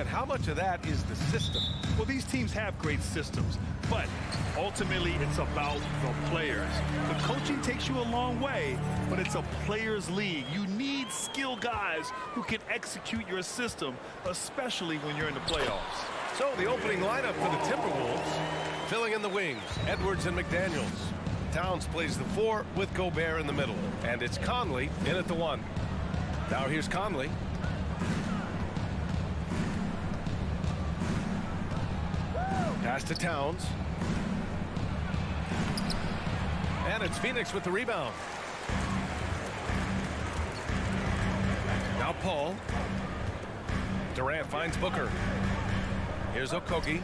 And how much of that is the system? Well, these teams have great systems, but ultimately it's about the players. The coaching takes you a long way, but it's a players' league. You need skilled guys who can execute your system, especially when you're in the playoffs. So the opening lineup for the Timberwolves, filling in the wings, Edwards and McDaniels. Towns plays the 4 with Gobert in the middle, and it's Conley in at the 1. Now here's Conley. Pass to Towns. And it's Phoenix with the rebound. Now Paul. Durant finds Booker. Here's Okogie.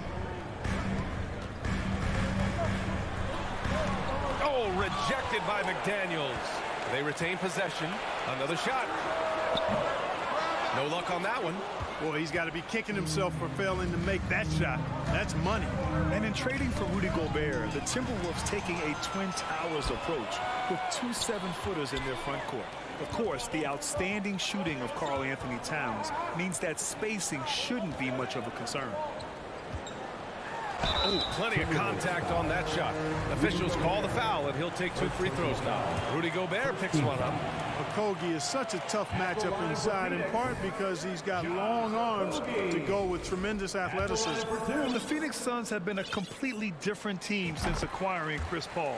Oh, rejected by McDaniels. They retain possession. Another shot. No luck on that one. Boy, he's got to be kicking himself for failing to make that shot. That's money. And in trading for Rudy Gobert, the Timberwolves taking a Twin Towers approach with 2 7-footers in their front court. Of course, the outstanding shooting of Karl Anthony Towns means that spacing shouldn't be much of a concern. Oh, plenty of contact on that shot. Officials call the foul, and he'll take 2 free throws now. Rudy Gobert picks one up. Okogie is such a tough matchup inside, in part because he's got long arms to go with tremendous athleticism. Well, the Phoenix Suns have been a completely different team since acquiring Chris Paul.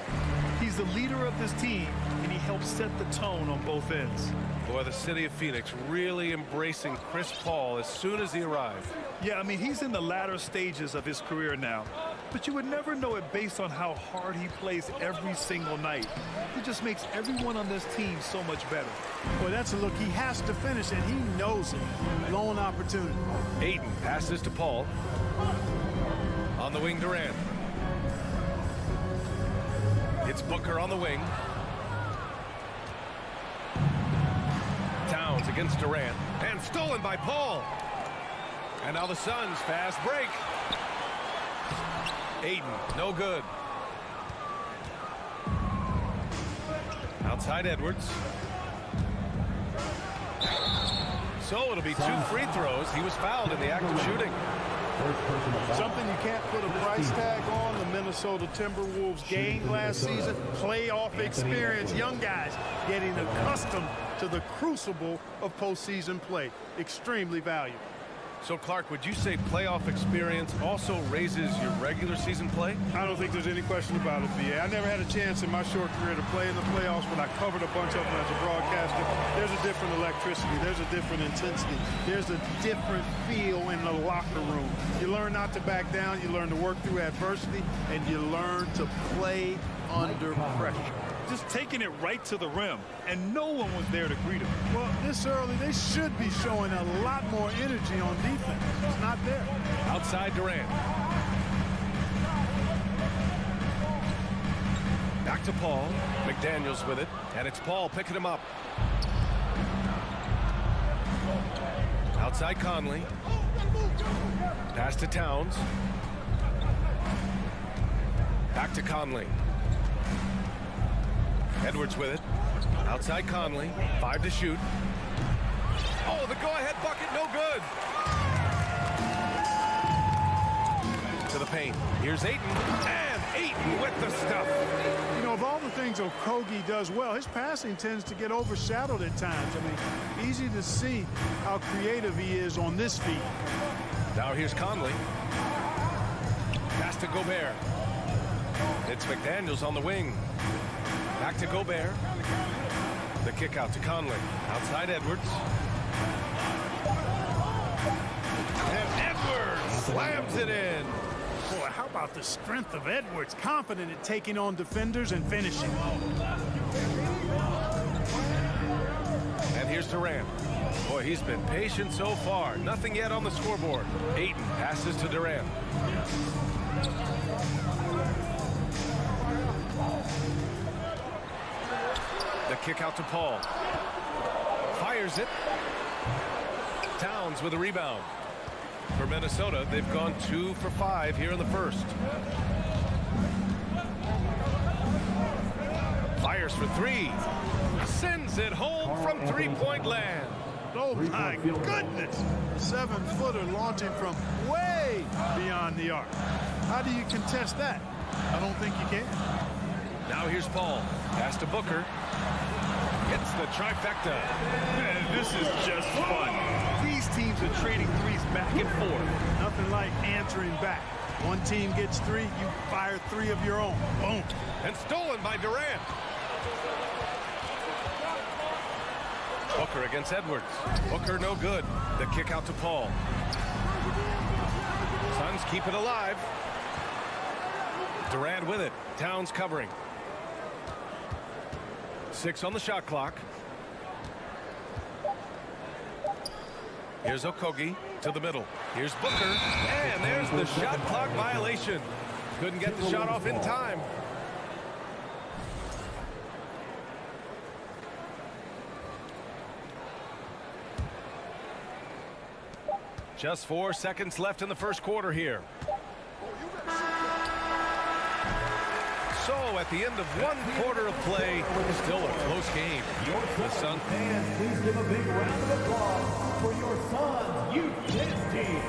He's the leader of this team, and he helps set the tone on both ends. Boy, the city of Phoenix really embracing Chris Paul as soon as he arrived. Yeah, I mean, he's in the latter stages of his career now, but you would never know it based on how hard he plays every single night. He just makes everyone on this team so much better. Boy, that's a look he has to finish, and he knows it. Lone opportunity. Ayton passes to Paul. On the wing, Durant. It's Booker on the wing. Towns against Durant. And stolen by Paul. And now the Suns fast break. Ayton, no good. Outside Edwards. So it'll be 2 free throws. He was fouled in the act of shooting. Something you can't put a price tag on. The Minnesota Timberwolves gained last season. Playoff experience. Young guys getting accustomed to the crucible of postseason play. Extremely valuable. So, Clark, would you say playoff experience also raises your regular season play? I don't think there's any question about it, B.A. I never had a chance in my short career to play in the playoffs, but I covered a bunch of them as a broadcaster. There's a different electricity. There's a different intensity. There's a different feel in the locker room. You learn not to back down. You learn to work through adversity, and you learn to play under pressure. Just taking it right to the rim, and no one was there to greet him. Well, this early, they should be showing a lot more energy on defense. It's not there. Outside Durant. Back to Paul. McDaniels with it, and it's Paul picking him up. Outside Conley. Pass to Towns. Back to Conley. Edwards with it. Outside Conley. 5 to shoot. Oh, the go-ahead bucket, no good. To the paint. Here's Ayton. And Ayton with the stuff. You know, of all the things Okogie does well, his passing tends to get overshadowed at times. I mean, easy to see how creative he is on this feat. Now here's Conley. Pass to Gobert. It's McDaniels on the wing. Back to Gobert. The kick out to Conley. Outside Edwards. And Edwards slams it in. Boy, how about the strength of Edwards? Confident at taking on defenders and finishing. And here's Durant. Boy, he's been patient so far. Nothing yet on the scoreboard. Ayton passes to Durant. The kick out to Paul. Fires it. Towns with a rebound. For Minnesota, they've gone 2 for 5 here in the first. Fires for 3. Sends it home from three-point land. Oh, my goodness. A 7-footer launching from way beyond the arc. How do you contest that? I don't think you can. Now here's Paul. Pass to Booker. Hits the trifecta. Man, this is just fun. These teams are trading threes back and forth. Nothing like answering back. One team gets 3, you fire 3 of your own. Boom. And stolen by Durant. Booker against Edwards. Booker no good. The kick out to Paul. Suns keep it alive. Durant with it. Towns covering. 6 on the shot clock. Here's Okogie to the middle. Here's Booker. And there's the shot clock violation. Couldn't get the shot off in time. Just 4 seconds left in the first quarter here. So at the end of 1 quarter of play, still a close game. The Suns. Please give a big round of applause for your Suns Youth Tennis Team.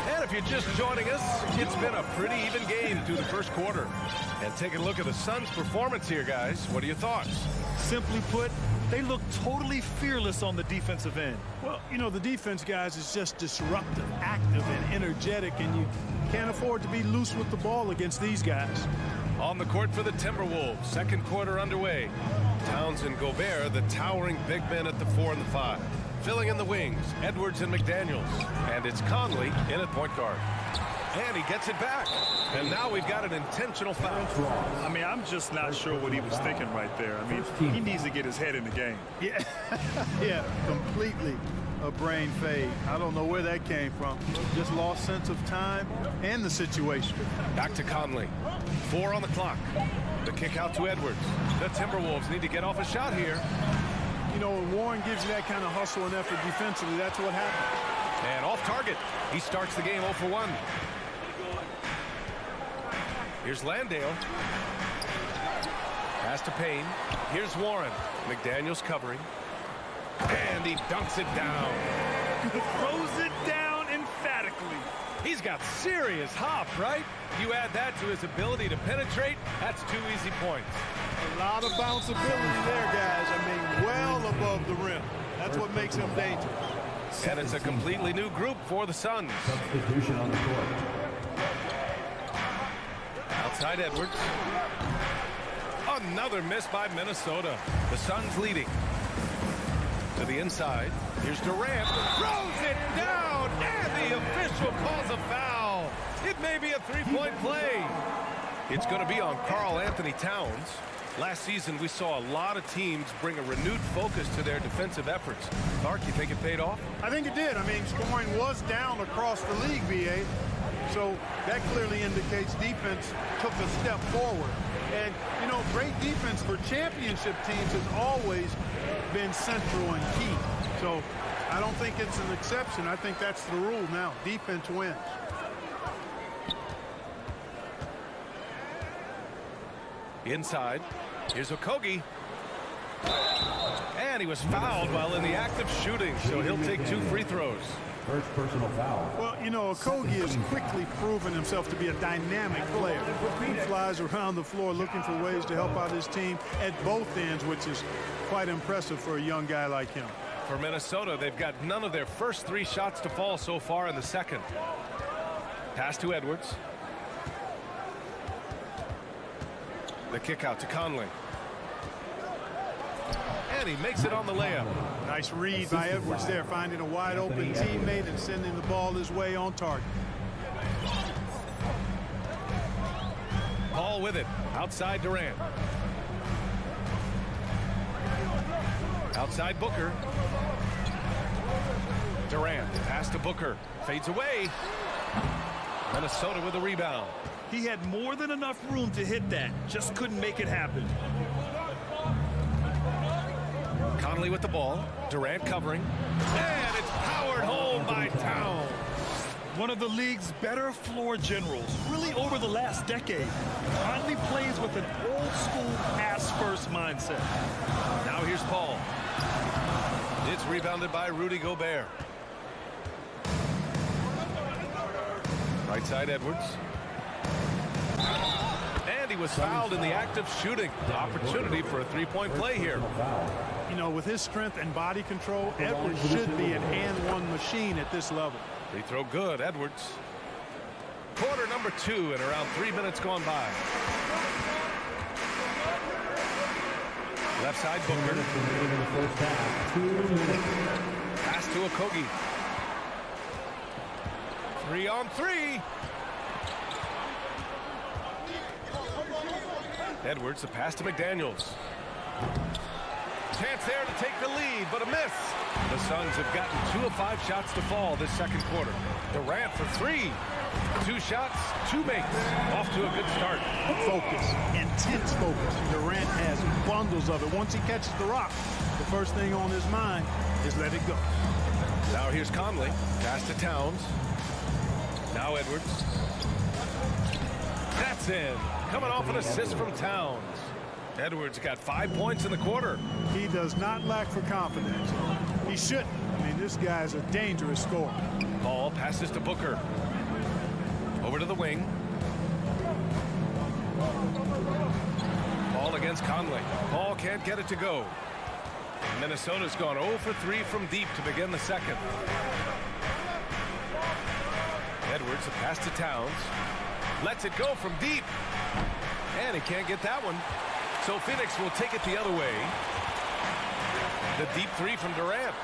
And if you're just joining us, it's been a pretty even game through the first quarter. And taking a look at the Suns' performance here, guys. What are your thoughts? Simply put, they look totally fearless on the defensive end. Well, you know, the defense, guys, is just disruptive, active, and energetic, and you can't afford to be loose with the ball against these guys. On the court for the Timberwolves, second quarter underway. Towns and Gobert, the towering big men at the 4 and the 5. Filling in the wings, Edwards and McDaniels. And it's Conley in at point guard. And he gets it back. And now we've got an intentional foul. I mean, I'm just not sure what he was thinking right there. I mean, he needs to get his head in the game. Yeah, yeah, completely a brain fade. I don't know where that came from. Just lost sense of time and the situation. Back to Conley. 4 on the clock. The kick out to Edwards. The Timberwolves need to get off a shot here. You know, when Warren gives you that kind of hustle and effort defensively, that's what happens. And off target. He starts the game 0 for 1. Here's Landale. Pass to Payne. Here's Warren. McDaniels covering. And he dunks it down. Throws it down emphatically. He's got serious hop, right? You add that to his ability to penetrate, that's 2 easy points. A lot of bounceability there, guys. I mean, well above the rim. That's what makes him dangerous. And it's a completely new group for the Suns. Substitution on the court. Outside Edwards. Another miss by Minnesota. The Suns leading. To the inside. Here's Durant. Throws it down. And the official calls a foul. It may be a 3-point play. It's going to be on Karl Anthony Towns. Last season, we saw a lot of teams bring a renewed focus to their defensive efforts. Clark, you think it paid off? I think it did. I mean, scoring was down across the league, BA. So that clearly indicates defense took a step forward. And, you know, great defense for championship teams has always been central and key. So I don't think it's an exception. I think that's the rule now. Defense wins. Inside. Here's Okogie. And he was fouled while in the act of shooting, so he'll take 2 free throws. First personal foul. Well, you know, Okogie has quickly proven himself to be a dynamic player. He flies around the floor looking for ways to help out his team at both ends, which is quite impressive for a young guy like him. For Minnesota, they've got none of their first 3 shots to fall so far in the second. Pass to Edwards. The kick out to Conley. And he makes it on the layup. Nice read by Edwards there, finding a wide open teammate and sending the ball his way on target. Paul with it. Outside Durant. Outside Booker. Durant. Pass to Booker. Fades away. Minnesota with a rebound. He had more than enough room to hit that. Just couldn't make it happen. Conley with the ball. Durant covering. And it's powered home by Towns. One of the league's better floor generals, really over the last decade. Conley plays with an old-school pass-first mindset. Now here's Paul. It's rebounded by Rudy Gobert. Right side Edwards. And he was fouled in the act of shooting. Opportunity for a three-point play here. You know, with his strength and body control, Edwards should be an and-one machine at this level. Free throw good, Edwards. Quarter number 2 and around 3 minutes gone by. Left side Booker. Pass to Okogie. 3-on-3. Edwards, the pass to McDaniels. Chance there to take the lead, but a miss. The Suns have gotten 2 of 5 shots to fall this second quarter. Durant for 3. 2 shots, 2 makes. Off to a good start. Focus, intense focus. Durant has bundles of it. Once he catches the rock, the first thing on his mind is let it go. Now here's Conley. Pass to Towns. Now Edwards. That's in. Coming off an assist from Towns. Edwards got 5 points in the quarter. He does not lack for confidence. He shouldn't. I mean, this guy's a dangerous scorer. Ball passes to Booker. Over to the wing. Ball against Conley. Ball can't get it to go. Minnesota's gone 0 for 3 from deep to begin the second. Edwards, a pass to Towns. Lets it go from deep. And he can't get that one. So Phoenix will take it the other way. The deep 3 from Durant.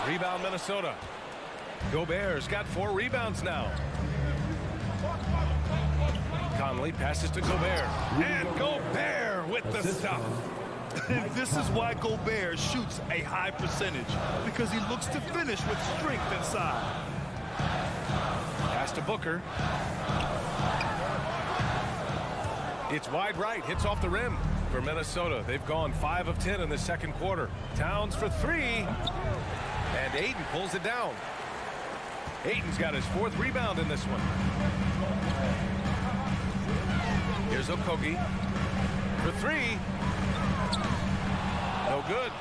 Rebound Minnesota. Gobert's got 4 rebounds now. Conley passes to Gobert. And Gobert with the stuff. And this is why Gobert shoots a high percentage, because he looks to finish with strength inside. Pass to Booker. It's wide right, hits off the rim for Minnesota. They've gone 5 of 10 in the second quarter. Towns for 3. And Ayton pulls it down. Ayton's got his 4th rebound in this one. Here's Okogie for 3. No good.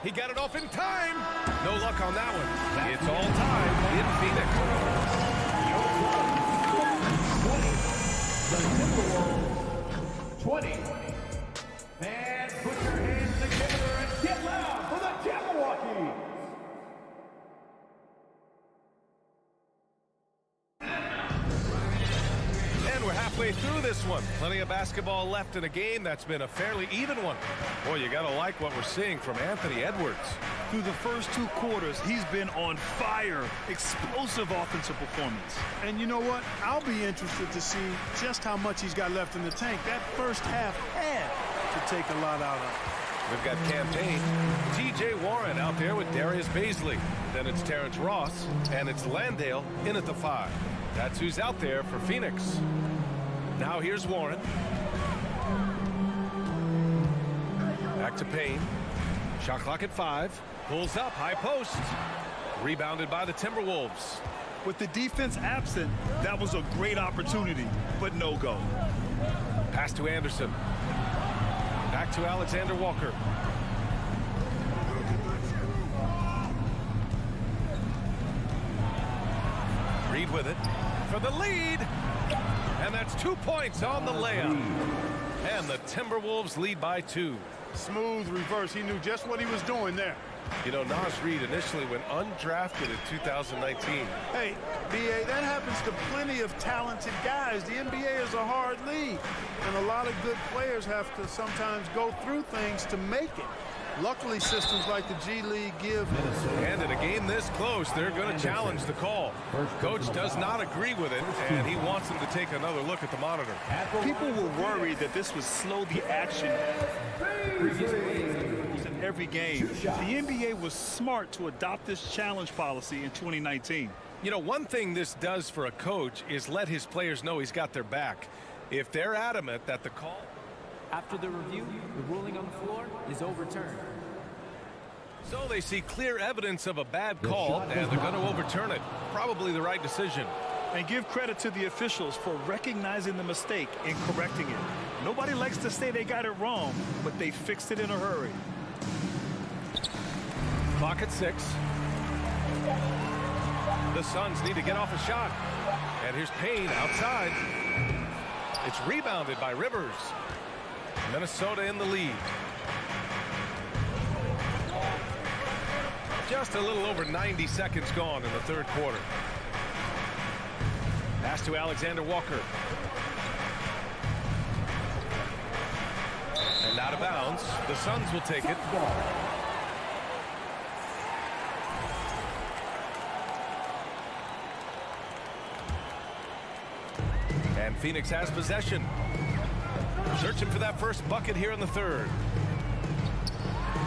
He got it off in time. No luck on that one. It's all time in Phoenix. The Timberwolves 20. Fans, put your hands together and get loud for the Jabberwockies. And we're halfway through this one. Plenty of basketball left in a game that's been a fairly even one. Boy, you gotta like what we're seeing from Anthony Edwards. Through the first 2 quarters, he's been on fire. Explosive offensive performance. And you know what? I'll be interested to see just how much he's got left in the tank. That first half had to take a lot out of it. We've got Campaign, T.J. Warren out there with Darius Baisley. Then it's Terrence Ross, and it's Landale in at the 5. That's who's out there for Phoenix. Now here's Warren. Back to Payne. Shot clock at 5. Pulls up, high post. Rebounded by the Timberwolves. With the defense absent, that was a great opportunity, but no go. Pass to Anderson. Back to Alexander Walker. Reed with it for the lead. And that's 2 points on the layup. And the Timberwolves lead by 2. Smooth reverse. He knew just what he was doing there. You know, Nas Reed initially went undrafted in 2019. Hey, B.A., that happens to plenty of talented guys. The NBA is a hard league, and a lot of good players have to sometimes go through things to make it. Luckily, systems like the G League give. And in a game this close, they're going to challenge the call. Coach does not agree with it, and he wants them to take another look at the monitor. People were worried that this would slow the action in every game. The NBA was smart to adopt this challenge policy in 2019. You know, one thing this does for a coach is let his players know he's got their back. If they're adamant that the call... After the review, the ruling on the floor is overturned. So they see clear evidence of a bad call, and they're going to overturn it. Probably the right decision. And give credit to the officials for recognizing the mistake and correcting it. Nobody likes to say they got it wrong, but they fixed it in a hurry. Clock at 6. The Suns need to get off a shot. And here's Payne outside. It's rebounded by Rivers. Minnesota in the lead. Just a little over 90 seconds gone in the third quarter. Pass to Alexander Walker. And out of bounds. The Suns will take it. And Phoenix has possession. Searching for that first bucket here in the third.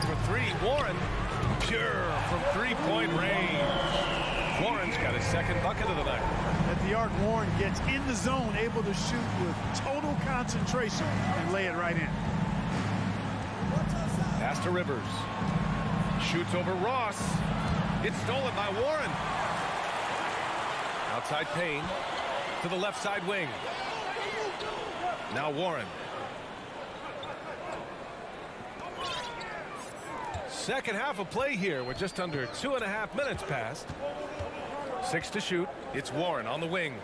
For three, Warren. Pure from three-point range. Warren's got his second bucket of the night. At the arc, Warren gets in the zone, able to shoot with total concentration and lay it right in. Pass to Rivers. Shoots over Ross. It's stolen by Warren. Outside Payne to the left side wing. Now Warren. Second half of play here with just under 2.5 minutes passed. 6 to shoot. It's Warren on the wing.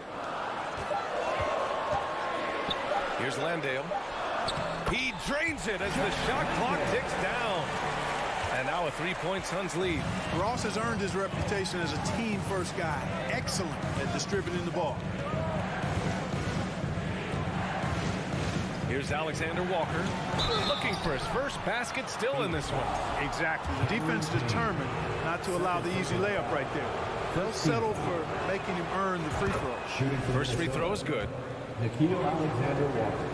Here's Landale. He drains it as the shot clock ticks down. And now a three-point Suns lead. Ross has earned his reputation as a team-first guy. Excellent at distributing the ball. Here's Alexander Walker looking for his first basket still in this one. Exactly. The defense determined not to allow the easy layup right there. They'll settle for making him earn the free throw. First free throw is good. Nikhil Alexander Walker.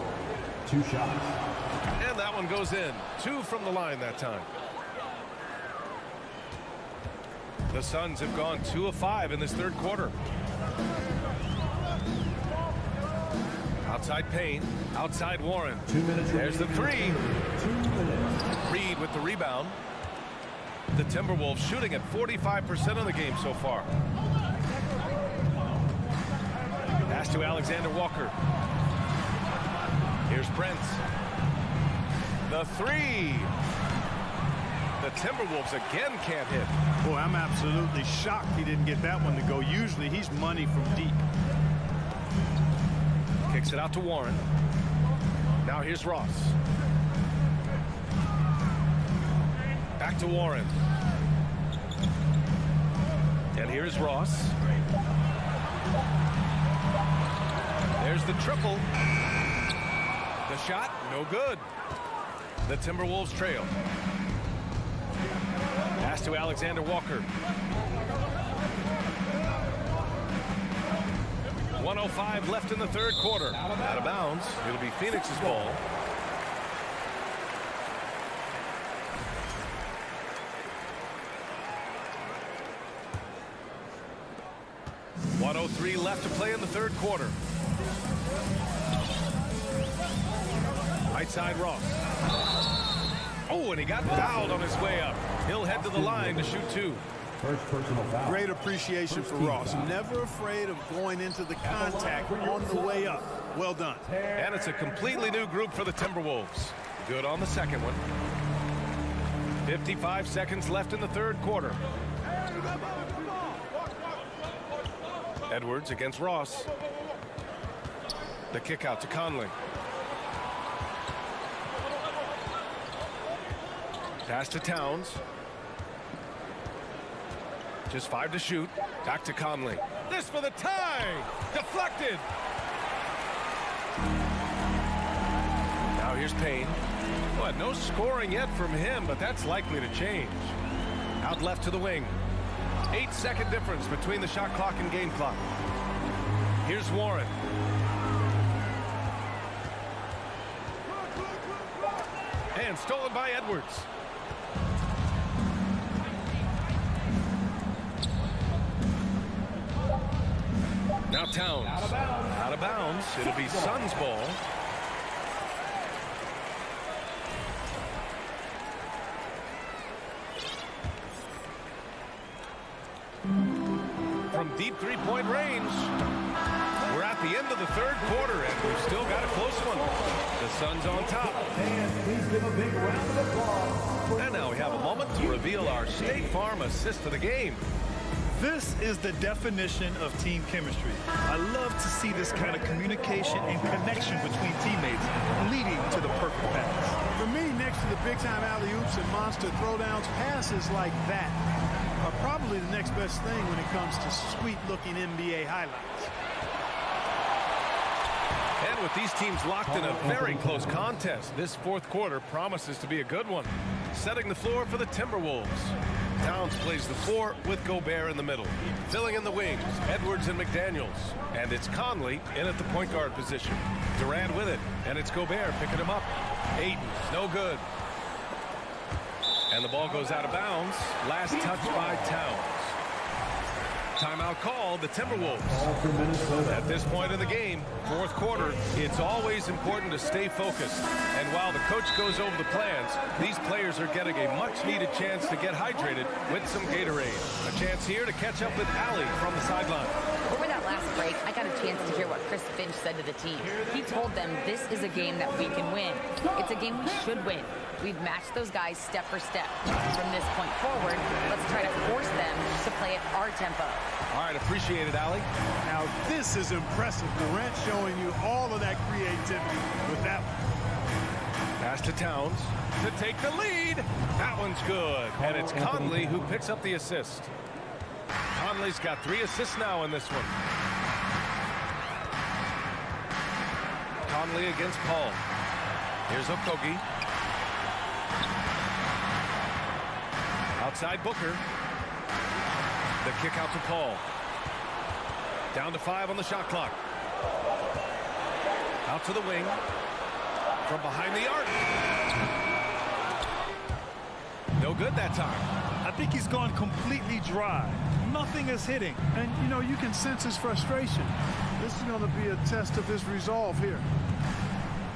2 shots. And that one goes in. 2 from the line that time. The Suns have gone 2 of 5 in this third quarter. Outside Payne. Outside Warren. 2 minutes. There's the three. 2 minutes. Reed with the rebound. The Timberwolves shooting at 45% of the game so far. Pass to Alexander Walker. Here's Brent. The three. The Timberwolves again can't hit. Boy, I'm absolutely shocked he didn't get that one to go. Usually he's money from deep. Kicks it out to Warren. Now here's Ross. Back to Warren. And here's Ross. There's the triple. The shot, no good. The Timberwolves trail. Pass to Alexander Walker. 1:05 left in the third quarter. Out of bounds. It'll be Phoenix's ball. .103 left to play in the third quarter. Right side Ross. Oh, and he got fouled on his way up. He'll head to the line to shoot 2. First personal foul. Great appreciation for Ross. Never afraid of going into the contact on the way up. Well done. And it's a completely new group for the Timberwolves. Good on the second one. 55 seconds left in the third quarter. Edwards against Ross. The kick out to Conley. Pass to Towns. Just 5 to shoot. Back to Conley. This for the tie. Deflected. Now here's Payne. Well, no scoring yet from him, but that's likely to change. Out left to the wing. 8-second difference between the shot clock and game clock. Here's Warren. And stolen by Edwards. Now Towns. Out of bounds. It'll be Suns ball. From deep three-point range. We're at the end of the third quarter, and we've still got a close one. The Suns on top. And please give a big round of applause. And now we have a moment to reveal our State Farm assist of the game. This is the definition of team chemistry. I love to see this kind of communication and connection between teammates leading to the perfect pass. For me, next to the big-time alley-oops and monster throwdowns, passes like that are probably the next best thing when it comes to sweet-looking NBA highlights. And with these teams locked in a very close contest, this fourth quarter promises to be a good one. Setting the floor for the Timberwolves. Towns plays the 4 with Gobert in the middle. Filling in the wings, Edwards and McDaniels. And it's Conley in at the point guard position. Durant with it, and it's Gobert picking him up. Ayton, no good. And the ball goes out of bounds. Last touch by Towns. Timeout called, the Timberwolves. At this point in the game, fourth quarter, it's always important to stay focused. And while the coach goes over the plans, these players are getting a much-needed chance to get hydrated with some Gatorade. A chance here to catch up with Allie from the sideline. Over that last break, I got a chance to hear what Chris Finch said to the team. He told them this is a game that we can win. It's a game we should win. We've matched those guys step for step. From this point forward, let's try to force them to play at our tempo. All right, appreciate it, Allie. Now, this is impressive. Durant showing you all of that creativity with that one. Pass to Towns to take the lead. That one's good. And it's Conley who picks up the assist. Conley's got 3 assists now in this one. Conley against Paul. Here's Okogie. Outside Booker. The kick out to Paul. Down to 5 on the shot clock. Out to the wing. From behind the arc. No good that time. I think he's gone completely dry. Nothing is hitting. And, you know, you can sense his frustration. This is going to be a test of his resolve here.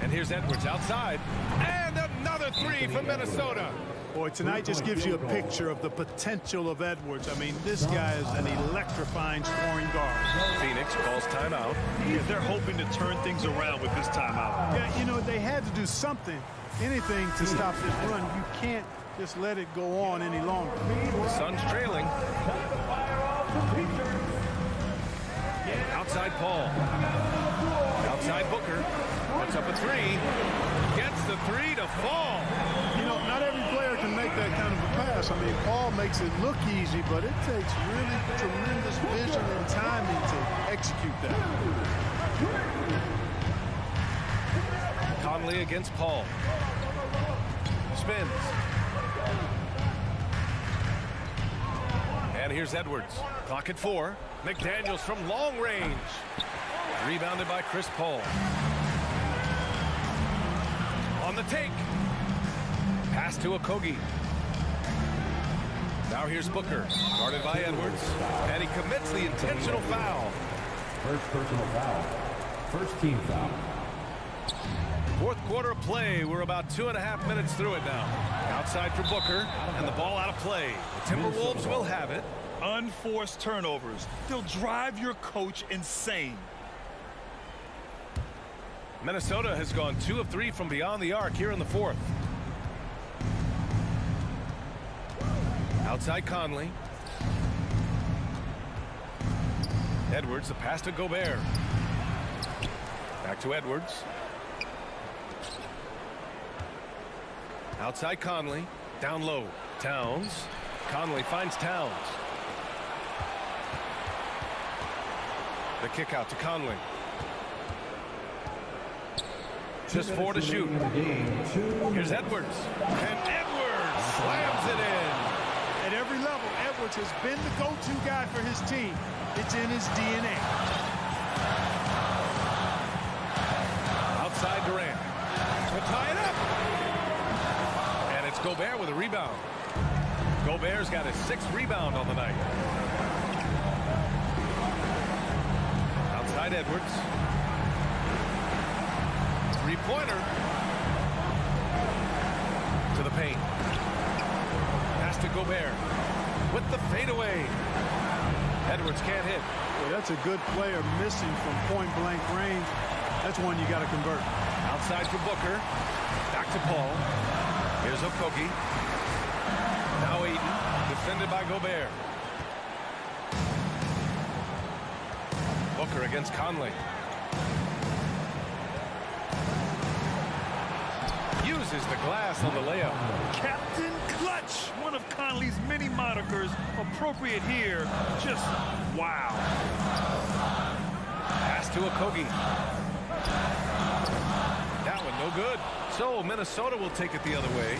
And here's Edwards outside. And another 3 from Minnesota. Boy, tonight just gives you a picture of the potential of Edwards. I mean, this guy is an electrifying scoring guard. Phoenix calls timeout. Yeah, they're hoping to turn things around with this timeout. Yeah, you know, they had to do something, anything to stop this run. You can't just let it go on any longer. The Suns trailing. Outside Paul. Outside Booker. Puts up a 3. Gets the 3 to fall. You know, not every player can make that kind of a pass. I mean, Paul makes it look easy, but it takes really tremendous vision and timing to execute that. Conley against Paul. Spins. And here's Edwards. Clock at 4. McDaniels from long range. Rebounded by Chris Paul. On the take. Pass to Okogie. Now here's Booker. Guarded by Edwards. And he commits the intentional foul. First personal foul. First team foul. Fourth quarter of play. We're about 2.5 minutes through it now. Outside for Booker. And the ball out of play. The Timberwolves will have it. Unforced turnovers. They'll drive your coach insane. Minnesota has gone 2 of 3 from beyond the arc here in the fourth. Outside Conley. Edwards, the pass to Gobert. Back to Edwards. Outside Conley. Down low. Towns. Conley finds Towns. The kick out to Conley. Just 4 to shoot. Here's Edwards. And Edwards slams it in. At every level, Edwards has been the go-to guy for his team. It's in his DNA. Outside Durant. To tie it up. And it's Gobert with a rebound. Gobert's got his 6th rebound on the night. Outside Edwards. Three-pointer. To the paint. Pass to Gobert. With the fadeaway. Edwards can't hit. Well, that's a good player missing from point-blank range. That's one you got to convert. Outside for Booker. Back to Paul. Here's Okogie. Now Ayton, defended by Gobert. Booker against Conley. Uses the glass on the layup. Captain Clutch, one of Conley's many monikers, appropriate here. Just wow. Pass to Okogie. That one no good. So Minnesota will take it the other way.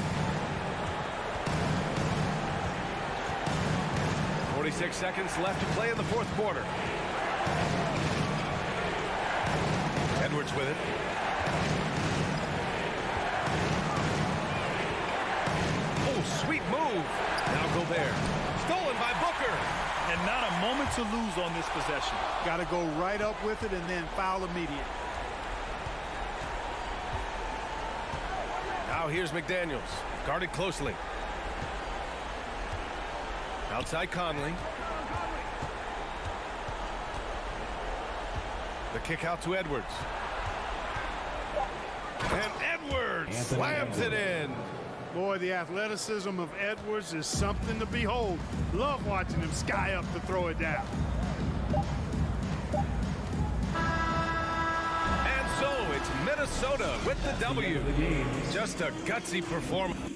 46 seconds left to play in the fourth quarter. Edwards with it. Oh, sweet move. Now Gobert. Stolen by Booker. And not a moment to lose on this possession. Got to go right up with it and then foul immediate. Now here's McDaniels. Guarded closely. Outside Conley. The kick out to Edwards. And Edwards slams it in. Boy, the athleticism of Edwards is something to behold. Love watching him sky up to throw it down. And so it's Minnesota with the W. Just a gutsy performance.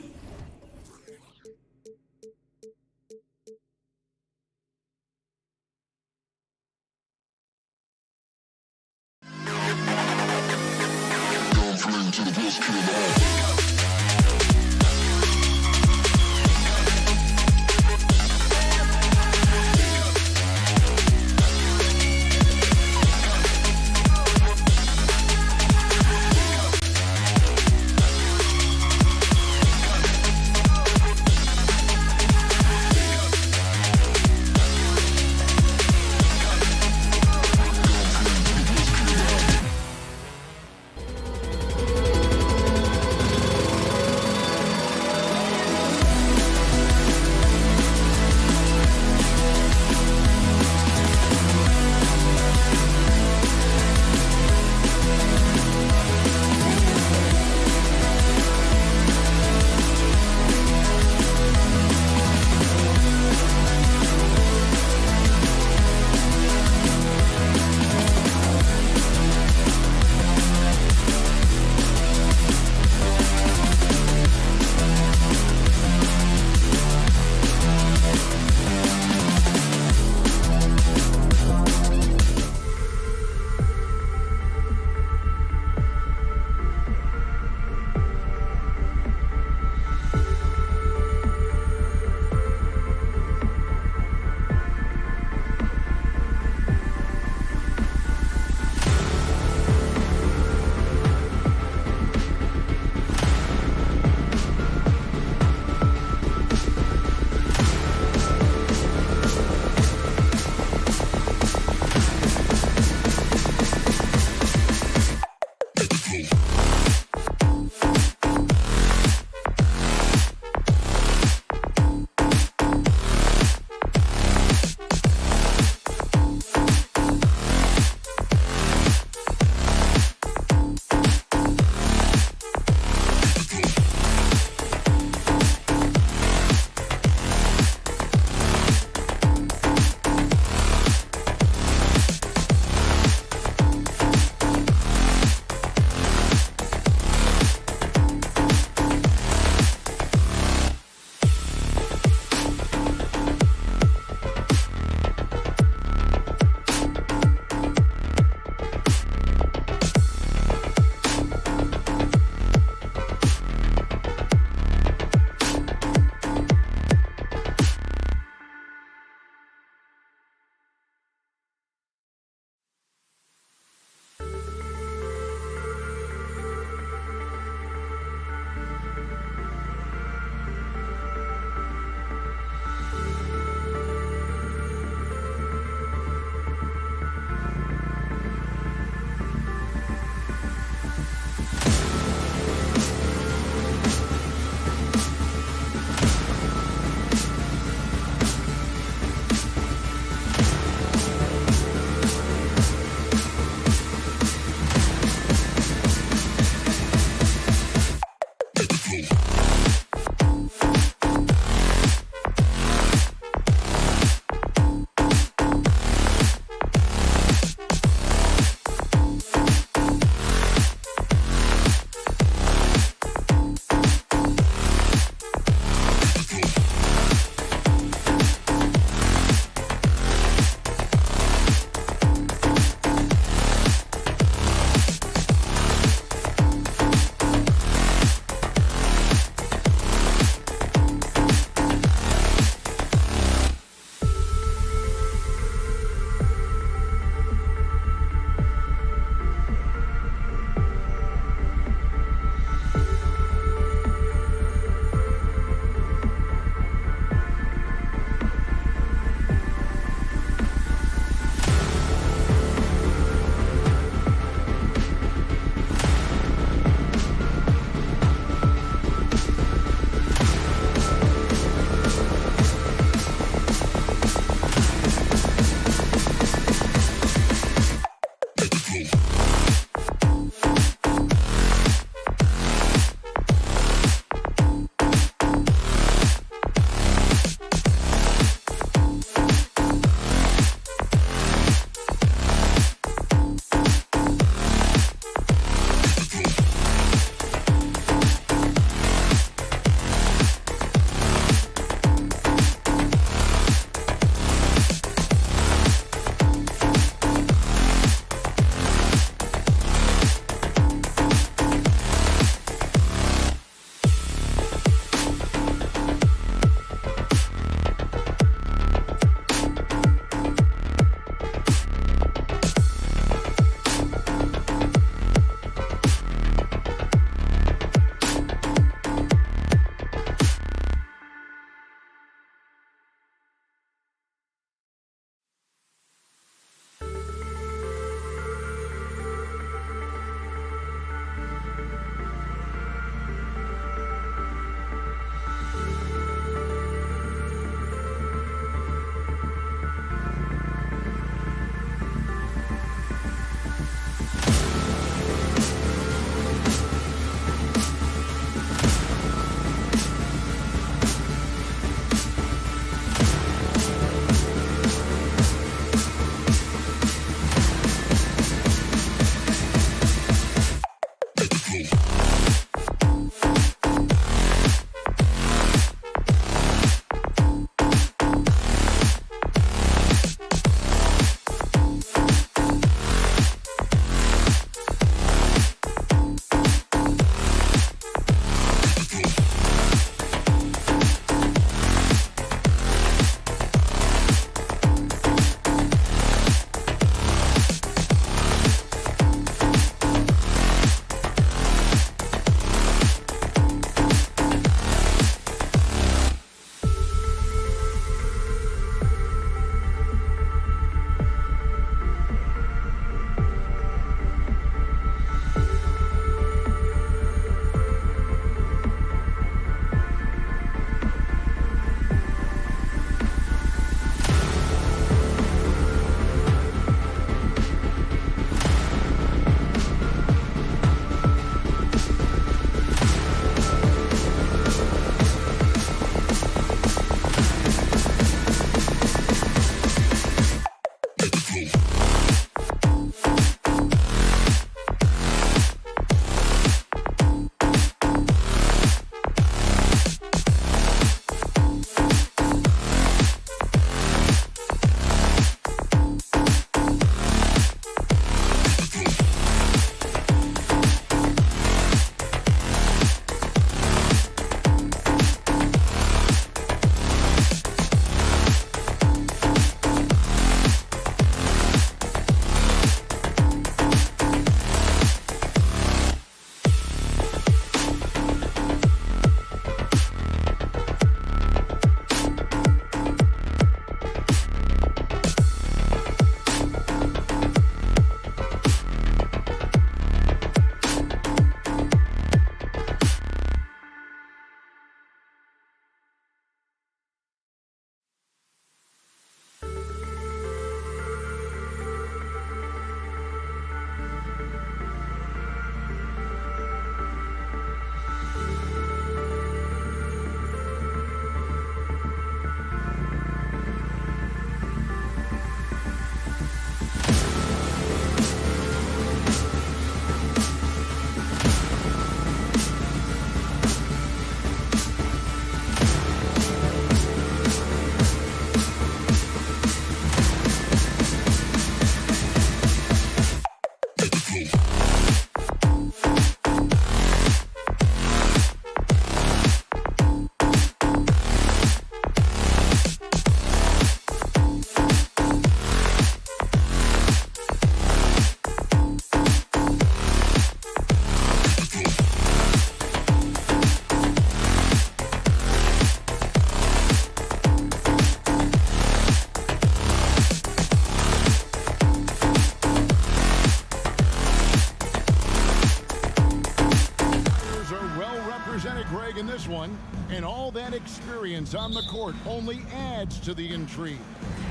going, and all that experience on the court only adds to the intrigue.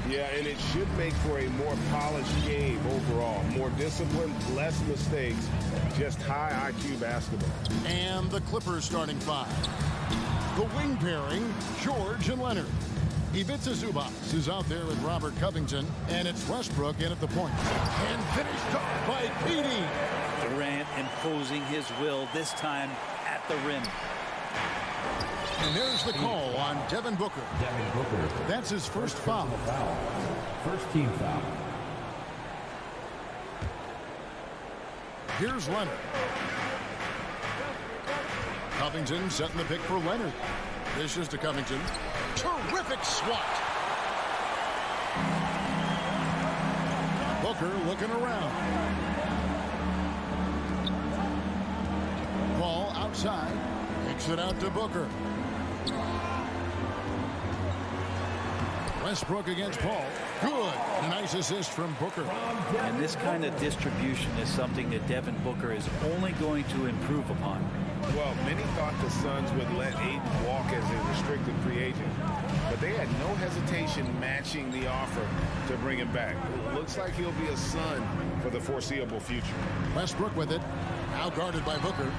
Yeah, and it should make for a more polished game overall. More discipline, less mistakes, just high IQ basketball. And the Clippers starting five. The wing pairing, George and Leonard. Ivica Zubac is out there with Robert Covington, and it's Westbrook in at the point. And finished off by Petey. Durant imposing his will, this time at the rim. And there's the call on Devin Booker. That's his first foul. First team foul. Here's Leonard. Covington setting the pick for Leonard. This is to Covington. Terrific swat. Booker looking around. Ball outside. Kicks it out to Booker. Westbrook against Paul. Good. Nice assist from Booker. And this kind of distribution is something that Devin Booker is only going to improve upon. Well, many thought the Suns would let Ayton walk as a restricted free agent, but they had no hesitation matching the offer to bring him back. It looks like he'll be a Sun for the foreseeable future. Westbrook with it. Now guarded by Booker.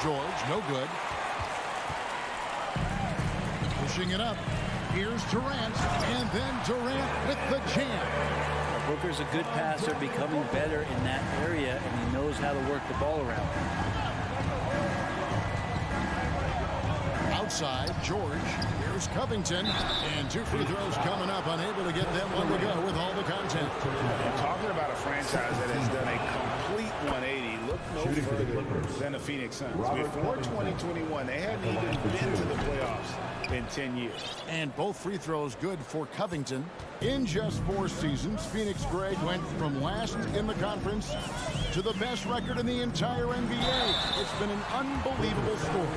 George, no good. Pushing it up. Here's Durant, and then Durant with the jam. Booker's a good passer, becoming better in that area, and he knows how to work the ball around. Outside, George. Here's Covington. And two free throws coming up, unable to get them one to go with all the content. Talking about a franchise that has done a complete 180, look no further than the Phoenix Suns. Before 2021, they hadn't even been to the playoffs in 10 years. And both free throws good for Covington. In just 4 seasons, Phoenix Greg went from last in the conference to the best record in the entire NBA. It's been an unbelievable story.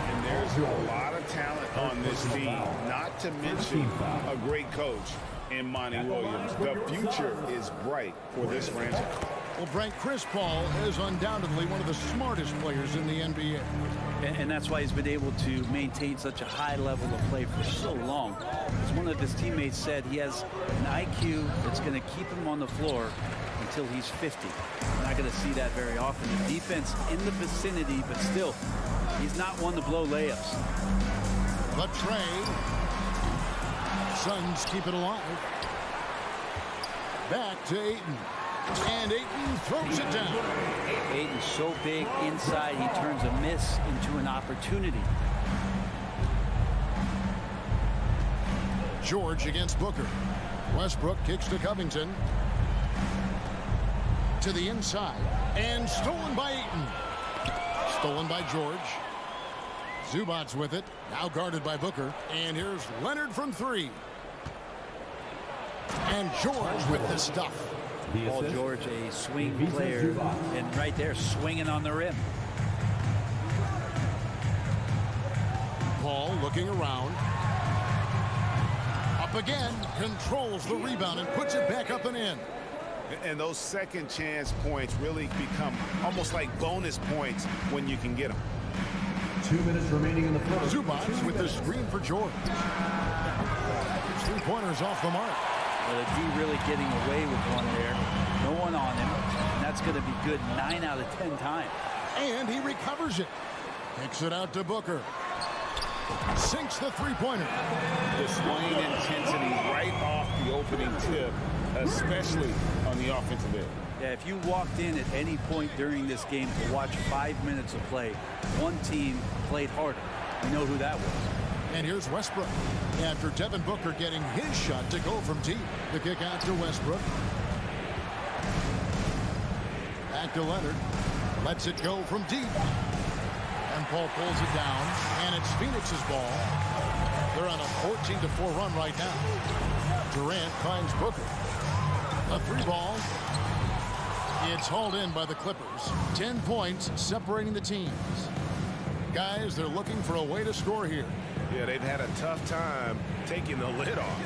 And there's a lot of talent on this team, not to mention a great coach in Monty Williams. The future is bright for this franchise. Well, Brent, Chris Paul is undoubtedly one of the smartest players in the NBA. And that's why he's been able to maintain such a high level of play for so long. As one of his teammates said, he has an IQ that's going to keep him on the floor until he's 50. We're not going to see that very often. The defense in the vicinity, but still, he's not one to blow layups. But Trey, Suns keep it alive. Back to Ayton. And Ayton throws it down. Ayton's so big inside, he turns a miss into an opportunity. George against Booker. Westbrook kicks to Covington. To the inside. And stolen by Ayton. Stolen by George. Zubac's with it. Now guarded by Booker. And here's Leonard from 3. And George with the stuff. Paul George, a swing player, and right there swinging on the rim. Paul looking around. Up again, controls the rebound and puts it back up and in. And those second chance points really become almost like bonus points when you can get them. 2 minutes remaining in the first. Zubac with the screen for George. 3-pointers off the mark. Well, the D really getting away with one there. No one on him. And that's going to be good 9 out of 10 times. And he recovers it. Kicks it out to Booker. Sinks the 3-pointer. Displaying intensity right off the opening tip, especially on the offensive end. Yeah, if you walked in at any point during this game to watch 5 minutes of play, one team played harder. You know who that was. And here's Westbrook. After Devin Booker getting his shot to go from deep. The kick out to Westbrook. Back to Leonard. Lets it go from deep. And Paul pulls it down. And it's Phoenix's ball. They're on a 14-4 run right now. Durant finds Booker. A 3-ball. It's hauled in by the Clippers. 10 points separating the teams. Guys, they're looking for a way to score here. Yeah, they've had a tough time taking the lid off.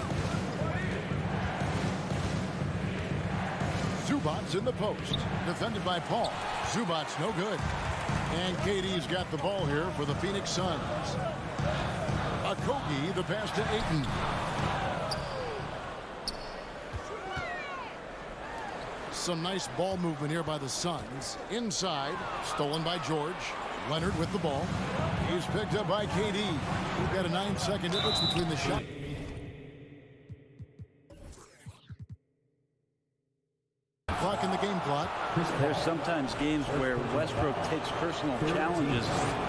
Zubac's in the post. Defended by Paul. Zubac's no good. And KD's got the ball here for the Phoenix Suns. Okogie, the pass to Ayton. Some nice ball movement here by the Suns. Inside, stolen by George. Leonard with the ball. He's picked up by KD. We've got a 9-second difference between the shot. Clock in the game clock. There's sometimes games where Westbrook takes personal challenges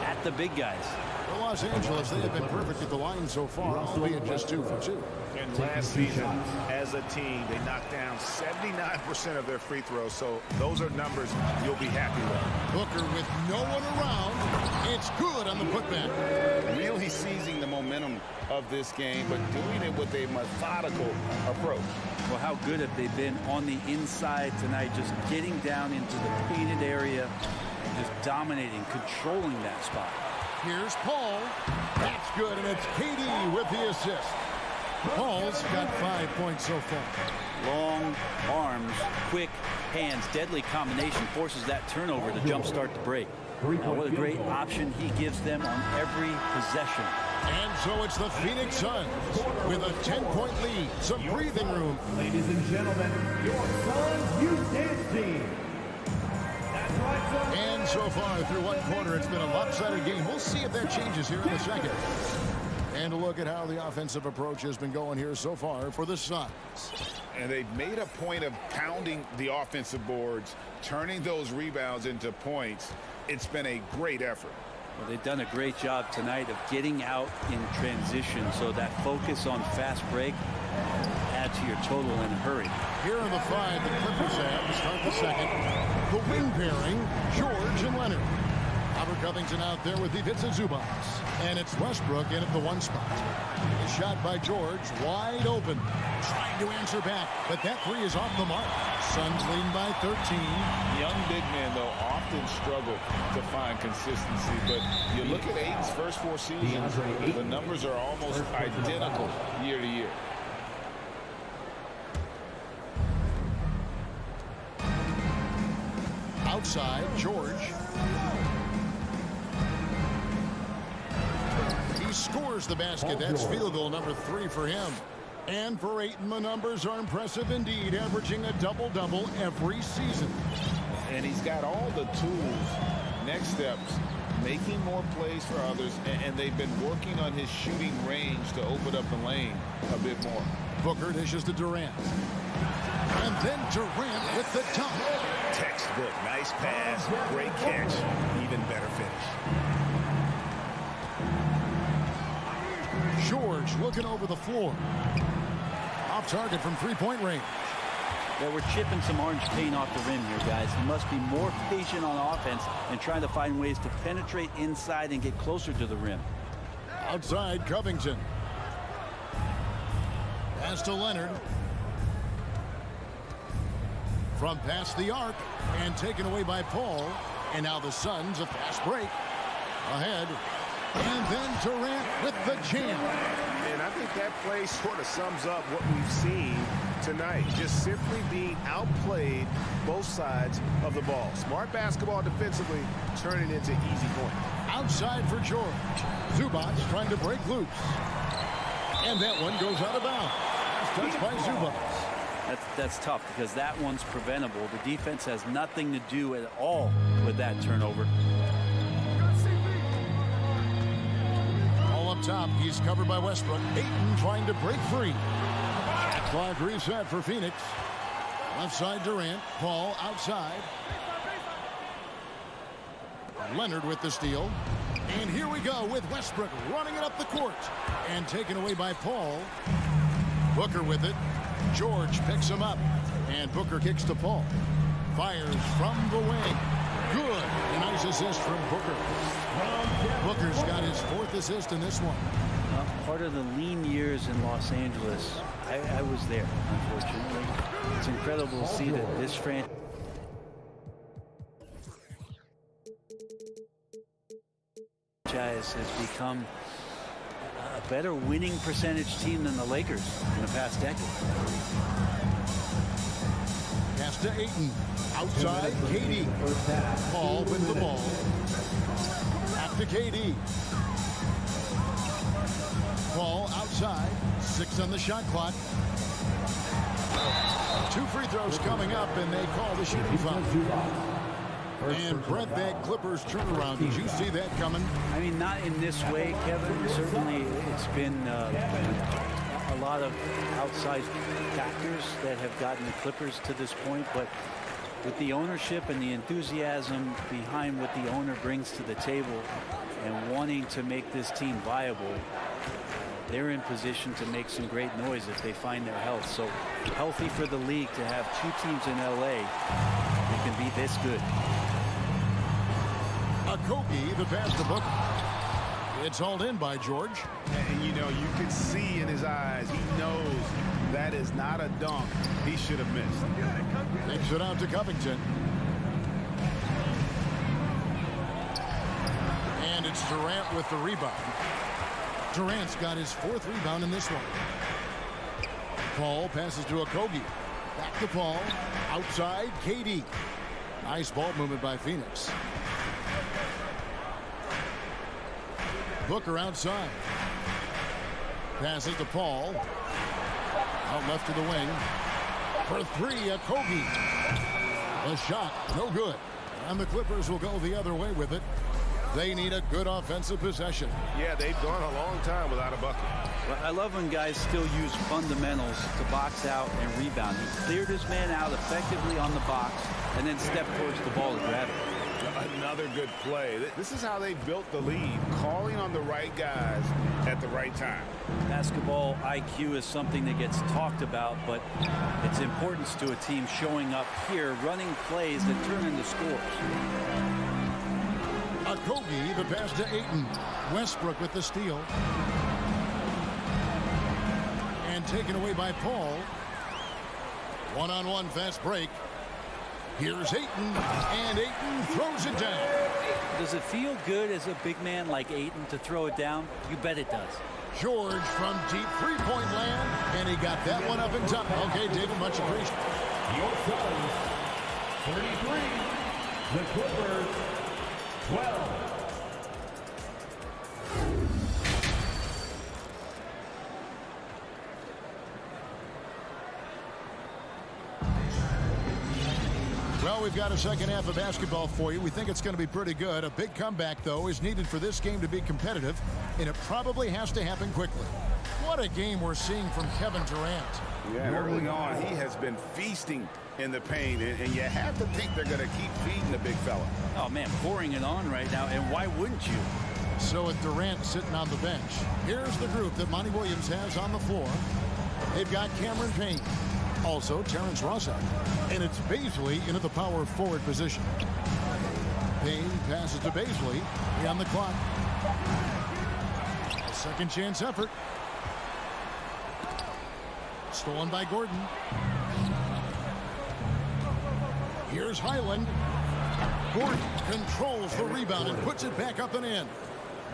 at the big guys. For Los Angeles, they have been perfect at the line so far, albeit just 2 for 2. And last season, as a team, they knocked down 79% of their free throws. So those are numbers you'll be happy with. Booker with no one around. It's good on the putback. Really seizing the momentum of this game, but doing it with a methodical approach. Well, how good have they been on the inside tonight, just getting down into the painted area, and just dominating, controlling that spot. Here's Paul. That's good, and it's KD with the assist. Paul's got 5 points so far. Long arms, quick hands, deadly combination forces that turnover to jumpstart the break. Now, what a great option he gives them on every possession. And so it's the Phoenix Suns with a 10-point lead. Some breathing room. Ladies and gentlemen, your Suns Youth Dance Team. That's right, Suns. And so far through one quarter, it's been a lopsided game. We'll see if that changes here in the second. And a look at how the offensive approach has been going here so far for the Suns. And they've made a point of pounding the offensive boards, turning those rebounds into points. It's been a great effort. Well, they've done a great job tonight of getting out in transition, so that focus on fast break adds to your total in a hurry. Here are the 5 the Clippers have to start the second. The wing pairing, George and Leonard. Robert Covington out there with Ivica Zubac. And it's Westbrook in at the 1 spot. A shot by George, wide open. Trying to answer back, but that 3 is off the mark. Suns leading by 13. Young big men, though, often struggle to find consistency. But you look at Ayton's first 4 seasons, the numbers are almost identical year to year. Outside, George. He scores the basket. That's field goal number 3 for him. And for Ayton, the numbers are impressive indeed, averaging a double-double every season. And he's got all the tools, next steps, making more plays for others, and they've been working on his shooting range to open up the lane a bit more. Booker dishes to Durant. And then Durant with the dunk. Textbook, nice pass, great catch, even better finish. George looking over the floor. Off target from 3-point range. Yeah, we're chipping some orange paint off the rim here, guys. He must be more patient on offense and trying to find ways to penetrate inside and get closer to the rim. Outside, Covington. Pass to Leonard. From past the arc and taken away by Paul. And now the Suns, a fast break. Ahead. And then Durant with the jam. And I think that play sort of sums up what we've seen tonight. Just simply being outplayed both sides of the ball. Smart basketball defensively, turning into easy points. Outside for George. Zubac trying to break loose. And that one goes out of bounds. Touched by Zubac. That's tough because that one's preventable. The defense has nothing to do at all with that turnover. All up top, he's covered by Westbrook. Ayton trying to break free. Clock reset for Phoenix. Left side Durant. Paul outside. Leonard with the steal. And here we go with Westbrook running it up the court. And taken away by Paul. Booker with it. George picks him up. And Booker kicks to Paul. Fires from the wing. Good. A nice assist from Booker. Booker's got his 4th assist in this one. Part of the lean years in Los Angeles, I was there, unfortunately. It's incredible to see that this franchise has become a better winning percentage team than the Lakers in the past decade. Pass to Ayton. Outside, KD. Paul with the ball. Back to KD. Paul outside. 6 on the shot clock. 2 free throws coming up, and they call the shooting foul. And Brent, that Clippers turnaround, did you see that coming? I mean, not in this way, Kevin. Certainly, it's been a lot of outsized factors that have gotten the Clippers to this point, but with the ownership and the enthusiasm behind what the owner brings to the table and wanting to make this team viable, they're in position to make some great noise if they find their health. So healthy for the league to have 2 teams in LA that can be this good. Kobe, the pass to Booker. It's hauled in by George. And you know, you could see in his eyes, he knows that is not a dunk he should have missed. Takes it out to Covington. And it's Durant with the rebound. Durant's got his 4th rebound in this one. Paul passes to Okogie. Back to Paul. Outside, KD. Nice ball movement by Phoenix. Booker outside. Passes to Paul. Out left to the wing. For 3, Okogie. The shot, no good. And the Clippers will go the other way with it. They need a good offensive possession. Yeah, they've gone a long time without a bucket. Well, I love when guys still use fundamentals to box out and rebound. He cleared his man out effectively on the box and then stepped towards the ball to grab it. Another good play. This is how they built the lead, calling on the right guys at the right time. Basketball IQ is something that gets talked about, but its importance to a team showing up here, running plays that turn into scores. Kobe, the pass to Ayton. Westbrook with the steal. And taken away by Paul. One-on-one fast break. Here's Ayton, and Ayton throws it down. Does it feel good as a big man like Ayton to throw it down? You bet it does. George from deep three-point land, and he got that one up in time. Okay, David, much appreciated. Your Suns, 33. The Clippers, 12. Well, we've got a second half of basketball for you. We think it's going to be pretty good. A big comeback, though, is needed for this game to be competitive, and it probably has to happen quickly. What a game we're seeing from Kevin Durant. Yeah, early on, he has been feasting in the paint, and you have to think they're going to keep feeding the big fella. Oh, man, pouring it on right now, and why wouldn't you? So with Durant sitting on the bench, here's the group that Monty Williams has on the floor. They've got Cameron Payne. Also, Terrence Rossap. And it's Bazley into the power forward position. Payne passes to Bazley. He on the clock. A second chance effort. Stolen by Gordon. Here's Highland. Gordon controls the rebound and puts it back up and in.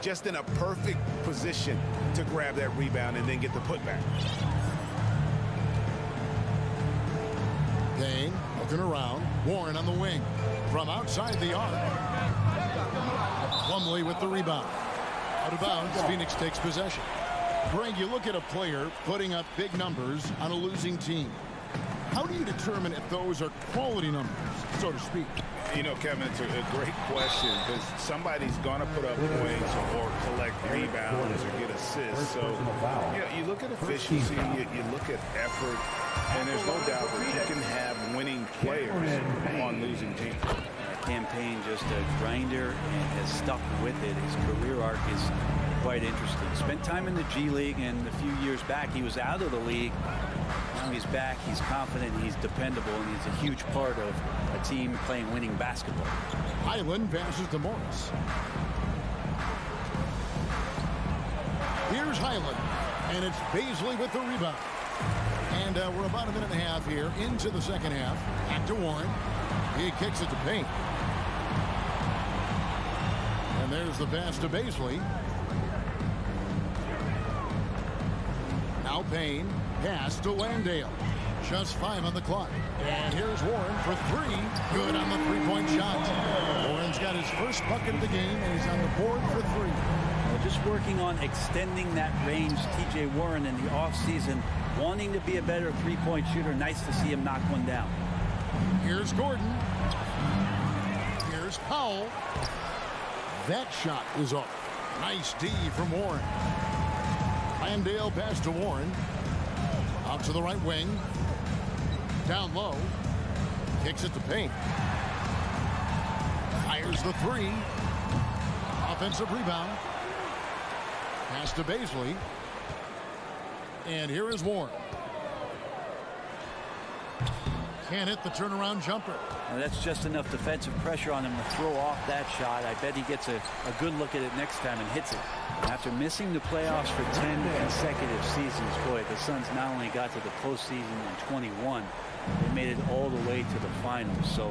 Just in a perfect position to grab that rebound and then get the putback. Payne looking around. Warren on the wing. From outside the arc. Plumlee with the rebound. Out of bounds. Phoenix takes possession. Greg, you look at a player putting up big numbers on a losing team. How do you determine if those are quality numbers, so to speak? You know, Kevin, it's a great question because somebody's going to put up points or collect rebounds or get assists. So, you look at efficiency, you look at effort, and there's no doubt that you can have winning players on losing teams. Campaign just a grinder and has stuck with it. His career arc is quite interesting. Spent time in the G League, and a few years back he was out of the league. Now he's back, he's confident, he's dependable, and he's a huge part of a team playing winning basketball. Highland passes to Morris. Here's Highland, and it's Bazley with the rebound. And we're about a minute and a half here into the second half. Back to Warren. He kicks it to Payne. And there's the pass to Bazley. Now Payne. Pass to Landale. Just 5 on the clock. And here's Warren for 3. Good on the three-point shot. Warren's got his first bucket of the game, and he's on the board for 3. Well, just working on extending that range. T.J. Warren in the offseason, wanting to be a better three-point shooter. Nice to see him knock one down. Here's Gordon. Here's Powell. That shot is off. Nice D from Warren. Landale pass to Warren. Out to the right wing. Down low. Kicks it to Payne. Fires the 3. Offensive rebound. Pass to Baisley. And here is Warren. Can't hit the turnaround jumper. Now that's just enough defensive pressure on him to throw off that shot. I bet he gets a good look at it next time and hits it. After missing the playoffs for 10 consecutive seasons, boy, the Suns not only got to the postseason in 21, they made it all the way to the finals. So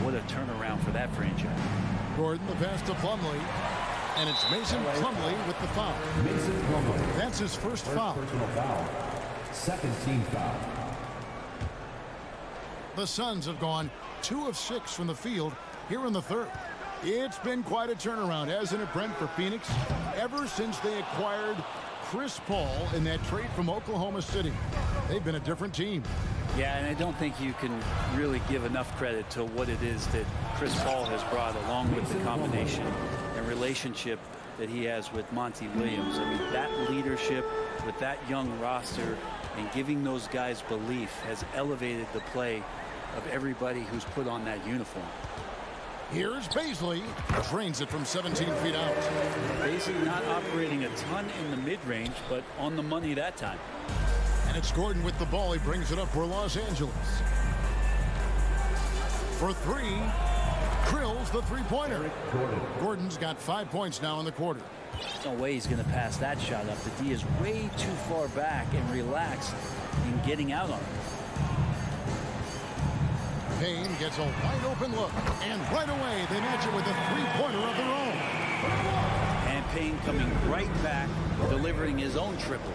what a turnaround for that franchise. Gordon, the pass to Plumlee. And it's Mason Plumlee with the foul. Mason Plumlee. That's his first foul. Personal foul. Second team foul. The Suns have gone 2 of 6 from the field here in the third. It's been quite a turnaround, hasn't it, Brent, for Phoenix? Ever since they acquired Chris Paul in that trade from Oklahoma City, they've been a different team. Yeah, and I don't think you can really give enough credit to what it is that Chris Paul has brought, along with the combination and relationship that he has with Monty Williams. I mean, that leadership with that young roster and giving those guys belief has elevated the play of everybody who's put on that uniform. Here's Baisley. Drains it from 17 feet out. Baisley not operating a ton in the mid-range, but on the money that time. And it's Gordon with the ball. He brings it up for Los Angeles. For 3, Krill's the three-pointer. Gordon's got 5 points now in the quarter. There's no way he's going to pass that shot up. The D is way too far back and relaxed in getting out on it. Payne gets a wide open look, and right away they match it with a three-pointer of their own. And Payne coming right back, delivering his own triple.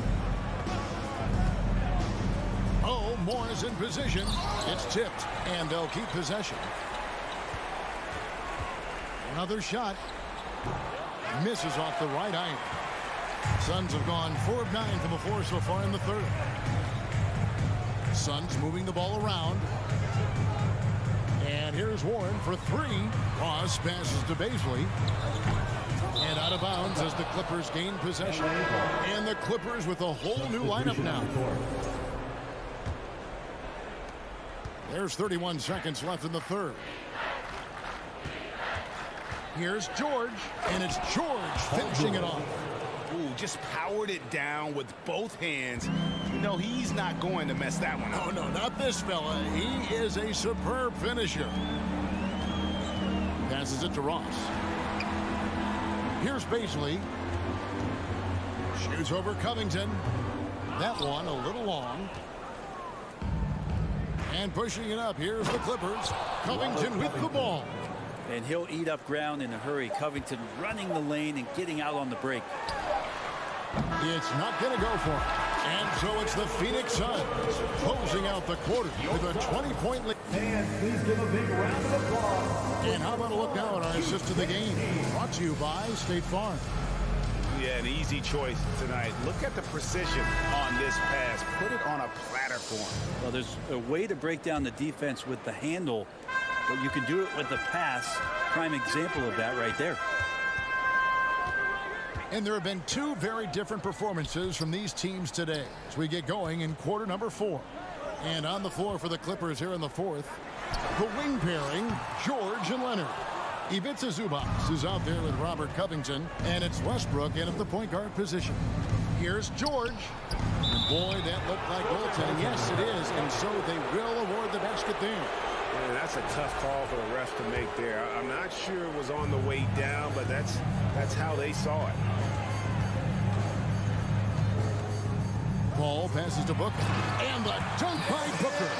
Oh, Moore is in position. It's tipped, and they'll keep possession. Another shot. Misses off the right iron. Suns have gone 4 of 9 from the floor so far in the third. Suns moving the ball around. And here's Warren for 3. Ross passes to Baisley. And out of bounds as the Clippers gain possession. And the Clippers with a whole new lineup now. There's 31 seconds left in the third. Here's George, and it's George finishing it off. Ooh, just powered it down with both hands. You know, he's not going to mess that one up. Oh, no, not this fella. He is a superb finisher. Passes it to Ross. Here's Baisley. Shoots over Covington. That one a little long. And pushing it up, here's the Clippers. Covington with the ball. And he'll eat up ground in a hurry. Covington running the lane and getting out on the break. It's not going to go for him. And so it's the Phoenix Suns closing out the quarter with a 20-point lead. Fans, please give a big round of applause. And how about a look now at our assist to the game? Brought to you by State Farm. Yeah, an easy choice tonight. Look at the precision on this pass. Put it on a platter for him. Well, there's a way to break down the defense with the handle, but you can do it with the pass. Prime example of that right there. And there have been 2 very different performances from these teams today as we get going in quarter number 4. And on the floor for the Clippers here in the fourth, the wing pairing, George and Leonard. Ivica Zubac is out there with Robert Covington, and it's Westbrook in at the point guard position. Here's George. And boy, that looked like goaltending. Yes, it is, and so they will award the basket there. Man, that's a tough call for the refs to make there. I'm not sure it was on the way down, but that's how they saw it. Paul passes to Booker, and the dunk by Booker.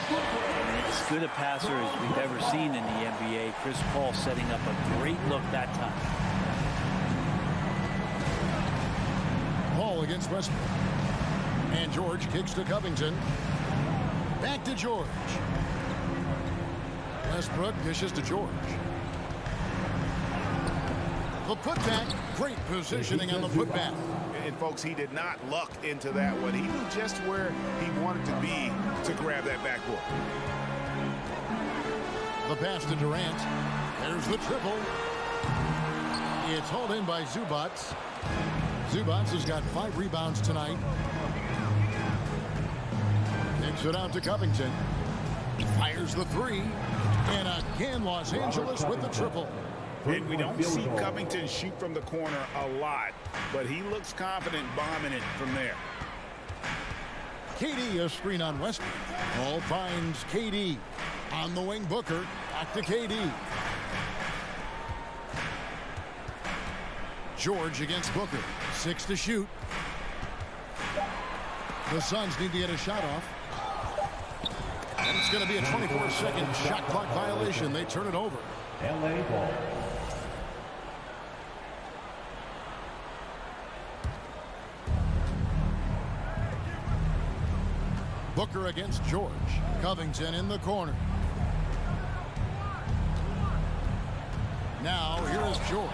As good a passer as we've ever seen in the NBA. Chris Paul setting up a great look that time. Paul against Westbrook. And George kicks to Covington. Back to George. Westbrook dishes to George. The putback. Great positioning on the putback. And folks, he did not luck into that one. He knew just where he wanted to be to grab that backboard. The pass to Durant. There's the triple. It's hauled in by Zubats. Zubats has got 5 rebounds tonight. Kicks it out to Covington. Fires the 3. And again, Los Angeles with the triple. And we don't see Covington shoot from the corner a lot, but he looks confident bombing it from there. KD, a screen on Westbrook. Ball finds KD. On the wing, Booker. Back to KD. George against Booker. 6 to shoot. The Suns need to get a shot off. And it's going to be a 24-second shot clock violation. They turn it over. LA ball. Booker against George. Covington in the corner. Now here is George.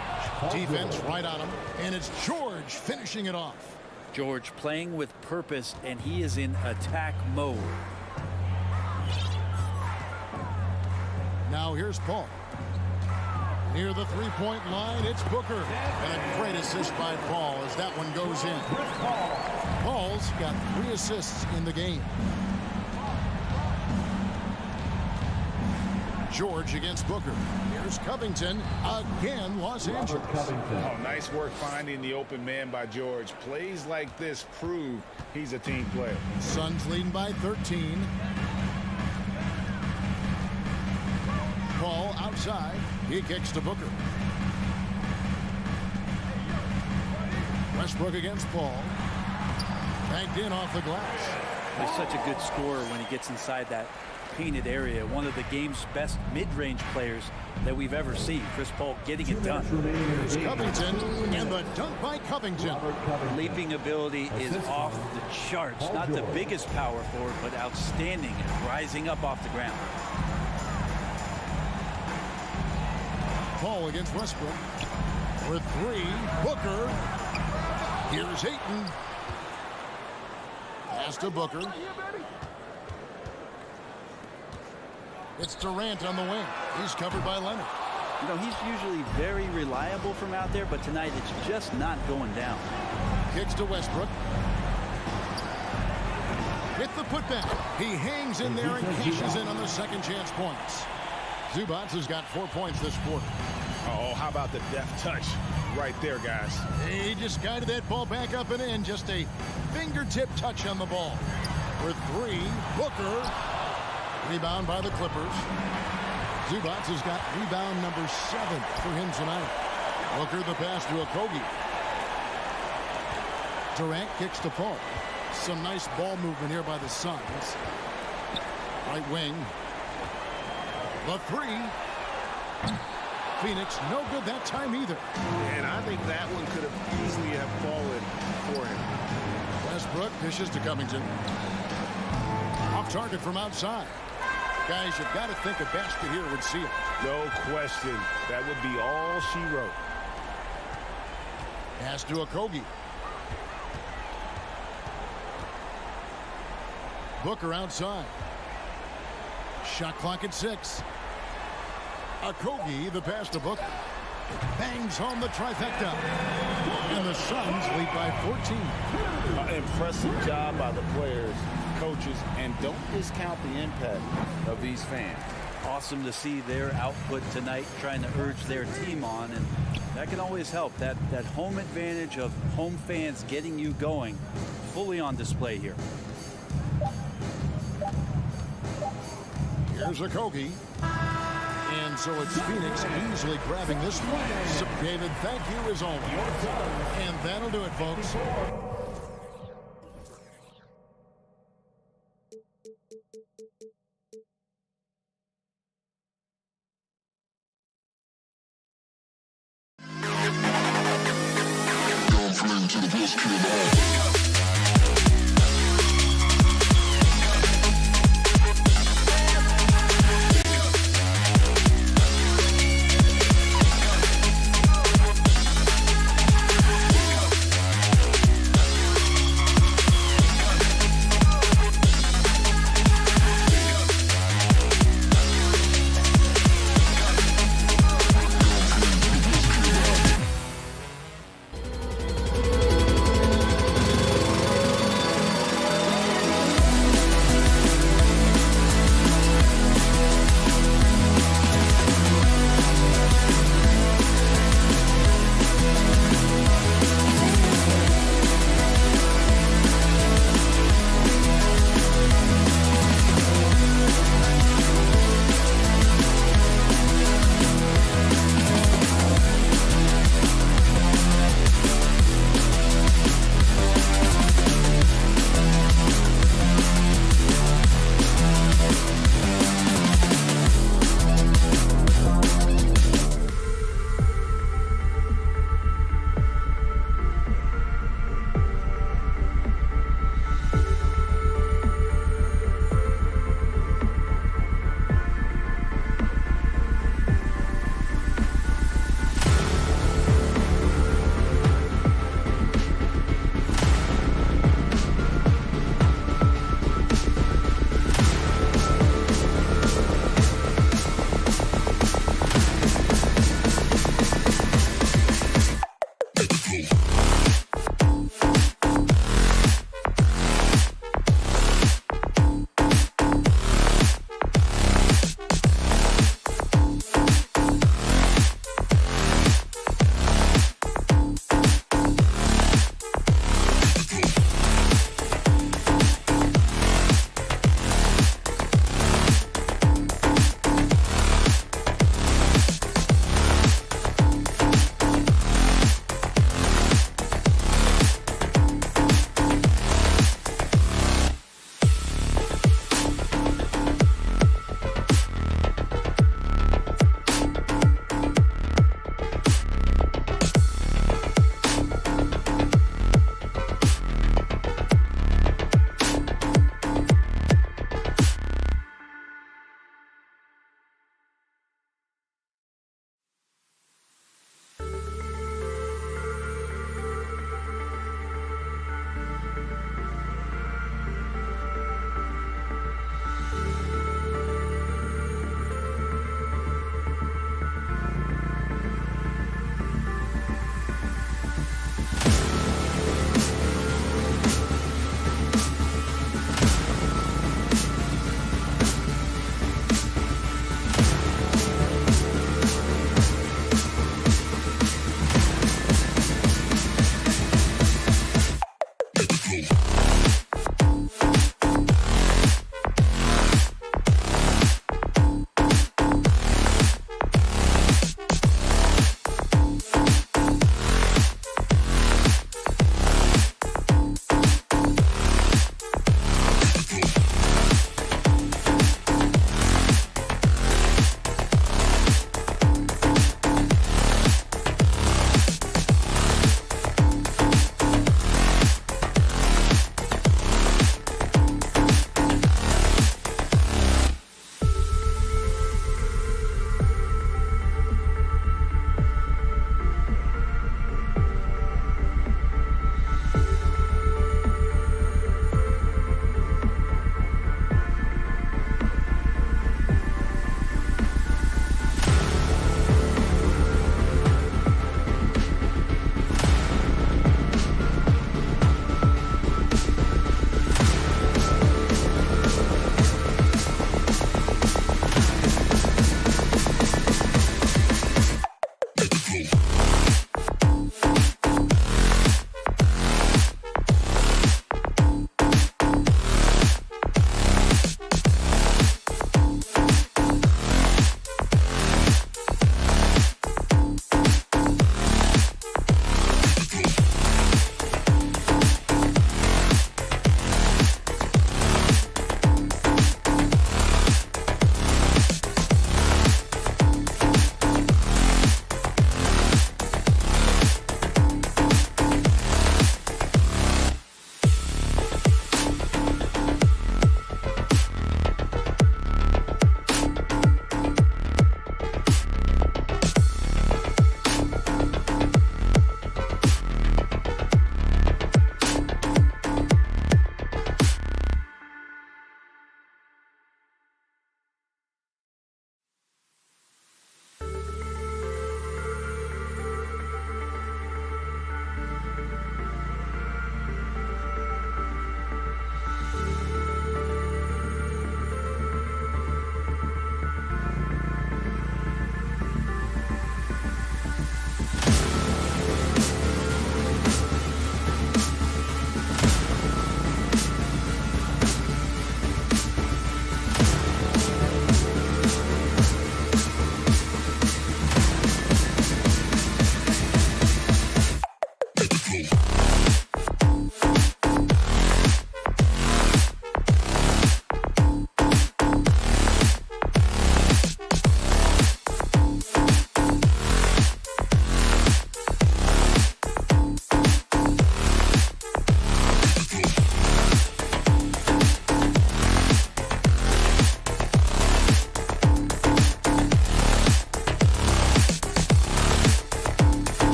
Defense right on him. And it's George finishing it off. George playing with purpose, and he is in attack mode. Now here's Paul. Near the three-point line, it's Booker. And a great assist by Paul as that one goes in. Paul's got 3 assists in the game. George against Booker. Here's Covington. Again, Los Angeles. Oh, nice work finding the open man by George. Plays like this prove he's a team player. Suns leading by 13. Paul outside. He kicks to Booker. Westbrook against Paul. Banked in off the glass. He's such a good scorer when he gets inside that painted area. One of the game's best mid-range players that we've ever seen. Chris Paul getting it done. Here's Covington, and the dunk by Covington. Leaping ability is off the charts. Not the biggest power forward, but outstanding and rising up off the ground. Paul against Westbrook. For 3, Booker. Here's Ayton. Pass to Booker. It's Durant on the wing. He's covered by Leonard. You know, he's usually very reliable from out there, but tonight it's just not going down. Kicks to Westbrook. With the putback. He hangs in there and cashes in on the second chance points. Zubats has got 4 points this quarter. Oh, how about the deft touch right there, guys? He just guided that ball back up and in. Just a fingertip touch on the ball. For 3, Booker. Rebound by the Clippers. Zubats has got rebound number 7 for him tonight. Booker the pass to Okogie. Durant kicks to Paul. Some nice ball movement here by the Suns. Right wing. The 3. Phoenix no good that time either. And I think that one could have easily have fallen for him. Westbrook dishes to Covington. Off target from outside. Guys, you've got to think a basket here would seal it. No question. That would be all she wrote. Pass to Okogie. Booker outside. Shot clock at 6. Okogie, the pass to Booker. Bangs home the trifecta. And the Suns lead by 14. Impressive job by the players, coaches, and don't discount the impact of these fans. Awesome to see their output tonight, trying to urge their team on, and that can always help. That home advantage of home fans getting you going, fully on display here. Here's Okogie. And so it's Phoenix easily grabbing this one. So David, thank you as always. And that'll do it, folks.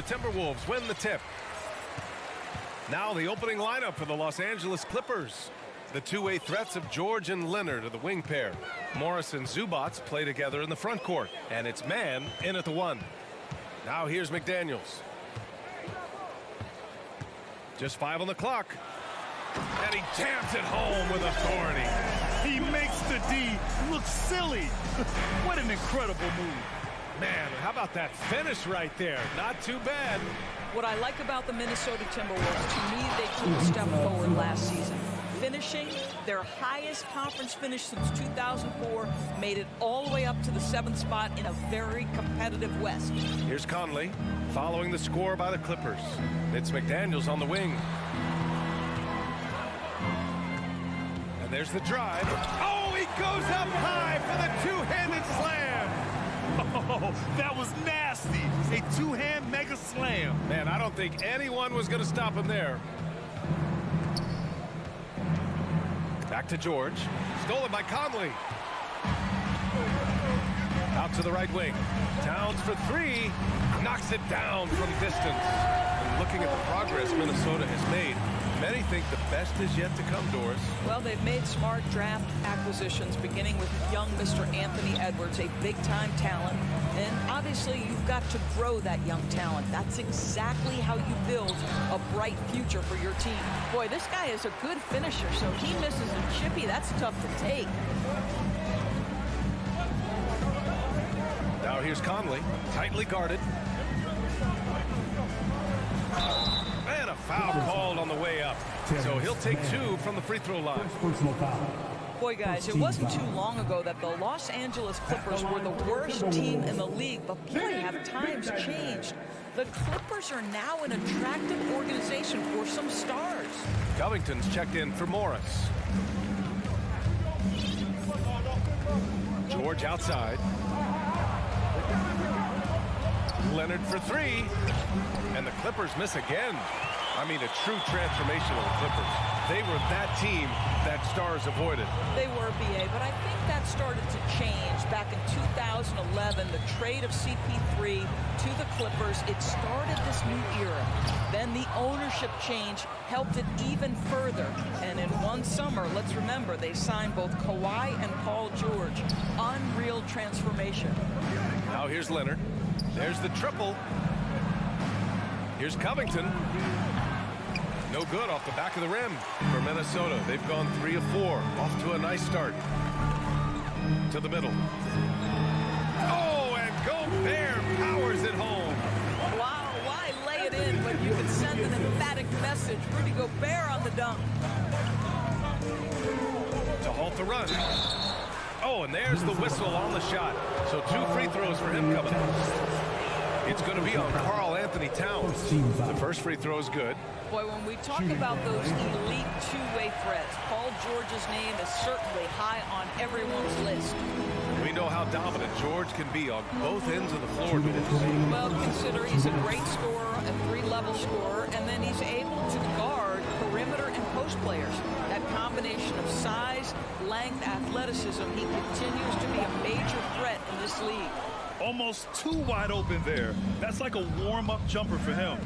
Timberwolves win the tip. Now the opening lineup for the Los Angeles Clippers. The two-way threats of George and Leonard are the wing pair. Morris and Zubats play together in the front court. And it's man in at the 1. Now here's McDaniels. Just 5 on the clock. And he jams it home with authority. He makes the D look silly. What an incredible move. Man, how about that finish right there? Not too bad. What I like about the Minnesota Timberwolves, to me, they took a step forward last season. Finishing their highest conference finish since 2004, made it all the way up to the 7th spot in a very competitive West. Here's Conley following the score by the Clippers. It's McDaniels on the wing. And there's the drive. Oh, he goes up high for the two-handed slam. Oh, that was nasty. A two-hand mega slam. Man, I don't think anyone was going to stop him there. Back to George. Stolen by Conley. Out to the right wing. Towns for 3. Knocks it down from distance. And looking at the progress Minnesota has made, many think the best is yet to come, Doris. Well, they've made smart draft acquisitions, beginning with young Mr. Anthony Edwards, a big-time talent. And obviously, you've got to grow that young talent. That's exactly how you build a bright future for your team. Boy, this guy is a good finisher, so he misses a chippy. That's tough to take. Now here's Conley, tightly guarded. And a foul called on the way up. So he'll take 2 from the free throw line. Boy, guys, it wasn't too long ago that the Los Angeles Clippers were the worst team in the league, but boy, have times changed. The Clippers are now an attractive organization for some stars. Covington's checked in for Morris. George outside. Leonard for 3. And the Clippers miss again. I mean, a true transformation of the Clippers. They were that team that stars avoided. They were, BA, but I think that started to change back in 2011. The trade of CP3 to the Clippers, it started this new era. Then the ownership change helped it even further. And in one summer, let's remember, they signed both Kawhi and Paul George. Unreal transformation. Now here's Leonard. There's the triple. Here's Covington. No good off the back of the rim for Minnesota. They've gone 3 of 4. Off to a nice start. To the middle. Oh, and Gobert powers it home. Wow, why lay it in when you can send an emphatic message? Rudy Gobert on the dunk. To halt the run. Oh, and there's the whistle on the shot. So 2 free throws for him coming. It's going to be on Karl Anthony Towns. The first free throw is good. Boy, when we talk about those elite two-way threats, Paul George's name is certainly high on everyone's list. We know how dominant George can be on both ends of the floor. Well, consider he's a great scorer, a 3-level scorer, and then he's able to guard perimeter and post players. That combination of size, length, athleticism, he continues to be a major threat in this league. Almost too wide open there. That's like a warm-up jumper for him.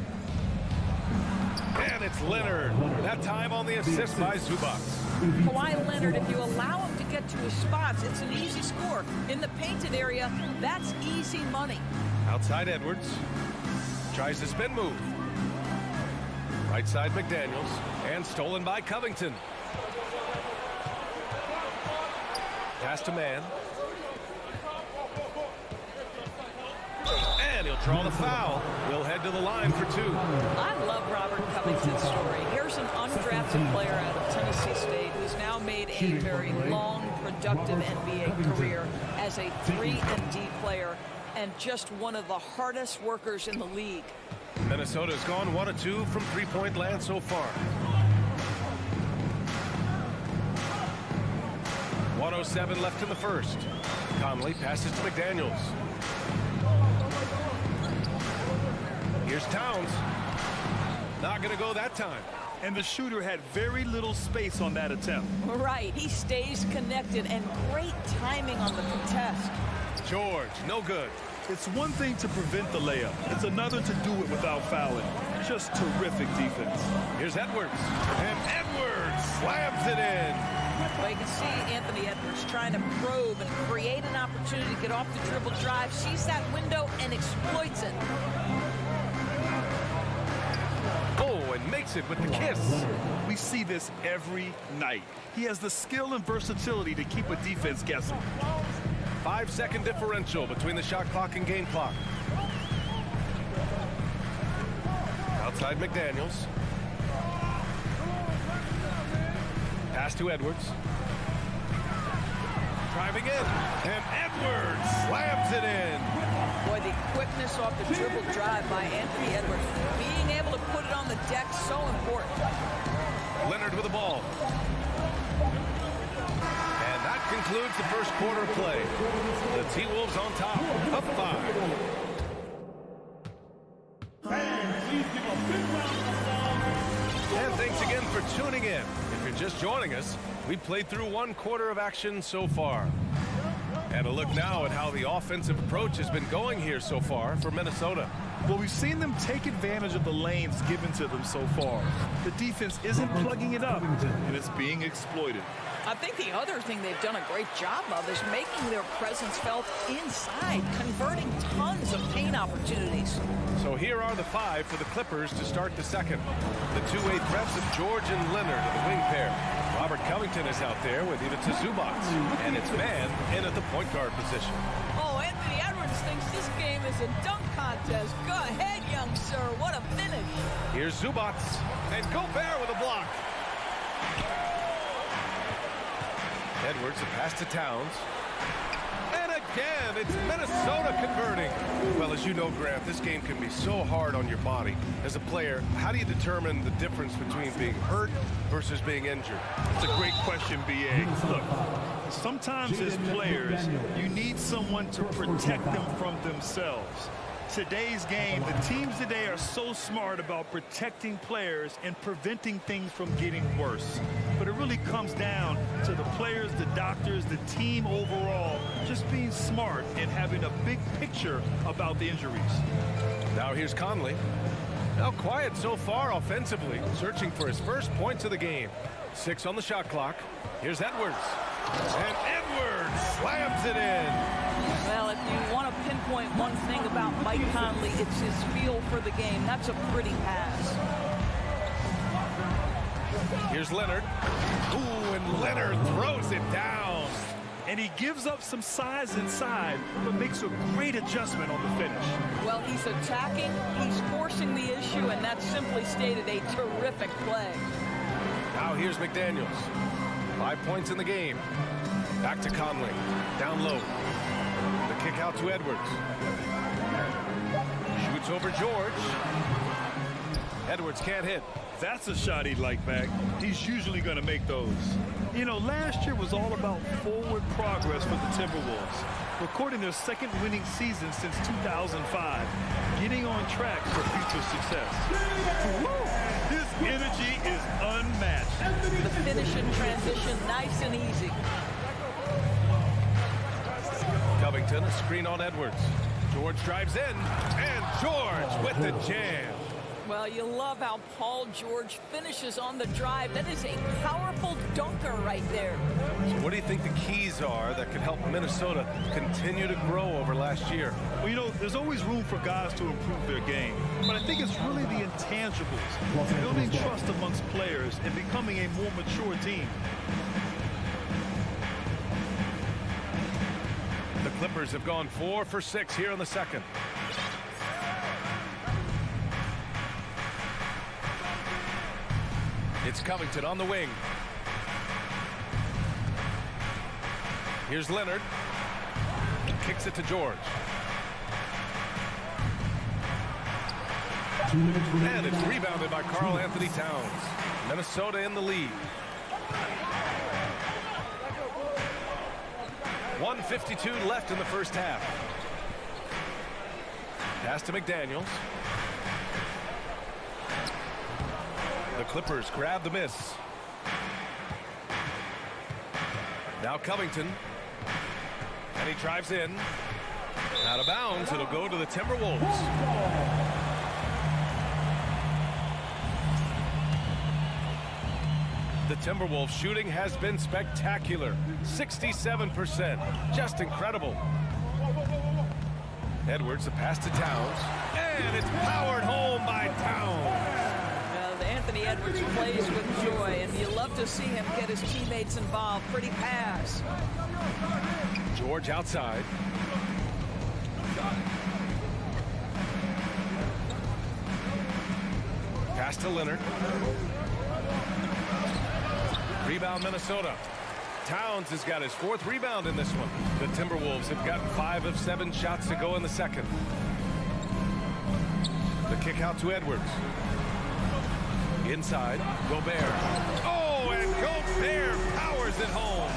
And it's Leonard. That time on the assist by Zubats. Kawhi Leonard, if you allow him to get to his spots, it's an easy score. In the painted area, that's easy money. Outside Edwards. Tries the spin move. Right side McDaniels. And stolen by Covington. Pass to man. And he'll draw the foul. He'll head to the line for 2. I love Robert Covington's story. Here's an undrafted player out of Tennessee State who's now made a very long, productive NBA career as a 3-and-D player and just one of the hardest workers in the league. Minnesota's gone 1 of 2 from three-point land so far. 1:07 left in the first. Conley passes to McDaniels. Here's Towns. Not going to go that time. And the shooter had very little space on that attempt. Right, he stays connected and great timing on the contest. George, no good. It's one thing to prevent the layup. It's another to do it without fouling. Just terrific defense. Here's Edwards. And Edwards slams it in. Well, you can see Anthony Edwards trying to probe and create an opportunity to get off the dribble drive, sees that window, and exploits it. Oh, and makes it with the kiss. We see this every night. He has the skill and versatility to keep a defense guessing. 5-second differential between the shot clock and game clock. Outside McDaniels. Pass to Edwards. Driving in. And Edwards slams it in. Boy, the quickness off the dribble drive by Anthony Edwards. Being able to put it on the deck, so important. Leonard with the ball. And that concludes the first quarter play. The T-Wolves on top, up 5. And thanks again for tuning in. If you're just joining us, we've played through 1 quarter of action so far. And a look now at how the offensive approach has been going here so far for Minnesota. Well, we've seen them take advantage of the lanes given to them so far. The defense isn't plugging it up, and it's being exploited. I think the other thing they've done a great job of is making their presence felt inside, converting tons of paint opportunities. So here are the 5 for the Clippers to start the second. The two-way threats of George and Leonard in the wing pair. Robert Covington is out there with Ivica Zubac, and it's man in at the point guard position. Oh, Anthony Edwards thinks this game is a dunk contest. Go ahead, young sir. What a finish. Here's Zubac, and Gobert with a block. Edwards, a pass to Towns. And again, it's Minnesota converting. Well, as you know, Grant, this game can be so hard on your body. As a player, how do you determine the difference between being hurt versus being injured? It's a great question, B.A. Look, sometimes as players, you need someone to protect them from themselves. Today's game, the teams today are so smart about protecting players and preventing things from getting worse. But it really comes down to the players, the doctors, the team overall, just being smart and having a big picture about the injuries. Now here's Conley. Now quiet so far offensively, searching for his first points of the game. 6 on the shot clock. Here's Edwards. And Edwards slams it in. Well, if you want to pinpoint one thing about Mike Conley, it's his feel for the game. That's a pretty pass. Here's Leonard. Ooh, and Leonard throws it down. And he gives up some size inside, but makes a great adjustment on the finish. Well, he's attacking, he's forcing the issue, and that's simply stated a terrific play. Now here's McDaniels. 5 points in the game. Back to Conley. Down low. The kick out to Edwards. Shoots over George. Edwards can't hit. That's a shot he'd like back. He's usually going to make those. You know, last year was all about forward progress for the Timberwolves, recording their second winning season since 2005, getting on track for future success. His energy is unmatched. The finish in transition, nice and easy. Covington, a screen on Edwards. George drives in, and George with the jam. Well, you love how Paul George finishes on the drive. That is a powerful dunker right there. So what do you think the keys are that can help Minnesota continue to grow over last year? Well, you know, there's always room for guys to improve their game. But I think it's really the intangibles, building trust amongst players and becoming a more mature team. The Clippers have gone 4 for 6 here in the second. It's Covington on the wing. Here's Leonard. Kicks it to George. And it's rebounded by Karl Anthony Towns. Minnesota in the lead. 1:52 left in the first half. Pass to McDaniels. The Clippers grab the miss. Now Covington. And he drives in. Out of bounds, it'll go to the Timberwolves. The Timberwolves shooting has been spectacular. 67%, just incredible. Edwards, the pass to Towns, and it's powered home by Towns. Anthony Edwards plays with joy, and you love to see him get his teammates involved. Pretty pass. George outside. Pass to Leonard. Rebound Minnesota. Towns has got his 4th rebound in this one. The Timberwolves have gotten 5 of 7 shots to go in the second. The kick out to Edwards. Inside, Gobert. Oh, and Gobert powers it home.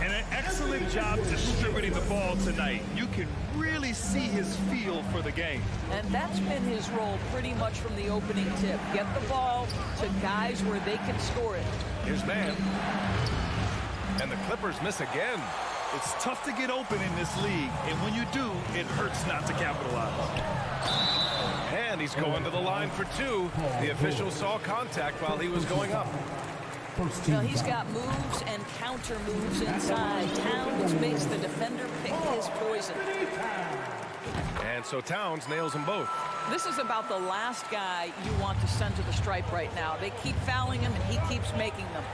And an excellent job distributing the ball tonight. You can really see his feel for the game. And that's been his role pretty much from the opening tip. Get the ball to guys where they can score it. Here's man. And the Clippers miss again. It's tough to get open in this league, and when you do, it hurts not to capitalize. And he's going to the line for 2. The official saw contact while he was going up. Well, he's got moves and counter moves inside. Towns makes the defender pick his poison. And so Towns nails them both. This is about the last guy you want to send to the stripe right now. They keep fouling him, and he keeps making them.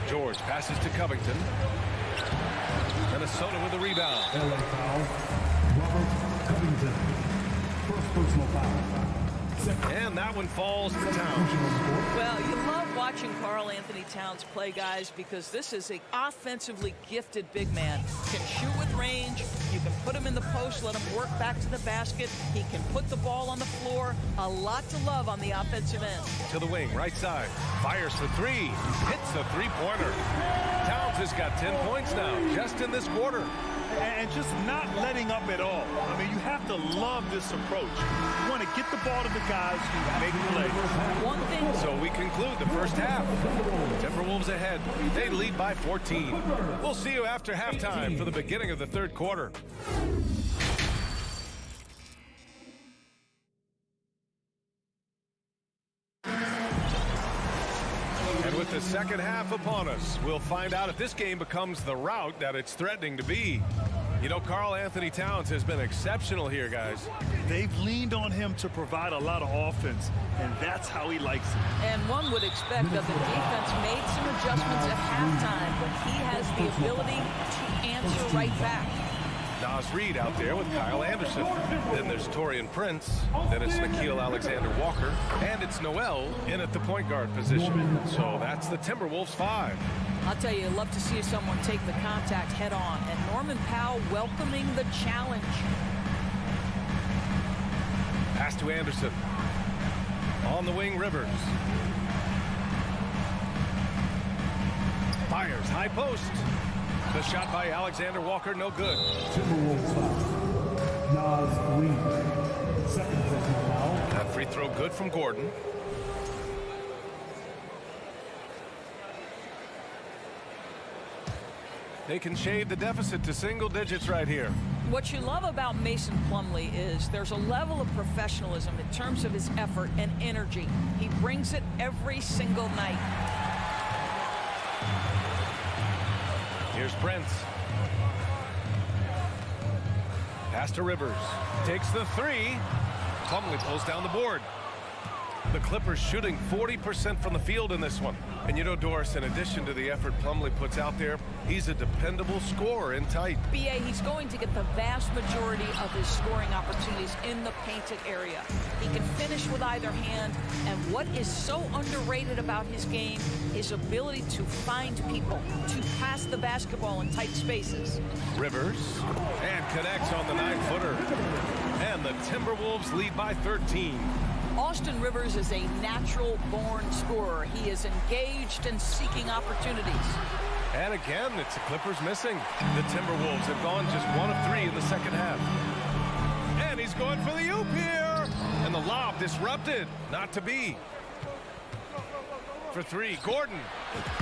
George passes to Covington. Minnesota with the rebound. LA foul. Robert Covington. First personal foul. And that one falls to Towns. Well, you love watching Karl Anthony Towns play, guys, because this is an offensively gifted big man. Can shoot with range. You can put him in the post, let him work back to the basket. He can put the ball on the floor. A lot to love on the offensive end. To the wing, right side. Fires for 3. Hits a 3-pointer. Towns has got 10 points now, just in this quarter. And just not letting up at all. I mean, you have to love this approach. You want to get the ball to the guys who make plays. One thing. So we conclude the first half. Timberwolves ahead. They lead by 14. We'll see you after halftime for the beginning of the third quarter. And with the second half upon us, we'll find out if this game becomes the rout that it's threatening to be. You know, Karl Anthony Towns has been exceptional here, guys. They've leaned on him to provide a lot of offense, and that's how he likes it. And one would expect that the defense made some adjustments at halftime, but he has the ability to answer right back. Nas Reed out there with Kyle Anderson. Then there's Taurean Prince. Then it's Nickeil Alexander-Walker. And it's Noel in at the point guard position. So that's the Timberwolves 5. I'll tell you, I'd love to see someone take the contact head on. And Norman Powell welcoming the challenge. Pass to Anderson. On the wing, Rivers. Fires, high post. The shot by Alexander Walker, no good. Timberwolves foul. Nas Reed. Second personal foul. That free throw good from Gordon. They can shade the deficit to single digits right here. What you love about Mason Plumlee is there's a level of professionalism in terms of his effort and energy. He brings it every single night. Here's Prince. Pass to Rivers. Takes the 3. Plumlee pulls down the board. The Clippers shooting 40% from the field in this one. And you know, Doris, in addition to the effort Plumlee puts out there, he's a dependable scorer in tight. B.A., he's going to get the vast majority of his scoring opportunities in the painted area. He can finish with either hand, and what is so underrated about his game, his ability to find people, to pass the basketball in tight spaces. Rivers, and connects on the 9-footer. And the Timberwolves lead by 13. Austin Rivers is a natural-born scorer. He is engaged and seeking opportunities. And again, it's the Clippers missing. The Timberwolves have gone just 1 of 3 in the second half. And he's going for the oop here. And the lob disrupted. Not to be. for three. Gordon,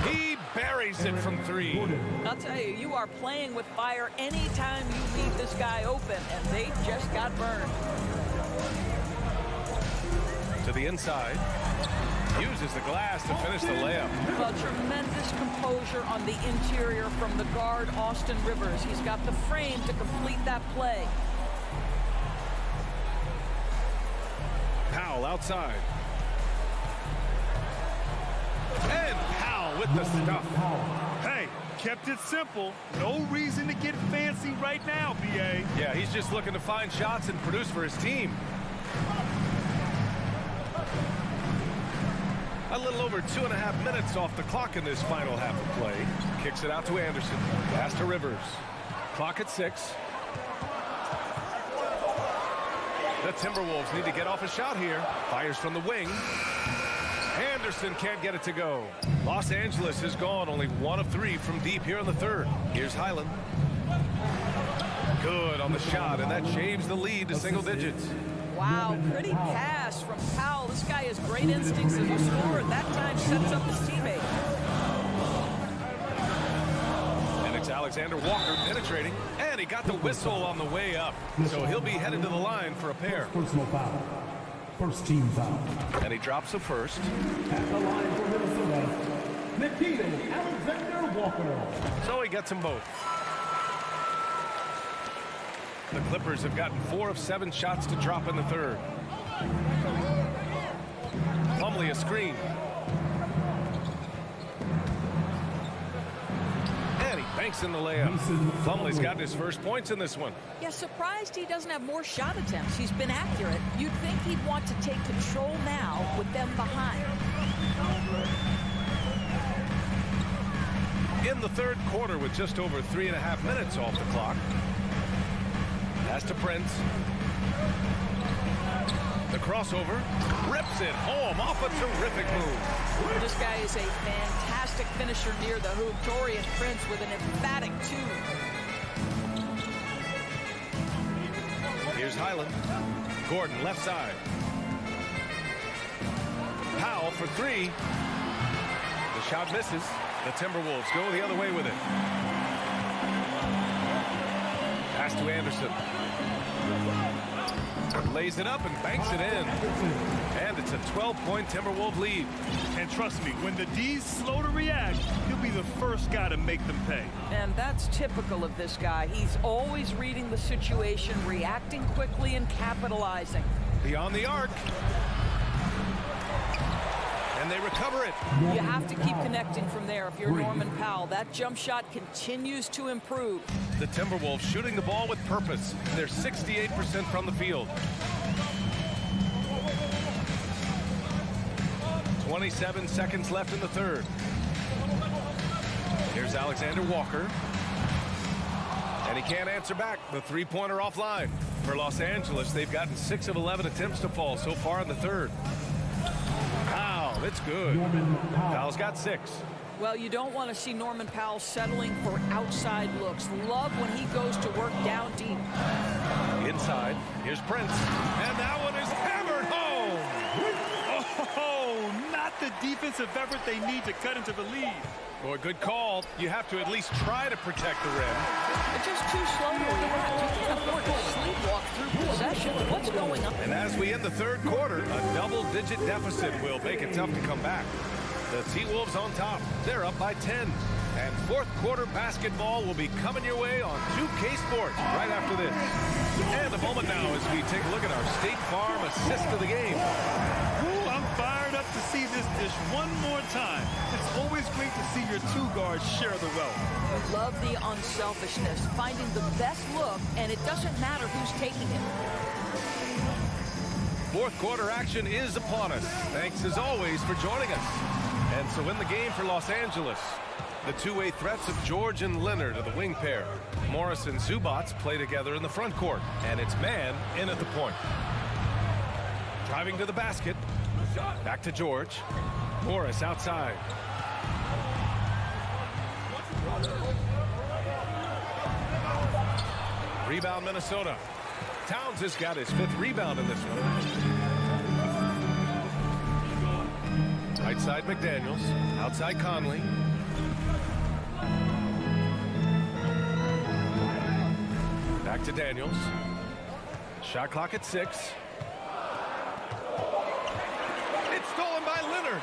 he buries it from three. I'll tell you, you are playing with fire anytime you leave this guy open, and they just got burned. To the inside. Uses the glass to finish the layup. Well, tremendous composure on the interior from the guard, Austin Rivers. He's got the frame to complete that play. Powell outside. And Powell with the stuff. Hey, kept it simple. No reason to get fancy right now, BA. Yeah, he's just looking to find shots and produce for his team. A little over 2.5 minutes off the clock in this final half of play. Kicks it out to Anderson. Pass to Rivers. Clock at 6. The Timberwolves need to get off a shot here. Fires from the wing. Anderson can't get it to go. Los Angeles has gone only 1 of 3 from deep here in the third. Here's Highland. Good on the shot, and that shaves the lead to single digits. Wow, pretty pass from Powell. This guy has great instincts as a scorer. That time sets up his teammate. And it's Alexander Walker penetrating, and he got the whistle on the way up. So he'll be headed to the line for a pair. Personal foul. First team foul. And he drops the first. At the line for Minnesota, Nikita Alexander Walker. So he gets them both. The Clippers have gotten 4 of 7 shots to drop in the third. Plumlee a screen. And he banks in the layup. Plumlee's gotten his first points in this one. Yeah, surprised he doesn't have more shot attempts. He's been accurate. You'd think he'd want to take control now with them behind. In the third quarter with just over 3.5 minutes off the clock. Pass to Prince. The crossover. Rips it home off a terrific move. This guy is a fantastic finisher near the hoop. Taurean Prince with an emphatic 2. Here's Highland. Gordon left side. Powell for 3. The shot misses. The Timberwolves go the other way with it. Pass to Anderson. Lays it up and banks it in. And it's a 12-point Timberwolves lead. And trust me, when the D's slow to react, he'll be the first guy to make them pay. And that's typical of this guy. He's always reading the situation, reacting quickly, and capitalizing. Beyond the arc. And they recover it. You have to keep connecting from there if you're Norman Powell. That jump shot continues to improve. The Timberwolves shooting the ball with purpose. They're 68% from the field. 27 seconds left in the third. Here's Alexander Walker. And he can't answer back. The three-pointer offline. For Los Angeles, they've gotten 6 of 11 attempts to fall so far in the third. Wow, it's good. Powell's got 6. Well, you don't want to see Norman Powell settling for outside looks. Love when he goes to work down deep. Inside, here's Prince. And that one is hammered home. Oh, not the defensive effort they need to cut into the lead. Boy, good call. You have to at least try to protect the rim. It's just too slow to react. You can't afford to sleepwalk through possession. What's going on? And as we end the third quarter, a double-digit deficit will make it tough to come back. The T-Wolves on top. They're up by 10. And fourth quarter basketball will be coming your way on 2K Sports right after this. And a moment now as we take a look at our State Farm assist of the game. Ooh, I'm fired up to see this dish one more time. It's always great to see your 2 guards share the wealth. I love the unselfishness, finding the best look, and it doesn't matter who's taking it. Fourth quarter action is upon us. Thanks as always for joining us. And so in the game for Los Angeles, the two-way threats of George and Leonard are the wing pair. Morris and Zubats play together in the front court, and it's man in at the point. Driving to the basket. Back to George. Morris outside. Rebound Minnesota. Towns has got his 5th rebound in this one. Right side McDaniels. Outside Conley. Back to Daniels. Shot clock at 6. It's stolen by Leonard.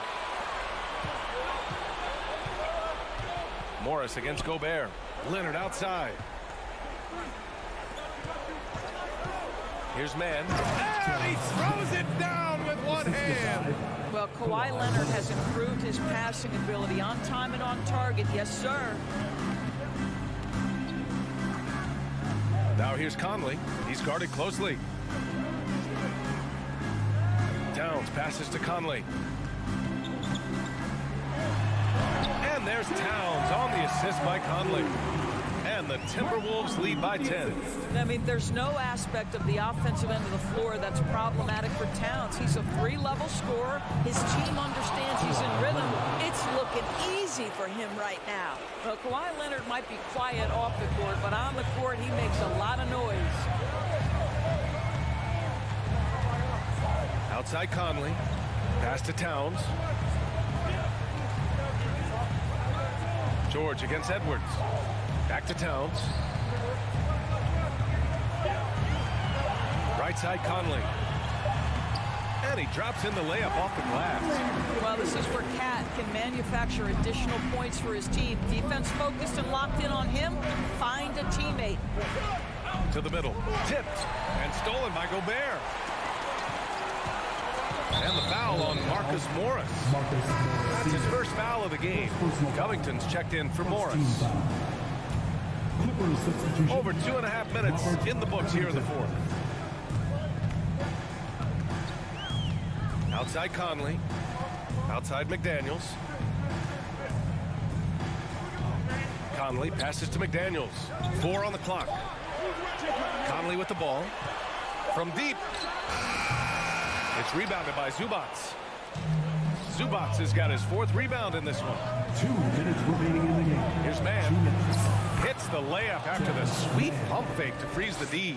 Morris against Gobert. Leonard outside. Here's Mann. And he throws it down with one hand. Well, Kawhi Leonard has improved his passing ability on time and on target. Yes, sir. Now here's Conley. He's guarded closely. Towns passes to Conley. And there's Towns on the assist by Conley. And the Timberwolves lead by 10. I mean, there's no aspect of the offensive end of the floor that's problematic for Towns. He's a 3-level scorer. His team understands he's in rhythm. It's looking easy for him right now. Well, Kawhi Leonard might be quiet off the court, but on the court, he makes a lot of noise. Outside Conley. Pass to Towns. George against Edwards. Back to Towns. Right side Conley. And he drops in the layup off the glass. Well, this is where Cat can manufacture additional points for his team. Defense focused and locked in on him. Find a teammate. To the middle. Tipped and stolen by Gobert. And the foul on Marcus Morris. That's his first foul of the game. Covington's checked in for Morris. Over 2.5 minutes in the books here in the fourth. Outside Conley. Outside McDaniels. Conley passes to McDaniels. 4 on the clock. Conley with the ball. From deep. It's rebounded by Zubats. Zubats has got his 4th rebound in this one. 2 minutes remaining in the game. Here's Mann. Hits the layup after the sweet pump fake to freeze the D.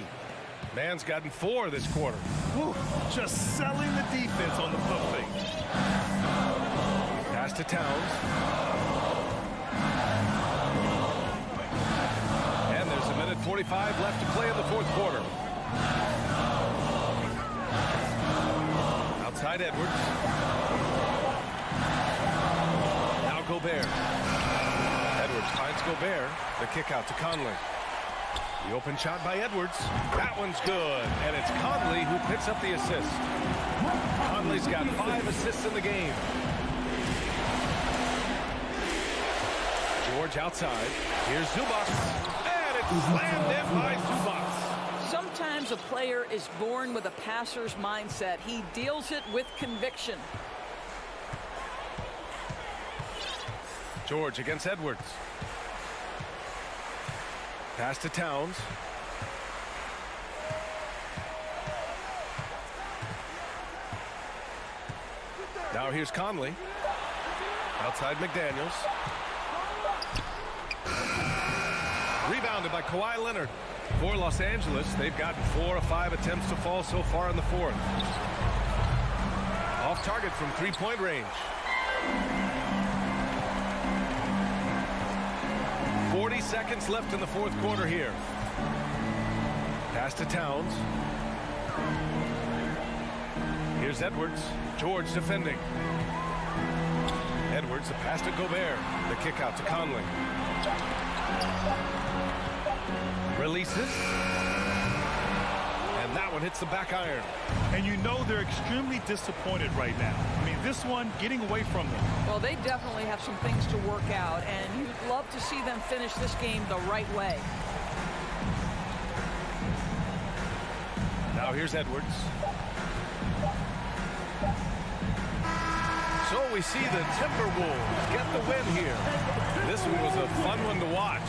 Mann's gotten 4 this quarter. Whew, just selling the defense on the pump fake. Pass to Towns. And there's 1:45 left to play in the fourth quarter. Outside Edwards. Now Gobert. Edwards finds Gobert. The kick out to Conley. The open shot by Edwards. That one's good. And it's Conley who picks up the assist. Conley's got 5 assists in the game. George outside. Here's Zubats. And it's slammed in by Zubats. Sometimes a player is born with a passer's mindset. He deals it with conviction. George against Edwards. Pass to Towns. Now here's Conley. Outside McDaniels. Rebounded by Kawhi Leonard. For Los Angeles, they've gotten 4 of 5 attempts to fall so far in the fourth. Off target from 3-point range. 40 seconds left in the fourth quarter here. Pass to Towns. Here's Edwards. George defending. Edwards, the pass to Gobert. The kick out to Conley. Releases. And that one hits the back iron. And you know they're extremely disappointed right now. I mean, this one getting away from them. Well, they definitely have some things to work out, and you'd love to see them finish this game the right way. Now here's Edwards. So we see the Timberwolves get the win here. This one was a fun one to watch.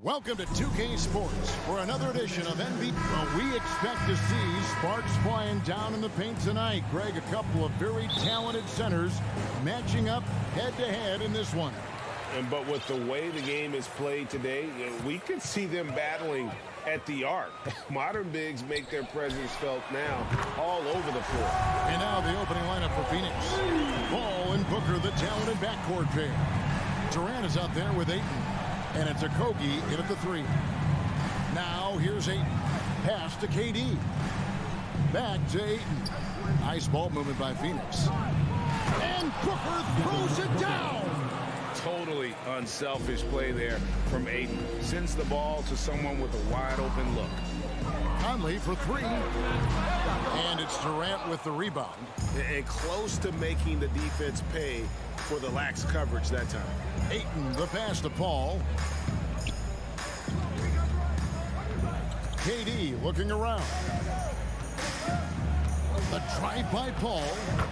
Welcome to 2K Sports for another edition of NBA. Well, we expect to see sparks flying down in the paint tonight. Greg, a couple of very talented centers matching up head-to-head in this one. But with the way the game is played today, we could see them battling at the arc. Modern bigs make their presence felt now all over the floor. And now the opening lineup for Phoenix. Ball and Booker, the talented backcourt pair. Durant is out there with Ayton. And it's a Kogi in at the three. Now here's Ayton. Pass to KD. Back to Ayton. Nice ball movement by Phoenix. And Booker throws it down. totally unselfish play there from Aiden. Sends the ball to someone with a wide open look. Conley for three. And it's Durant with the rebound. And close to making the defense pay for the lax coverage that time. Ayton, the pass to Paul. KD looking around. The drive by Paul.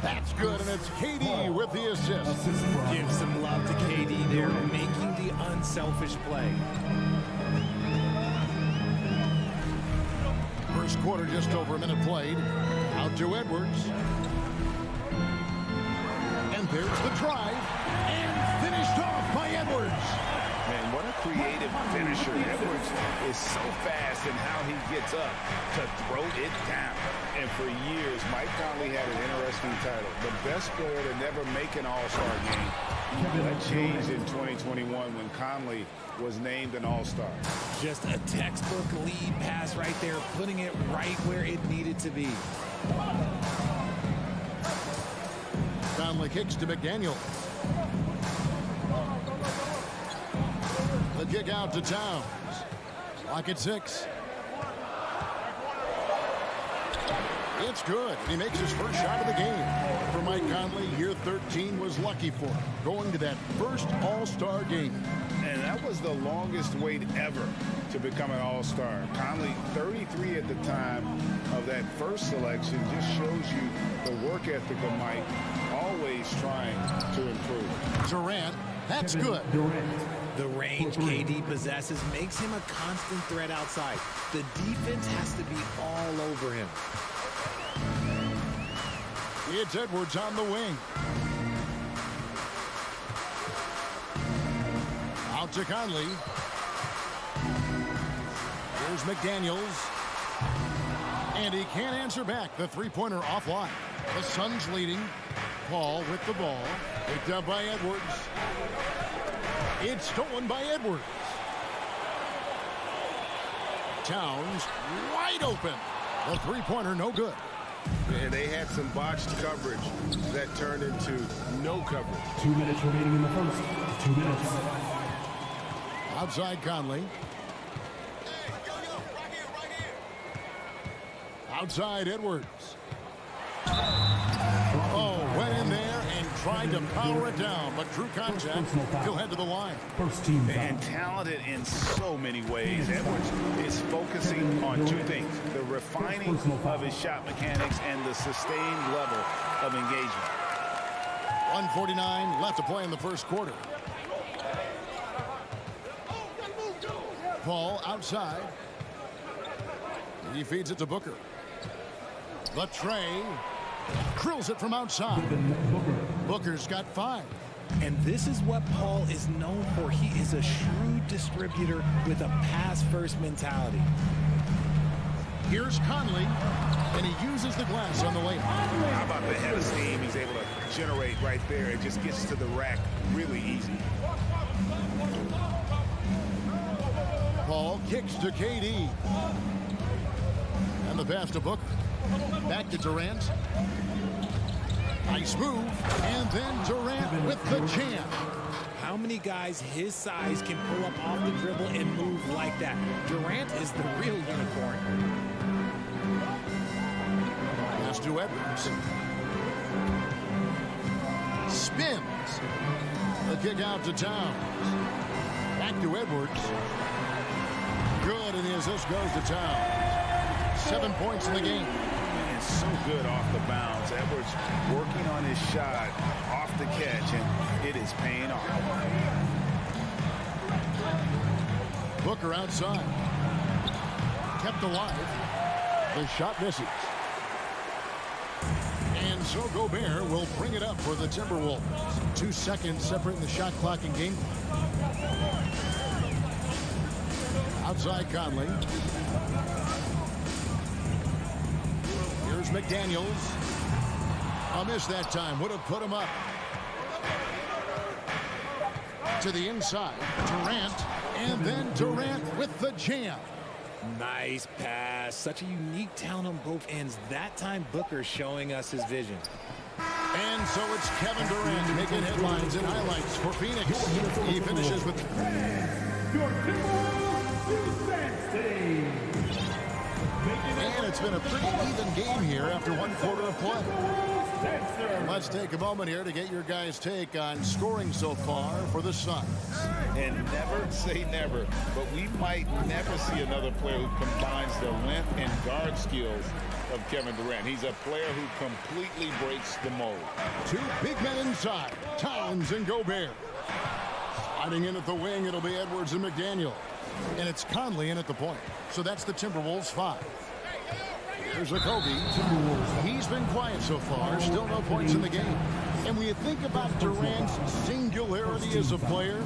That's good, and it's KD with the assist. Give some love to KD there, making the unselfish play. First quarter, just over a minute played. Out to Edwards. And there's the drive. And finished off by Edwards. Man, what a creative finisher. Edwards is so fast in how he gets up to throw it down. And for years, Mike Conley had an interesting title. The best player to never make an all-star game. That changed in 2021 when Conley was named an all-star. Just a textbook lead pass right there, putting it right where it needed to be. Conley kicks to McDaniel. The kick out to Towns. Lock at 6. It's good. He makes his first shot of the game. For Mike Conley, year 13 was lucky for him, going to that first all-star game. And that was the longest wait ever to become an all-star. Conley, 33 at the time of that first selection, just shows you the work ethic of Mike, always trying to improve. Durant, that's good. The range KD possesses makes him a constant threat outside. The defense has to be all over him. It's Edwards on the wing. Out to Conley. Here's McDaniels. And he can't answer back. The three-pointer offline. The Suns leading. Paul with the ball. Picked up by Edwards. It's stolen by Edwards. Towns wide open. The three-pointer no good. And they had some botched coverage that turned into no coverage. 2 minutes remaining in the first. 2 minutes. Outside Conley. Outside Edwards. Oh, went in there and tried to power it down, but drew contact. He'll head to the line. First team foul. And talented in so many ways. Edwards is focusing on two things: the refining of his shot mechanics and the sustained level of engagement. 1:49 left to play in the first quarter. Paul outside. He feeds it to Booker. The tray. Drills it from outside. Booker's got 5. And this is what Paul is known for. He is a shrewd distributor with a pass-first mentality. Here's Conley, and he uses the glass on the layup. How about the head of steam he's able to generate right there? It just gets to the rack really easy. Paul kicks to KD. And the pass to Booker. Back to Durant. Nice move. And then Durant with the jam. How many guys his size can pull up off the dribble and move like that? Durant is the real unicorn. Pass to Edwards. Spins. The kick out to Towns. Back to Edwards. Good, and the assist goes to Towns. 7 points in the game. And so good off the bounce. Edwards working on his shot off the catch, and it is paying off. Booker outside. Kept alive. The shot misses. And so Gobert will bring it up for the Timberwolves. 2 seconds separating the shot clock and game. Outside Conley. Here's McDaniels. A miss that time. Would have put him up. To the inside. Durant. And then Durant with the jam. Nice pass. Such a unique talent on both ends. That time Booker showing us his vision. And so it's Kevin Durant making headlines and highlights for Phoenix. He finishes with... Your Timberwolves defense team. And it's been a pretty even game here after one quarter of play. Let's take a moment here to get your guys' take on scoring so far for the Suns. And never say never, but we might never see another player who combines the length and guard skills of Kevin Durant. He's a player who completely breaks the mold. Two big men inside, Towns and Gobert. Sliding in at the wing, it'll be Edwards and McDaniel. And it's Conley in at the point. So that's the Timberwolves 5. Here's a Kobe. He's been quiet so far. Still no points in the game. And when you think about Durant's singularity as a player,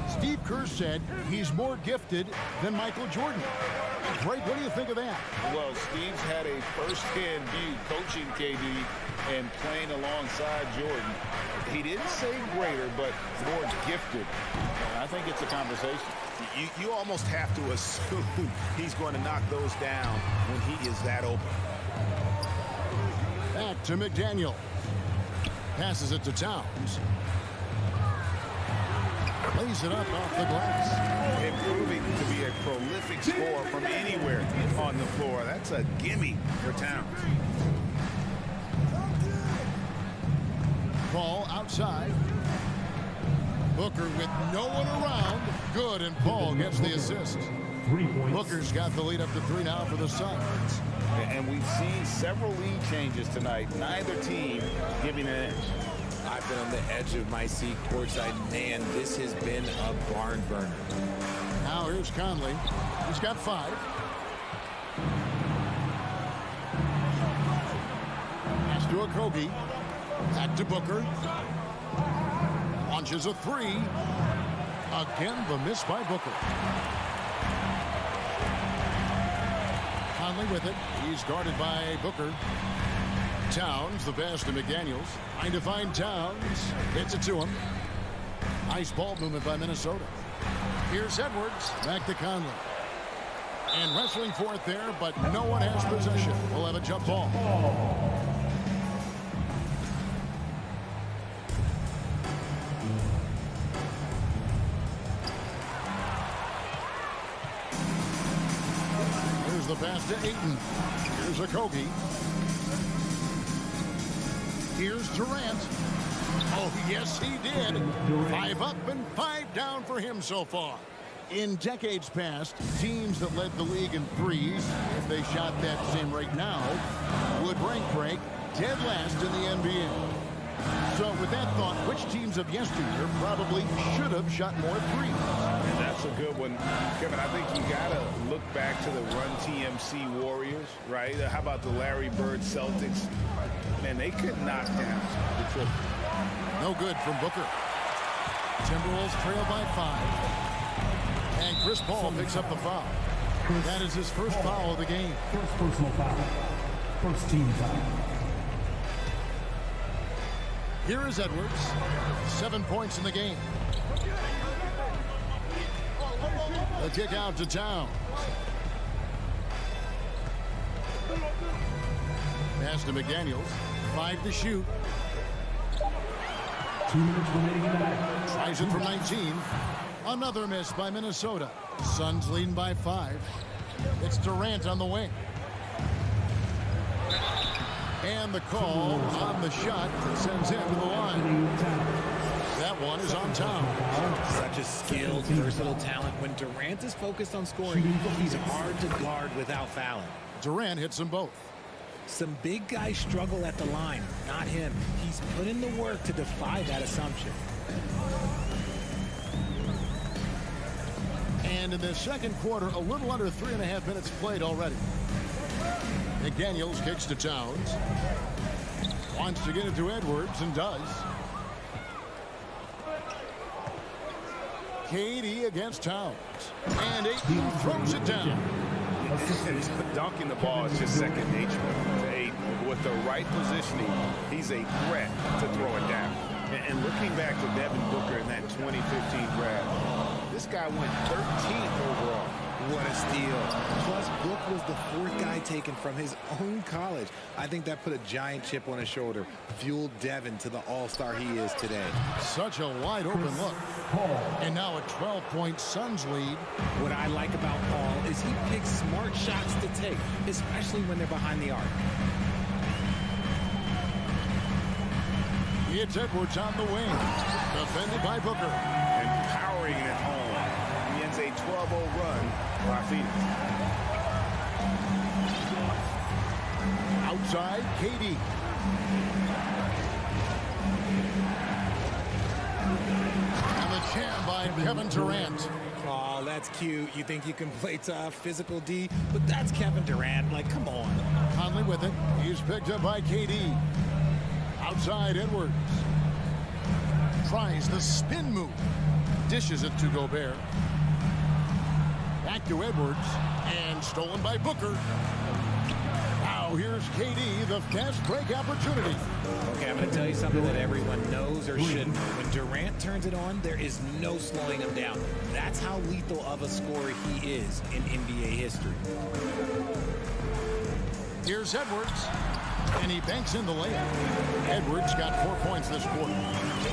Steve Kerr said he's more gifted than Michael Jordan. Greg, what do you think of that? Well, Steve's had a first-hand view coaching KD and playing alongside Jordan. He didn't say greater, but more gifted. And I think it's a conversation. You almost have to assume he's going to knock those down when he is that open. Back to McDaniel. Passes it to Towns. Lays it up off the glass. Improving to be a prolific scorer from anywhere on the floor. That's a gimme for Towns. Ball outside. Booker with no one around. Good, and Paul gets the assist. 3 points. Booker's got the lead up to 3 now for the Suns. And we've seen several lead changes tonight. Neither team giving an edge. I've been on the edge of my seat courtside. Man, this has been a barn burner. Now here's Conley. He's got 5. Pass to Okogie. Back to Booker. Launches a 3. Again, the miss by Booker. Conley with it. He's guarded by Booker. Towns, the pass to McDaniels. Trying to find Towns. Hits it to him. Nice ball movement by Minnesota. Here's Edwards. Back to Conley. And wrestling for it there, but no one has possession. We'll have a jump ball. Here's the pass to Ayton. Here's Okogie. Here's Durant. Oh, yes, he did. 5 up and 5 down for him so far. In decades past, teams that led the league in threes, if they shot that same rate now, would rank break dead last in the NBA. So with that thought, which teams of yesteryear probably should have shot more threes? And that's a good one. Kevin, I think you got to look back to the Run TMC Warriors, right? How about the Larry Bird Celtics? Man, they could knock down the triple. No good from Booker. Timberwolves trail by 5. And Chris Paul picks up the foul. That is his first foul of the game. First personal foul. First team foul. Here is Edwards. 7 points in the game. The kick out to Towns. Pass to McDaniels. 5 to shoot. 2 minutes remaining in the match. Tries it from 19. Another miss by Minnesota. Suns leading by 5. It's Durant on the wing. And the call on the shot that sends him to the line. That one is on Towns. Such a skilled, versatile talent. When Durant is focused on scoring, he's hard to guard without fouling. Durant hits them both. Some big guys struggle at the line, not him. He's put in the work to defy that assumption. And in the second quarter, a little under 3.5 minutes played already. McDaniels kicks to Towns. Wants to get it to Edwards and does. KD against Towns. And Ayton throws it down. Dunking the ball is just second nature to Ayton. With the right positioning, he's a threat to throw it down. And looking back to Devin Booker in that 2015 draft, this guy went 13th overall. What a steal. Plus, Book was the 4th guy taken taken from his own college. I think that put a giant chip on his shoulder, fueled Devin to the all-star he is today. Such a wide-open look. And now a 12-point Suns lead. What I like about Paul is he picks smart shots to take, especially when they're behind the arc. It's Edwards on the wing. Defended by Booker. And powering it home. He ends a 12-0 run by Phoenix. Outside, KD. And the jam by Kevin Durant. Oh, that's cute. You think you can play tough, physical D, but that's Kevin Durant. Like, come on. Conley with it. He's picked up by KD. Outside, Edwards. Tries the spin move. Dishes it to Gobert. Back to Edwards. And stolen by Booker. Now here's KD, the fast break opportunity. Okay, I'm going to tell you something that everyone knows or shouldn't. When Durant turns it on, there is no slowing him down. That's how lethal of a scorer he is in NBA history. Here's Edwards. And he banks in the layup. Edwards got 4 points this quarter.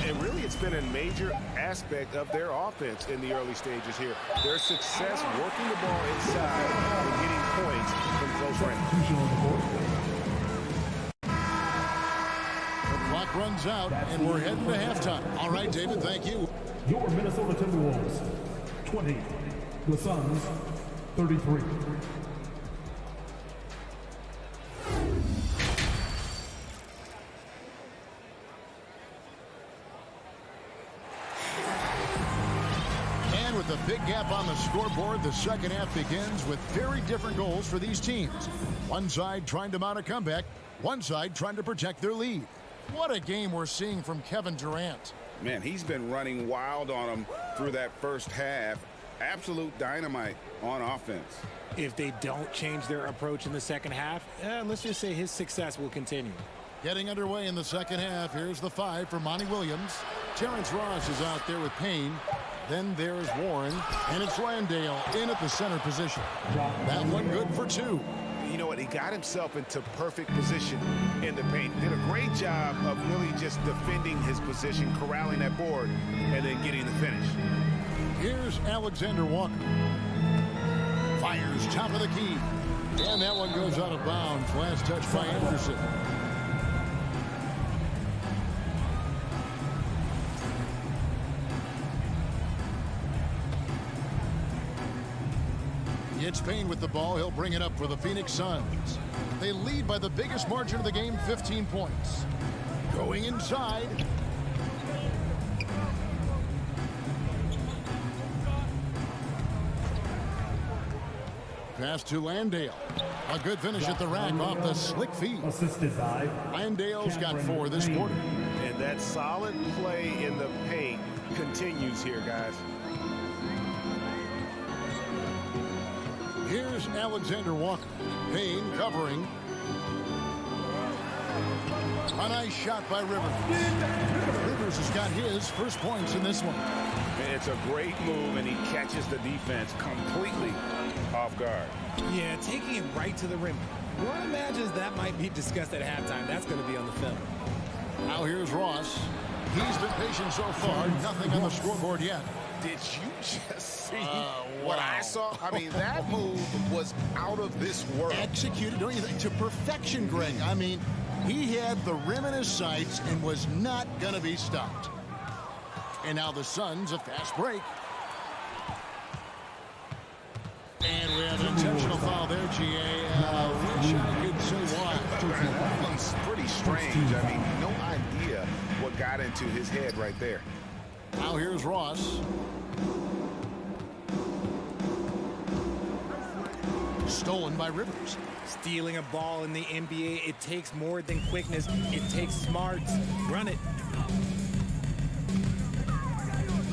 And really, it's been a major aspect of their offense in the early stages here. Their success working the ball inside and getting points from close range. The clock runs out, and we're heading to halftime. All right, David, thank you. Your Minnesota Timberwolves, 20. The Suns, 33. With a big gap on the scoreboard, the second half begins with very different goals for these teams. One side trying to mount a comeback, one side trying to protect their lead. What a game we're seeing from Kevin Durant. Man, he's been running wild on them through that first half. Absolute dynamite on offense. If they don't change their approach in the second half, let's just say his success will continue. Getting underway in the second half. Here's the 5 for Monty Williams. Terrence Ross is out there with Payne. Then there's Warren, and it's Landale in at the center position. That one good for 2. You know what? He got himself into perfect position in the paint. Did a great job of really just defending his position, corralling that board, and then getting the finish. Here's Alexander Walker. Fires top of the key. And that one goes out of bounds. Last touch by Anderson. It's Payne with the ball. He'll bring it up for the Phoenix Suns. They lead by the biggest margin of the game, 15 points. Going inside. Pass to Landale. A good finish at the rack off the slick feet. Assisted by Landale's got 4 this quarter. And that solid play in the paint continues here, guys. Here's Alexander Walker. Payne covering. A nice shot by Rivers. Rivers has got his first points in this one. It's a great move, and he catches the defense completely off guard. Yeah, taking it right to the rim. One imagines that might be discussed at halftime. That's going to be on the film. Now here's Ross. He's been patient so far. Nothing on the scoreboard yet. Did you just see what I saw? I mean, that move was out of this world. Executed, don't you think, to perfection, Greg. I mean, he had the rim in his sights and was not going to be stopped. And now the Suns, a fast break. And we have an intentional foul there, G.A. Wish I could say why. That one's pretty strange. I mean, no idea what got into his head right there. Now here's Ross. Stolen by Rivers. Stealing a ball in the NBA, it takes more than quickness. It takes smarts. Run it.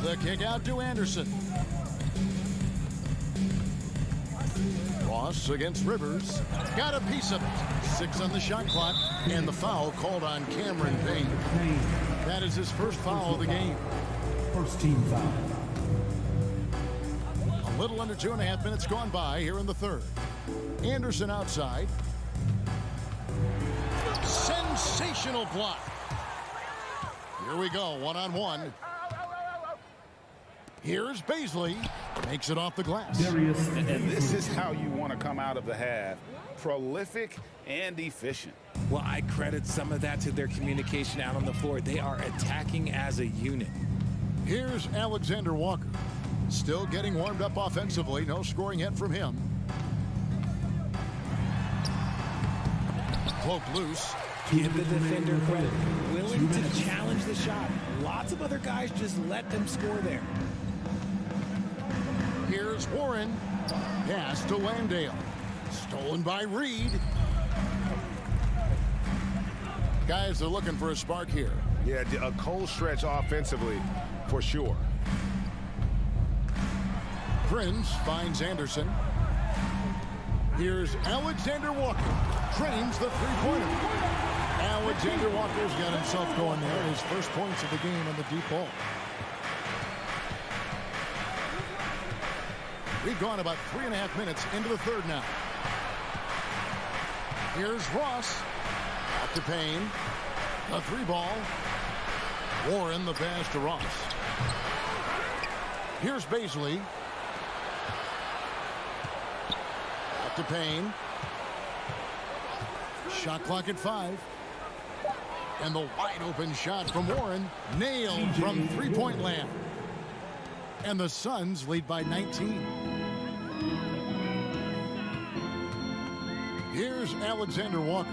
The kick out to Anderson. Ross against Rivers. Got a piece of it. 6 on the shot clock. And the foul called on Cameron Payne. That is his first foul of the game. First team foul. A little under 2.5 minutes gone by here in the third. Anderson outside. Sensational block. Here we go, one-on-one. Here's Baisley. Makes it off the glass. And this is how you want to come out of the half. Prolific and efficient. Well, I credit some of that to their communication out on the floor. They are attacking as a unit. Here's Alexander Walker. Still getting warmed up offensively. No scoring yet from him. Cloak loose. Give the defender credit. Willing to challenge the shot. Lots of other guys just let them score there. Here's Warren. Pass to Landale. Stolen by Reed. Guys are looking for a spark here. Yeah, a cold stretch offensively for sure. Prince finds Anderson. Here's Alexander Walker. Trains the three-pointer. Alexander Walker's got himself going there. His first points of the game on the deep ball. We've gone about 3.5 minutes into the third now. Here's Ross. Out to Payne. A three ball. Warren the pass to Ross. Here's Baisley. Out to Payne. Shot clock at 5. And the wide open shot from Warren. Nailed from three-point land. And the Suns lead by 19. Here's Alexander Walker.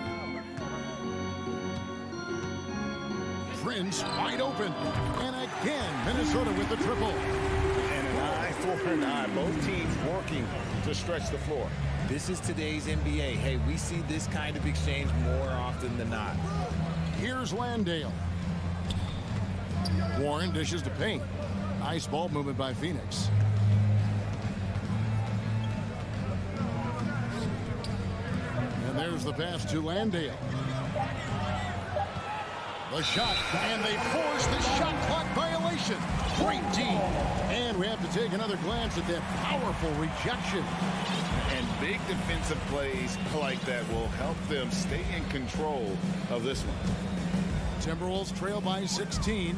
Prince wide open. And again, Minnesota with the triple. And an eye for an eye. Both teams working to stretch the floor. This is today's NBA. Hey, we see this kind of exchange more often than not. Here's Landale. Warren dishes to Payne. Nice ball movement by Phoenix. And there's the pass to Landale. The shot, and they force the shot clock violation. Great team. And we have to take another glance at that powerful rejection. And big defensive plays like that will help them stay in control of this one. Timberwolves trail by 16.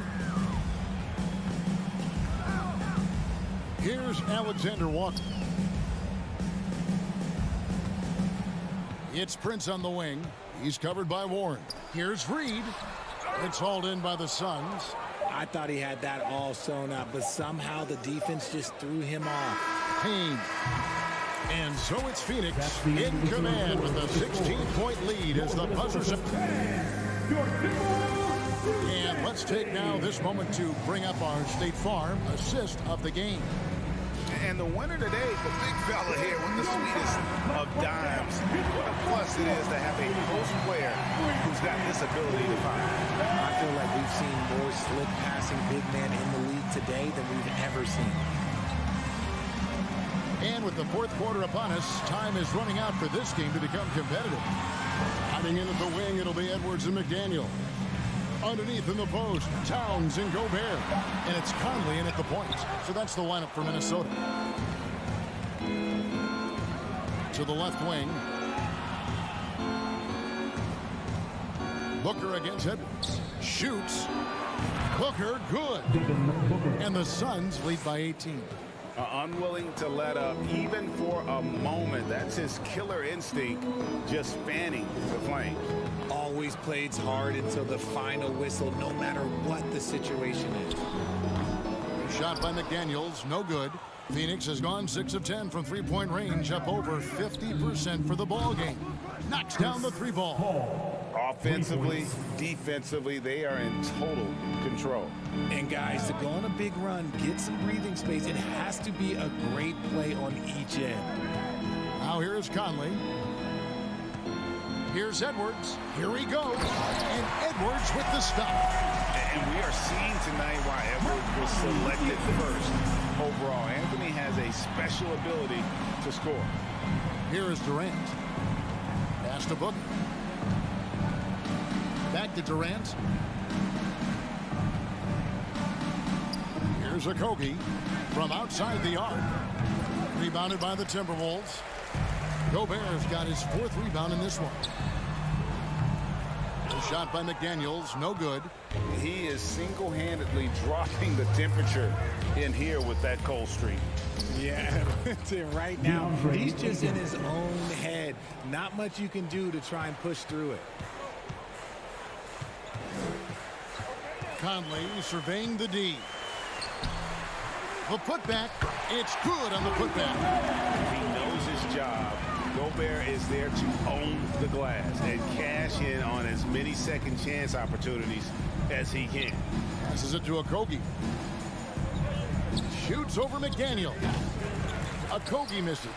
Here's Alexander Walker. It's Prince on the wing. He's covered by Warren. Here's Reed. It's hauled in by the Suns. I thought he had that all sewn up, but somehow the defense just threw him off. Payne. And so it's Phoenix in command with a 16-point lead as the buzzers. And let's take now this moment to bring up our State Farm assist of the game. And the winner today, the big fella here with the sweetest of dimes. What a plus it is to have a post player who's got this ability to find. I feel like we've seen more slip passing big man in the league today than we've ever seen. And with the fourth quarter upon us, time is running out for this game to become competitive. Hiding in at the wing, it'll be Edwards and McDaniel. Underneath in the post, Towns and Gobert. And it's Conley in at the point. So that's the lineup for Minnesota. To the left wing. Booker against Edwards. Shoots. Booker, good. And the Suns lead by 18. Unwilling to let up even for a moment. That's his killer instinct, just fanning the flame. Always plays hard until the final whistle, no matter what the situation is. Shot by McDaniels, no good. Phoenix has gone 6 of 10 from three-point range, up over 50% for the ball game. Knocks down the three ball. Offensively, defensively, they are in total control. And guys, to go on a big run, get some breathing space, it has to be a great play on each end. Now here's Conley. Here's Edwards. Here he goes. And Edwards with the stop. And we are seeing tonight why Edwards was selected first overall. Anthony has a special ability to score. Here is Durant. Pass to Booker. Back to Durant. Here's Okogie from outside the arc. Rebounded by the Timberwolves. Gobert's got his 4th rebound in this one. The shot by McDaniels, no good. He is single-handedly dropping the temperature in here with that cold streak. Yeah, right now, he's just in his own head. Not much you can do to try and push through it. Conley surveying the D. The putback, it's good on the putback. He knows his job. Gobert is there to own the glass and cash in on as many second chance opportunities as he can. Passes it to Okogie. Shoots over McDaniel. Okogie misses.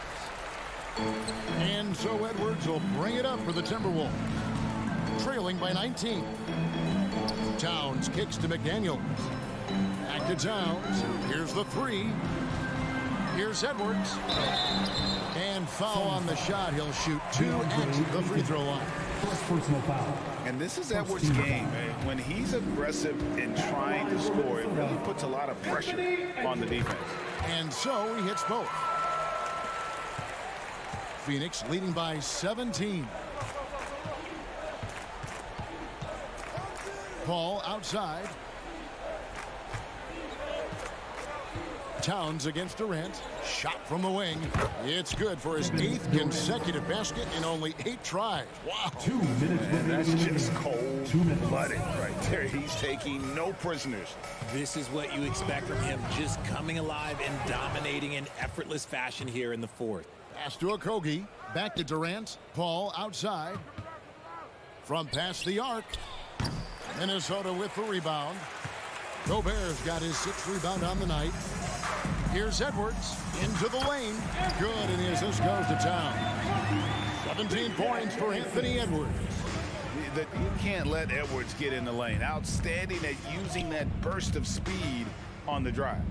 And so Edwards will bring it up for the Timberwolves. Trailing by 19. Towns kicks to McDaniel. Back to Towns. Here's the 3. Here's Edwards. And foul on the shot. He'll shoot 2 at the free throw line. And this is Edwards' game. When he's aggressive in trying to score, it really puts a lot of pressure on the defense. And so he hits both. Phoenix leading by 17. Paul outside. Towns against Durant. Shot from the wing. It's good for his 8th consecutive basket in only 8 tries. Wow. 2 minutes. And that's just cold-blooded right there. He's taking no prisoners. This is what you expect from him, just coming alive and dominating in effortless fashion here in the 4th. Pass to Okogie. Back to Durant. Paul outside. From past the arc. Minnesota with the rebound. Gobert's got his 6th rebound on the night. Here's Edwards into the lane. Good, and the assist goes to Town. 17 points for Anthony Edwards. You can't let Edwards get in the lane. Outstanding at using that burst of speed on the drive.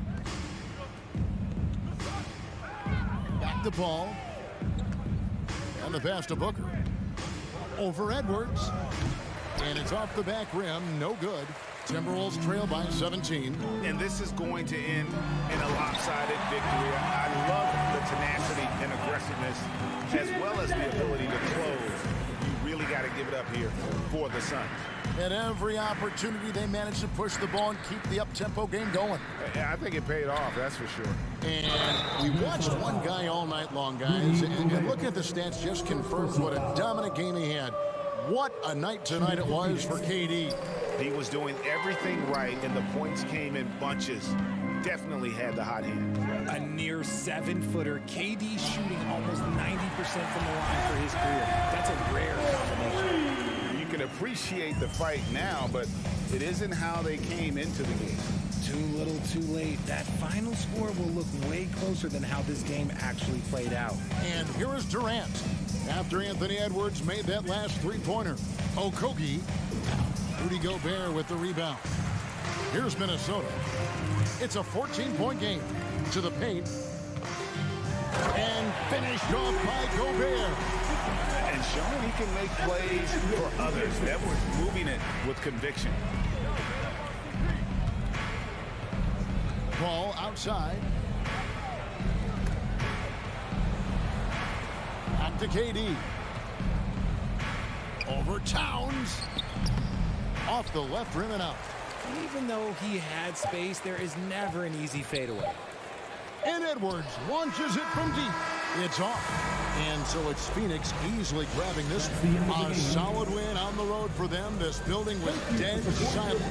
Back to Paul. And the pass to Booker. Over Edwards. And it's off the back rim. No good. Timberwolves trail by 17. And this is going to end in a lopsided victory. I love the tenacity and aggressiveness as well as the ability to close. You really got to give it up here for the Suns. At every opportunity, they managed to push the ball and keep the up-tempo game going. I think it paid off, that's for sure. And we watched one guy all night long, guys. And looking at the stats just confirms what a dominant game he had. What a night tonight it was for KD. He was doing everything right, and the points came in bunches. Definitely had the hot hand. A near 7-footer, KD shooting almost 90% from the line for his career. That's a rare combination. You can appreciate the fight now, but it isn't how they came into the game. Too little, too late. That final score will look way closer than how this game actually played out. And here is Durant. After Anthony Edwards made that last three-pointer, Okogie, Rudy Gobert with the rebound. Here's Minnesota. It's a 14-point game. To the paint. And finished off by Gobert. And showing he can make plays for others. Edwards moving it with conviction. Ball outside. Back to KD. Over Towns. Off the left rim and out. Even though he had space, there is never an easy fadeaway. And Edwards launches it from deep. It's off. And so it's Phoenix easily grabbing this one. A solid win on the road for them. This building was dead silent.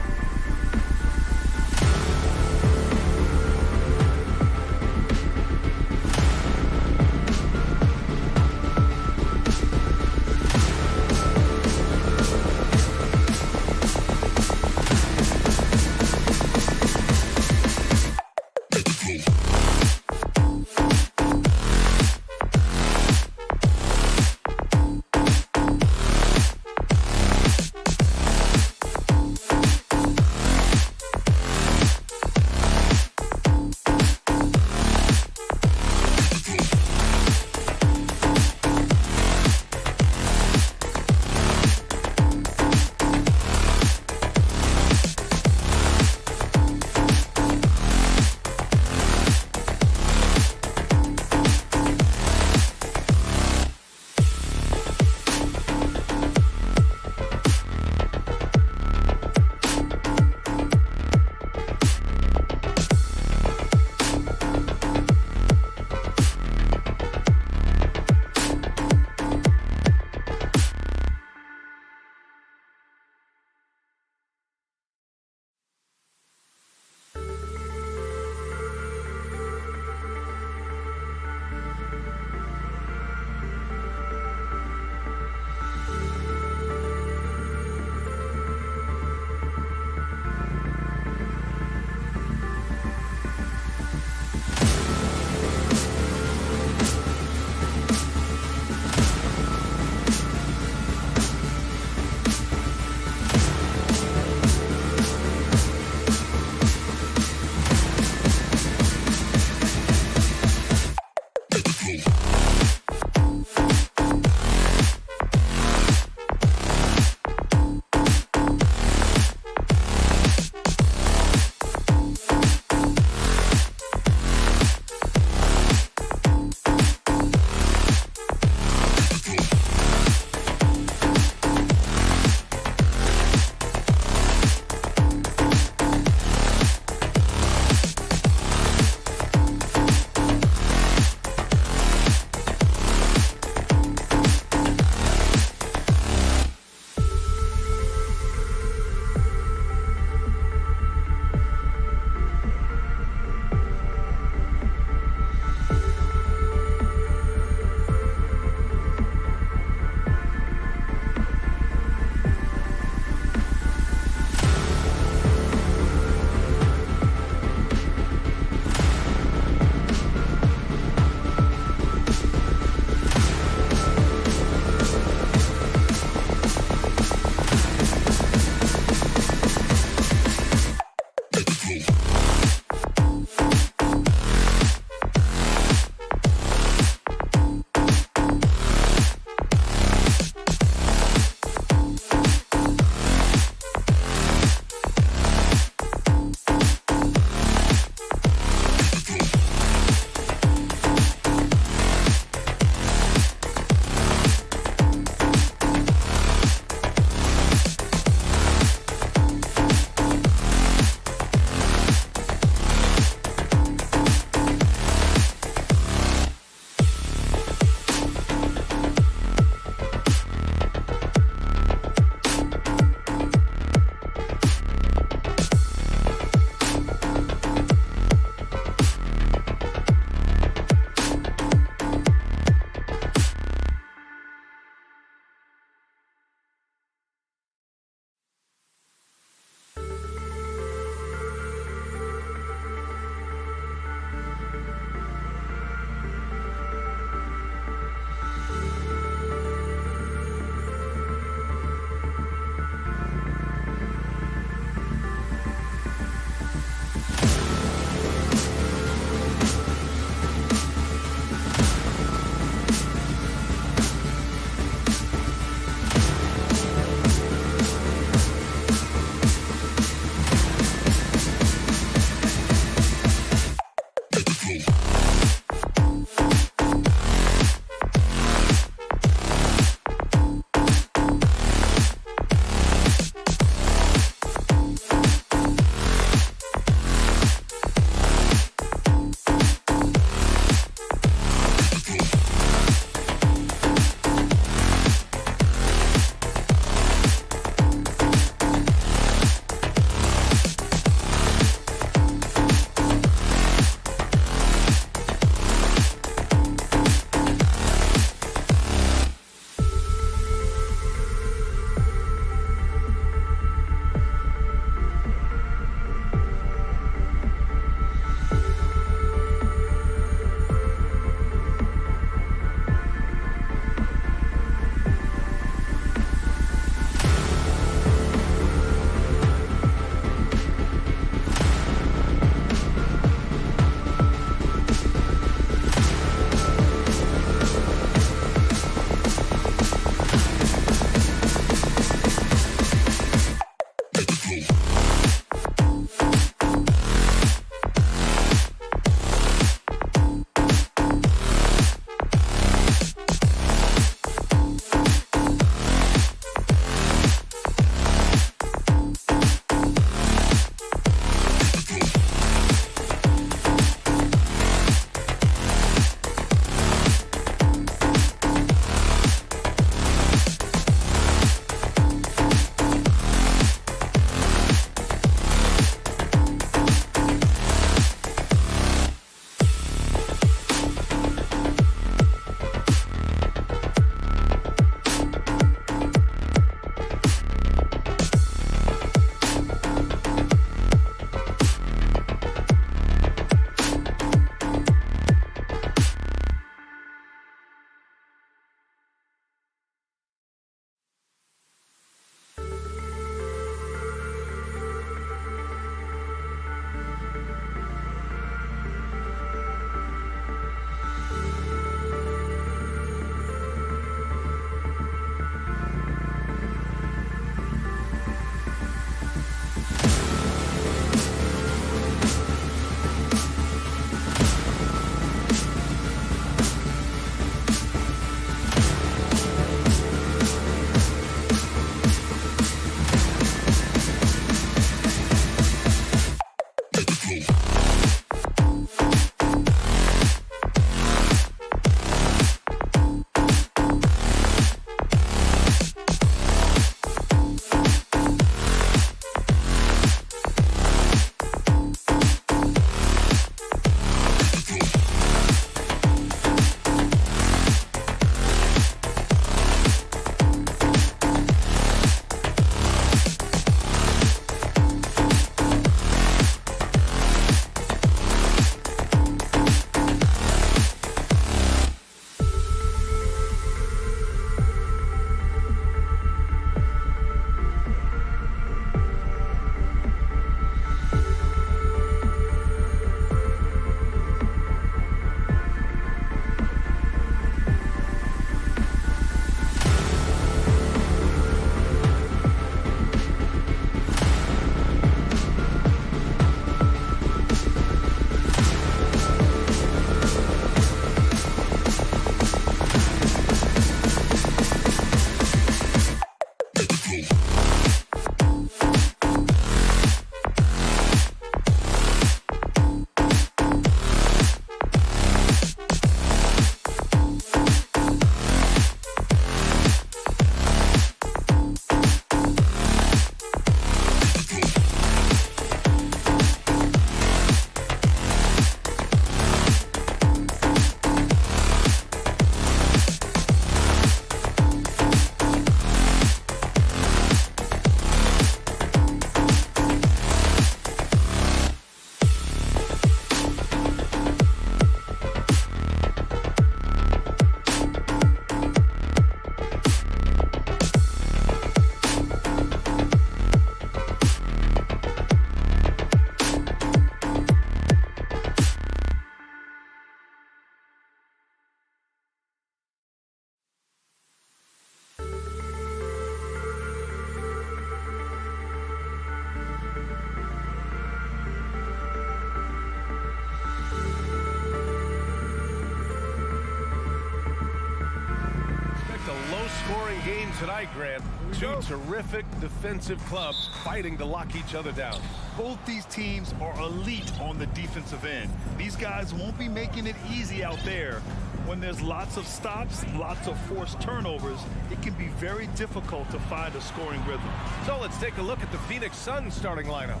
high-scoring game tonight, Grant. Two terrific defensive clubs fighting to lock each other down. Both these teams are elite on the defensive end. These guys won't be making it easy out there. When there's lots of stops, lots of forced turnovers, it can be very difficult to find a scoring rhythm. So let's take a look at the Phoenix Suns starting lineup.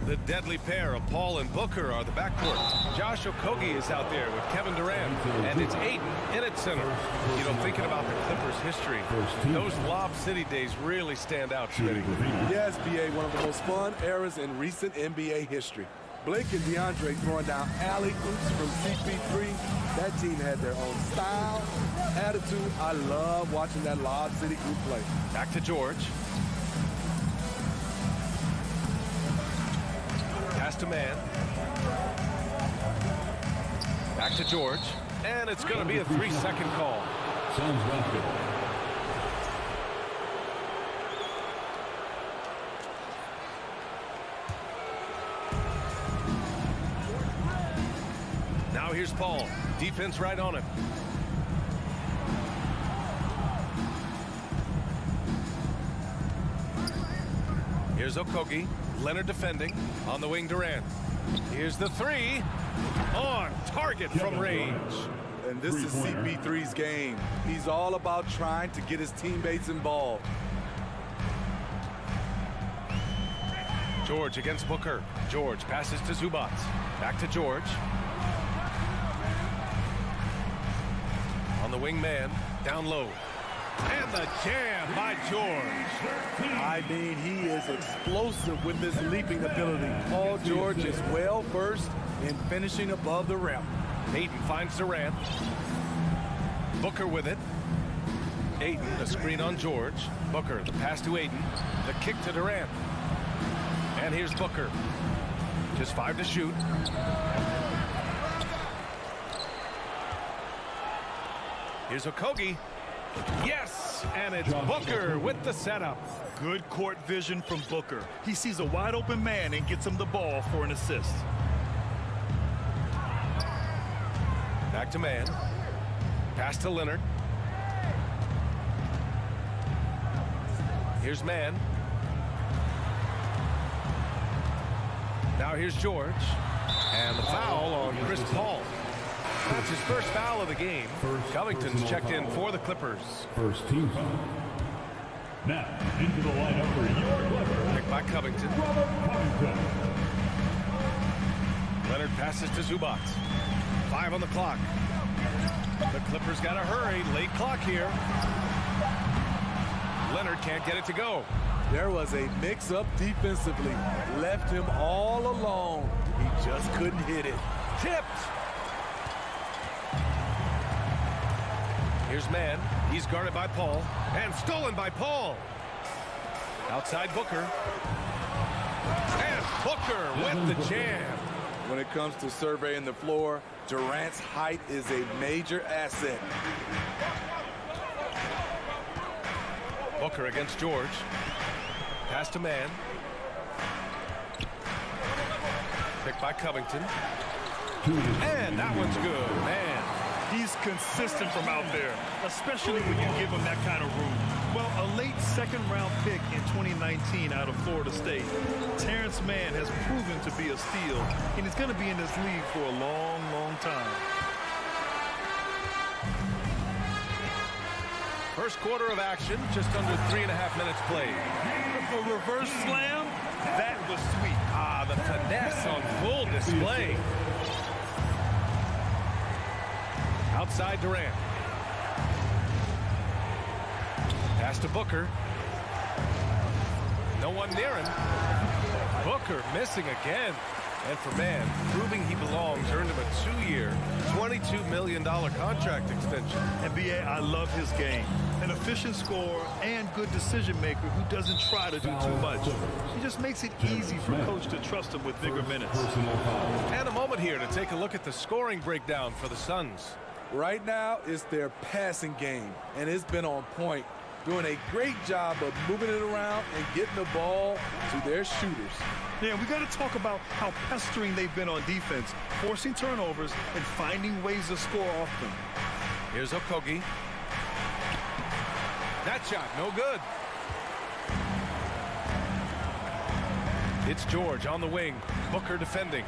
The deadly pair of Paul and Booker are the backcourt. Josh Okogie is out there with Kevin Durant, and it's Aiden in at center. You know, thinking about the Clippers' history, those Lob City days really stand out to me. Yes, BA, one of the most fun eras in recent NBA history. Blake and DeAndre throwing down alley-oops from CP3. That team had their own style, attitude. I love watching that Lob City group play. Back to George. Pass to man. Back to George. And it's going to be a 3-second call. Suns basket. Now here's Paul. Defense right on him. Here's Okogie. Leonard defending. On the wing, Durant. Here's the three. On target from range. And this is CP3's game. He's all about trying to get his teammates involved. George against Booker. George passes to Zubac. Back to George. On the wing man. Down low. And the jam by George. I mean, he is explosive with his leaping ability. Paul George is well versed in finishing above the rim. Aiden finds Durant. Booker with it. Aiden, a screen on George. Booker, the pass to Aiden. The kick to Durant. And here's Booker. Just 5 to shoot. Here's Okogie. Yes, and it's Booker with the setup. Good court vision from Booker. He sees a wide open man and gets him the ball for an assist. Back to man. Pass to Leonard. Here's man. Now here's George. And the foul on Chris Paul. That's his first foul of the game. Covington's checked in for the Clippers. First team foul. Now, into the lineup for your Clippers. Picked by Covington. Covington. Leonard passes to Zubac. 5 on the clock. The Clippers got to hurry. Late clock here. Leonard can't get it to go. There was a mix-up defensively. Left him all alone. He just couldn't hit it. Tipped. Here's man. He's guarded by Paul. And stolen by Paul. Outside Booker. And Booker with the jam. When it comes to surveying the floor, Durant's height is a major asset. Booker against George. Pass to man. Picked by Covington. And that one's good, man. He's consistent from out there, especially when you give him that kind of room. Well, a late second-round pick in 2019 out of Florida State, Terrence Mann has proven to be a steal, and he's going to be in this league for a long, long time. First quarter of action, just under 3.5 minutes played. A reverse slam, that was sweet. Ah, the finesse on full display. Outside Durant. Pass to Booker. No one near him. Booker missing again. And for man, proving he belongs, earned him a 2-year, $22 million contract extension. NBA, I love his game. An efficient scorer and good decision maker who doesn't try to do too much. He just makes it easy for coach to trust him with bigger minutes. And a moment here to take a look at the scoring breakdown for the Suns. Right now, it's their passing game, and it's been on point. Doing a great job of moving it around and getting the ball to their shooters. Yeah, we got to talk about how pestering they've been on defense, forcing turnovers and finding ways to score off them. Here's Okogie. That shot, no good. It's George on the wing. Booker defending.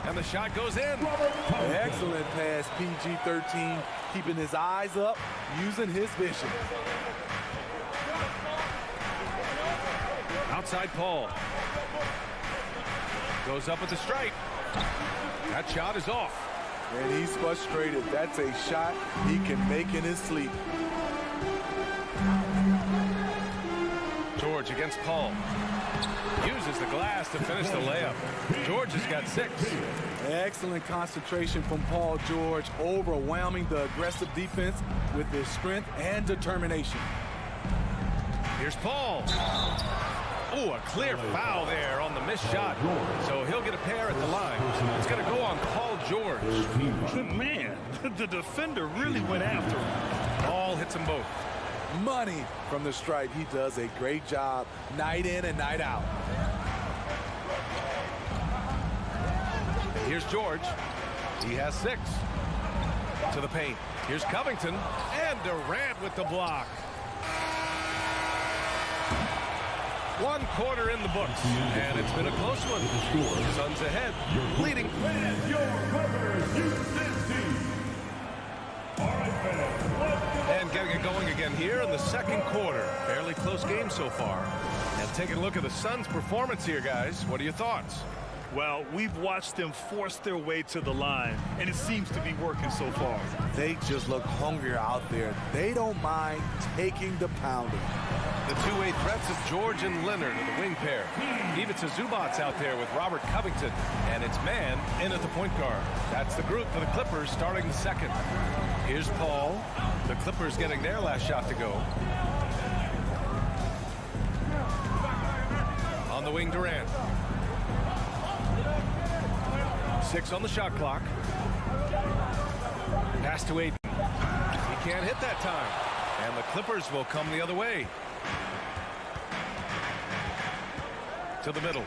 And the shot goes in. Excellent pass, PG-13, keeping his eyes up, using his vision. Outside Paul. Goes up with the strike. That shot is off. And he's frustrated. That's a shot he can make in his sleep. George against Paul. Uses the glass to finish the layup. George has got 6. Excellent concentration from Paul George, overwhelming the aggressive defense with his strength and determination. Here's Paul. Oh, a clear foul there on the missed shot. So he'll get a pair at the line. It's going to go on Paul George. Man, the defender really went after him. Ball hits them both. Money from the stripe. He does a great job night in and night out. And here's George. He has 6. To the paint. Here's Covington. And Durant with the block. 1 quarter in the books. And it's been a close one. Suns ahead. Leading. And getting it going again here in the second quarter. Fairly close game so far. And taking a look at the Suns' performance here, guys. What are your thoughts? Well, we've watched them force their way to the line, and it seems to be working so far. They just look hungrier out there. They don't mind taking the pounding. The two-way threats of George and Leonard are the wing pair. Ivica Zubac's out there with Robert Covington, and it's man in at the point guard. That's the group for the Clippers starting the second. Here's Paul. The Clippers getting their last shot to go. On the wing, Durant. 6 on the shot clock. Pass to Aiden. He can't hit that time. And the Clippers will come the other way. To the middle.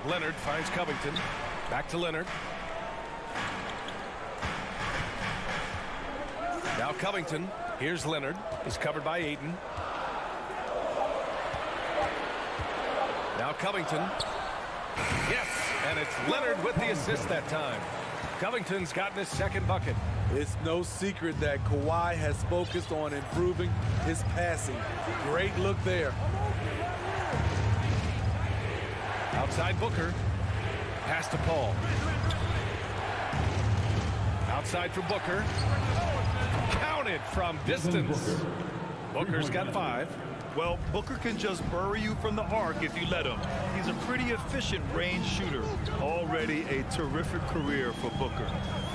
Leonard finds Covington. Back to Leonard. Now Covington. Here's Leonard. He's covered by Aiden. Now Covington. Yes, and it's Leonard with the assist that time. Covington's gotten his second bucket. It's no secret that Kawhi has focused on improving his passing. Great look there. Outside Booker. Pass to Paul. Outside for Booker. Counted from distance. Booker's got 5. Well, Booker can just bury you from the arc if you let him. He's a pretty efficient range shooter. Already a terrific career for Booker.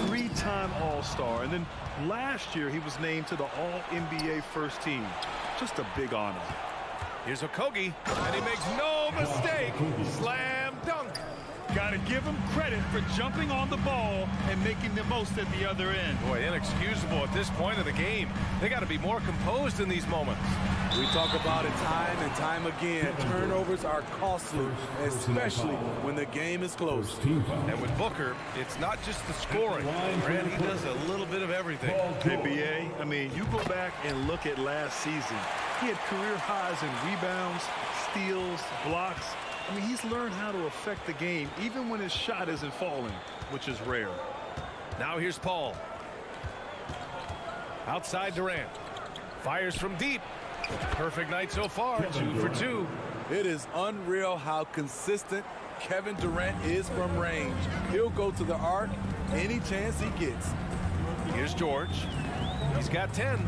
3-time All-Star, and then last year he was named to the All-NBA first team. Just a big honor. Here's Okogie, and he makes no mistake. Slam dunk. Got to give him credit for jumping on the ball and making the most at the other end. Boy, inexcusable at this point of the game. They got to be more composed in these moments. We talk about it time and time again. Turnovers are costly, especially when the game is close. And with Booker, it's not just the scoring. Grant, he does a little bit of everything. NBA, I mean, you go back and look at last season. He had career highs in rebounds, steals, blocks. I mean, he's learned how to affect the game even when his shot isn't falling, which is rare. Now here's Paul. Outside Durant. Fires from deep. Perfect night so far. 2 for 2. It is unreal how consistent Kevin Durant is from range. He'll go to the arc any chance he gets. Here's George. He's got 10.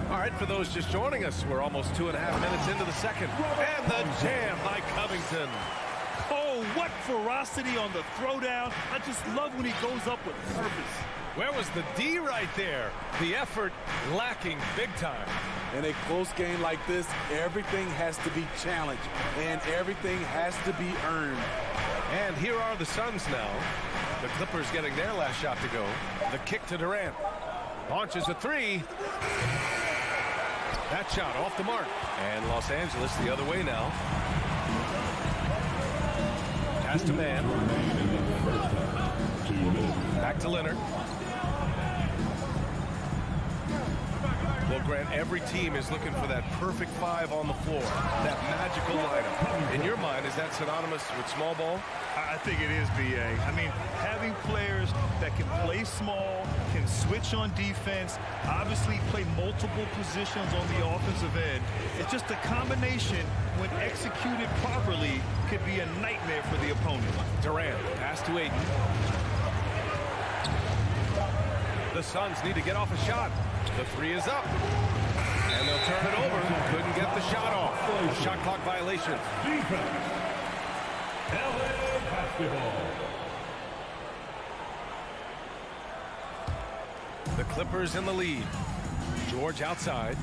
All right, for those just joining us, we're almost 2.5 minutes into the second. And the jam by Covington. Oh, what ferocity on the throwdown. I just love when he goes up with purpose. Where was the D right there? The effort lacking big time. In a close game like this, everything has to be challenged, and everything has to be earned. And here are the Suns now. The Clippers getting their last shot to go. The kick to Durant. Launches a 3. That shot off the mark. And Los Angeles the other way now. Pass to man. Back to Leonard. Well, Grant, every team is looking for that perfect five on the floor, that magical lineup. In your mind, is that synonymous with small ball? I think it is, B.A. I mean, having players that can play small, can switch on defense, obviously play multiple positions on the offensive end. It's just a combination, when executed properly, could be a nightmare for the opponent. Durant, pass to Ayton. The Suns need to get off a shot. The three is up. And they'll turn it over. Couldn't get the shot off. Shot clock violation. LA basketball. The Clippers in the lead. George outside.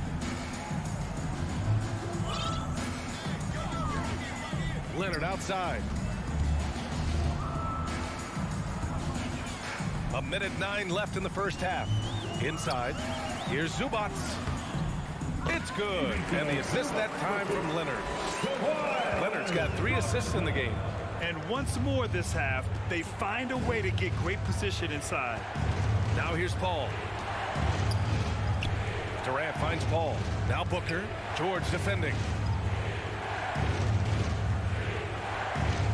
Leonard outside. 1:09 left in the first half. Inside. Here's Zubats. It's good. And the assist that time from Leonard. Leonard's got 3 assists in the game. And once more this half, they find a way to get great position inside. Now here's Paul. Durant finds Paul. Now Booker. George defending.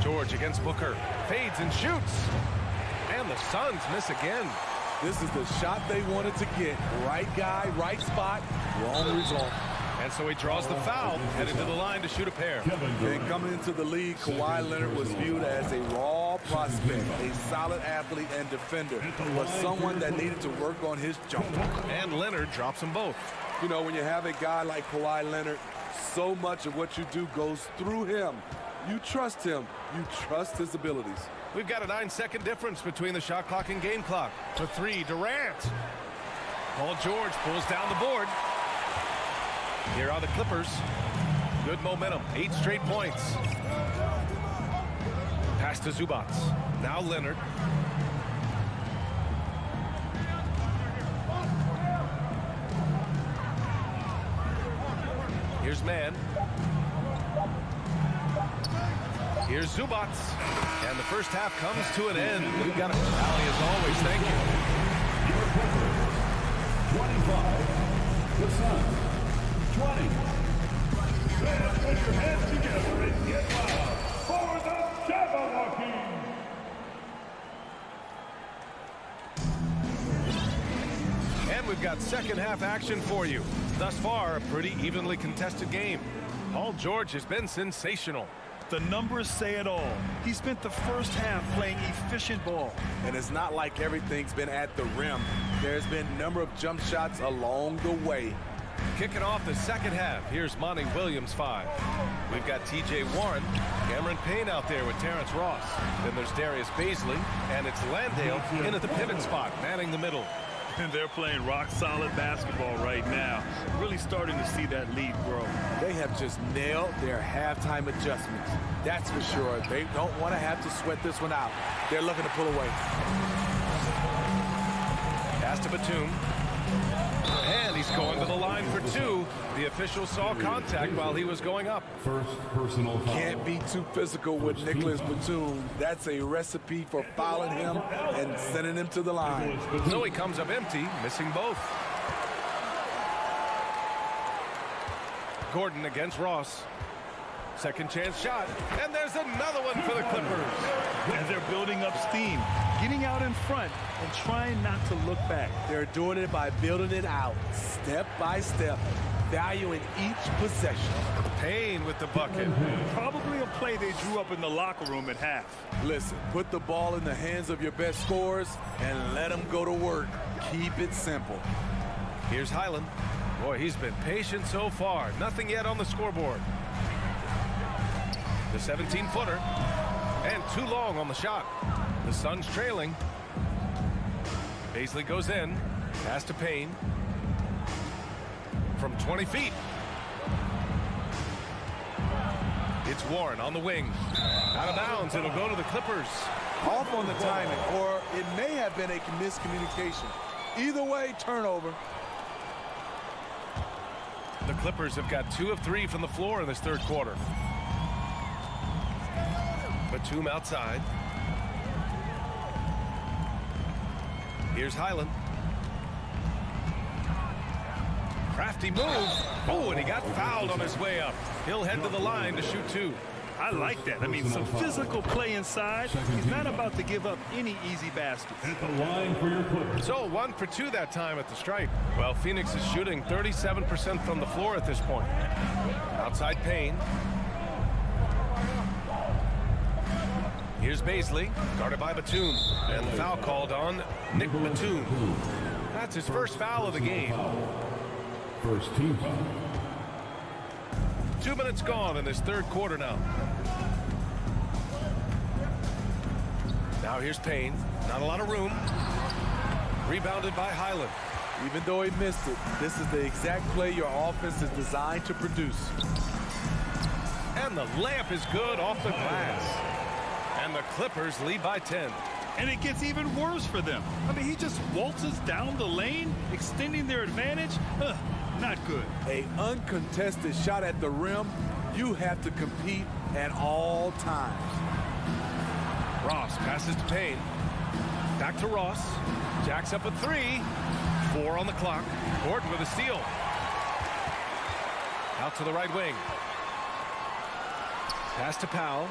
George against Booker. Fades and shoots. And the Suns miss again. This is the shot they wanted to get. Right guy, right spot, wrong result. And so he draws the foul, headed to the line to shoot a pair. And coming into the league, Kawhi Leonard was viewed as a raw prospect, a solid athlete and defender, but someone that needed to work on his jumper. And Leonard drops them both. You know, when you have a guy like Kawhi Leonard, so much of what you do goes through him. You trust him. You trust his abilities. We've got a 9-second difference between the shot clock and game clock. To 3, Durant. Paul George pulls down the board. Here are the Clippers. Good momentum, 8 straight points. Pass to Zubats. Now Leonard. Here's Mann. Here's Zubats. And the first half comes to an end. We've got a rally as always. Thank you. 25. The Suns. 20. Fans, put your hands together and get loud for the Jabberwocky. And we've got second half action for you. Thus far, a pretty evenly contested game. Paul George has been sensational. The numbers say it all. He spent the first half playing efficient ball. And it's not like everything's been at the rim. There's been a number of jump shots along the way. Kicking off the second half, here's Monty Williams 5. We've got T.J. Warren, Cameron Payne out there with Terrence Ross. Then there's Darius Baisley, and it's Landale in at the pivot spot, manning the middle. And they're playing rock-solid basketball right now. Really starting to see that lead grow. They have just nailed their halftime adjustments. That's for sure. They don't want to have to sweat this one out. They're looking to pull away. Pass to Batum. And he's going to the line for 2. The official saw contact while he was going up. First personal foul. Can't be too physical with Nicholas Batum. That's a recipe for fouling him and sending him to the line. So he comes up empty, missing both. Gordon against Ross. Second chance shot. And there's another one for the Clippers. And they're building up steam, getting out in front and trying not to look back. They're doing it by building it out, step by step, valuing each possession. Payne with the bucket. Probably a play they drew up in the locker room at half. Listen, put the ball in the hands of your best scorers and let them go to work. Keep it simple. Here's Highland. Boy, he's been patient so far. Nothing yet on the scoreboard. The 17-footer. And too long on the shot. The Suns trailing. Baisley goes in. Pass to Payne. From 20 feet. It's Warren on the wing. Out of bounds. It'll go to the Clippers. Off on the timing, or it may have been a miscommunication. Either way, turnover. The Clippers have got 2 of 3 from the floor in this third quarter. Batum outside. Here's Highland. Crafty move. Oh, and he got fouled on his way up. He'll head to the line to shoot 2. I like that. I mean, some physical play inside. He's not about to give up any easy baskets. At the line for your Clippers. So 1 for 2 that time at the stripe. Well, Phoenix is shooting 37% from the floor at this point. Outside Payne. Here's Baisley, guarded by Batum. And the foul called on Nick Batum. That's his first foul of the game. First team foul. 2 minutes gone in this third quarter now. Now here's Payne. Not a lot of room. Rebounded by Highland. Even though he missed it, this is the exact play your offense is designed to produce. And the layup is good off the glass. And the Clippers lead by 10. And it gets even worse for them. I mean, he just waltzes down the lane, extending their advantage. Not good. An uncontested shot at the rim, you have to compete at all times. Ross passes to Payne. Back to Ross. Jacks up a 3. 4 on the clock. Gordon with a steal. Out to the right wing. Pass to Powell.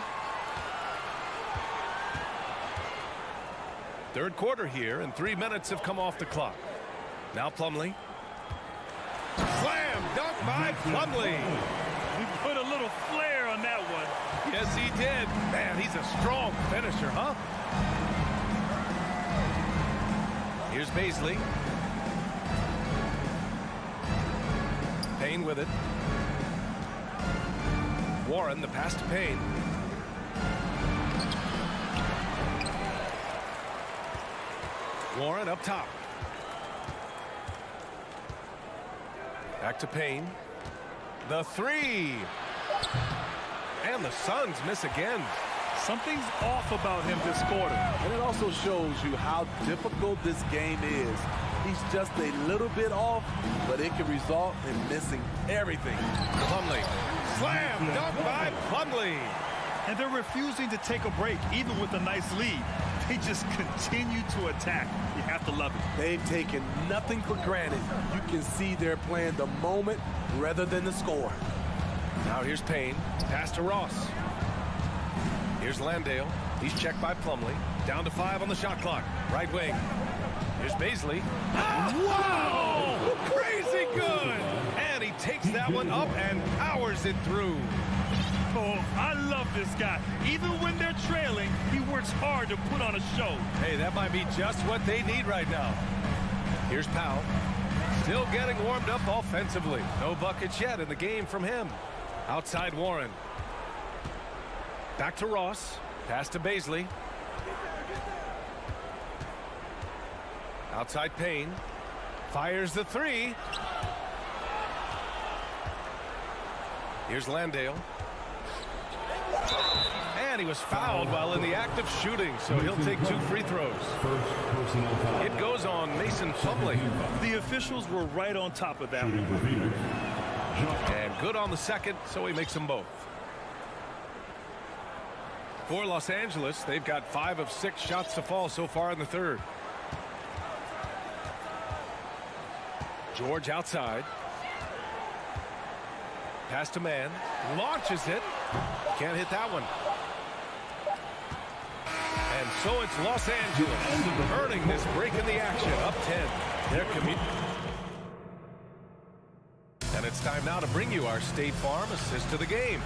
Third quarter here, and 3 minutes have come off the clock. Now Plumlee. Slam dunk by Plumlee. He put a little flair on that one. Yes, he did. Man, he's a strong finisher, huh? Here's Baisley. Payne with it. Warren, the pass to Payne. Warren up top. Back to Payne. The 3. And the Suns miss again. Something's off about him this quarter. And it also shows you how difficult this game is. He's just a little bit off, but it can result in missing everything. Plumlee. Slam dunk by Plumlee. And they're refusing to take a break, even with a nice lead. They just continue to attack. You have to love it. They've taken nothing for granted. You can see they're playing the moment rather than the score. Now here's Payne. Pass to Ross. Here's Landale. He's checked by Plumlee. Down to 5 on the shot clock. Right wing. Here's Baisley. Wow! Crazy good! And he takes that one up and powers it through. Oh, I love this guy. Even when they're trailing, he works hard to put on a show. Hey, that might be just what they need right now. Here's Powell. Still getting warmed up offensively. No buckets yet in the game from him. Outside Warren. Back to Ross. Pass to Baisley. Outside Payne. Fires the 3. Here's Landale. And he was fouled while in the act of shooting, so he'll take 2 free throws. It goes on Mason Plumlee. The officials were right on top of that one. And good on the second, so he makes them both. For Los Angeles, they've got 5 of 6 shots to fall so far in the third. George outside. Pass to man. Launches it. Can't hit that one. And so it's Los Angeles earning this break in the action. Up 10. And it's time now to bring you our State Farm assist to the game.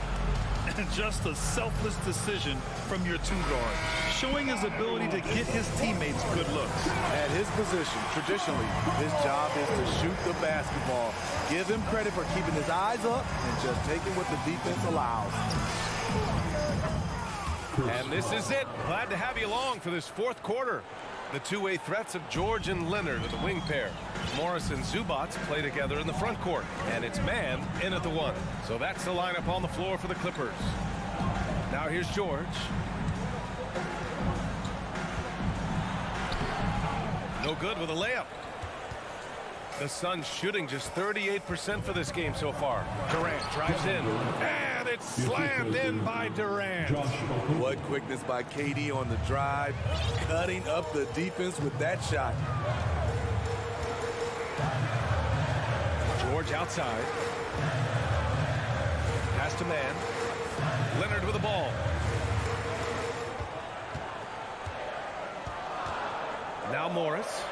And just a selfless decision from your 2 guard, showing his ability to get his teammates good looks. At his position, traditionally, his job is to shoot the basketball. Give him credit for keeping his eyes up and just taking what the defense allows. And this is it. Glad to have you along for this fourth quarter. The two-way threats of George and Leonard are the wing pair. Morris and Zubats play together in the front court. And it's man in at the 1. So that's the lineup on the floor for the Clippers. Now here's George. No good with a layup. The Suns shooting just 38% for this game so far. Durant drives in. And it's slammed in by Durant. What quickness by KD on the drive. Cutting up the defense with that shot. George outside. Pass to man. Leonard with the ball. Now Morris.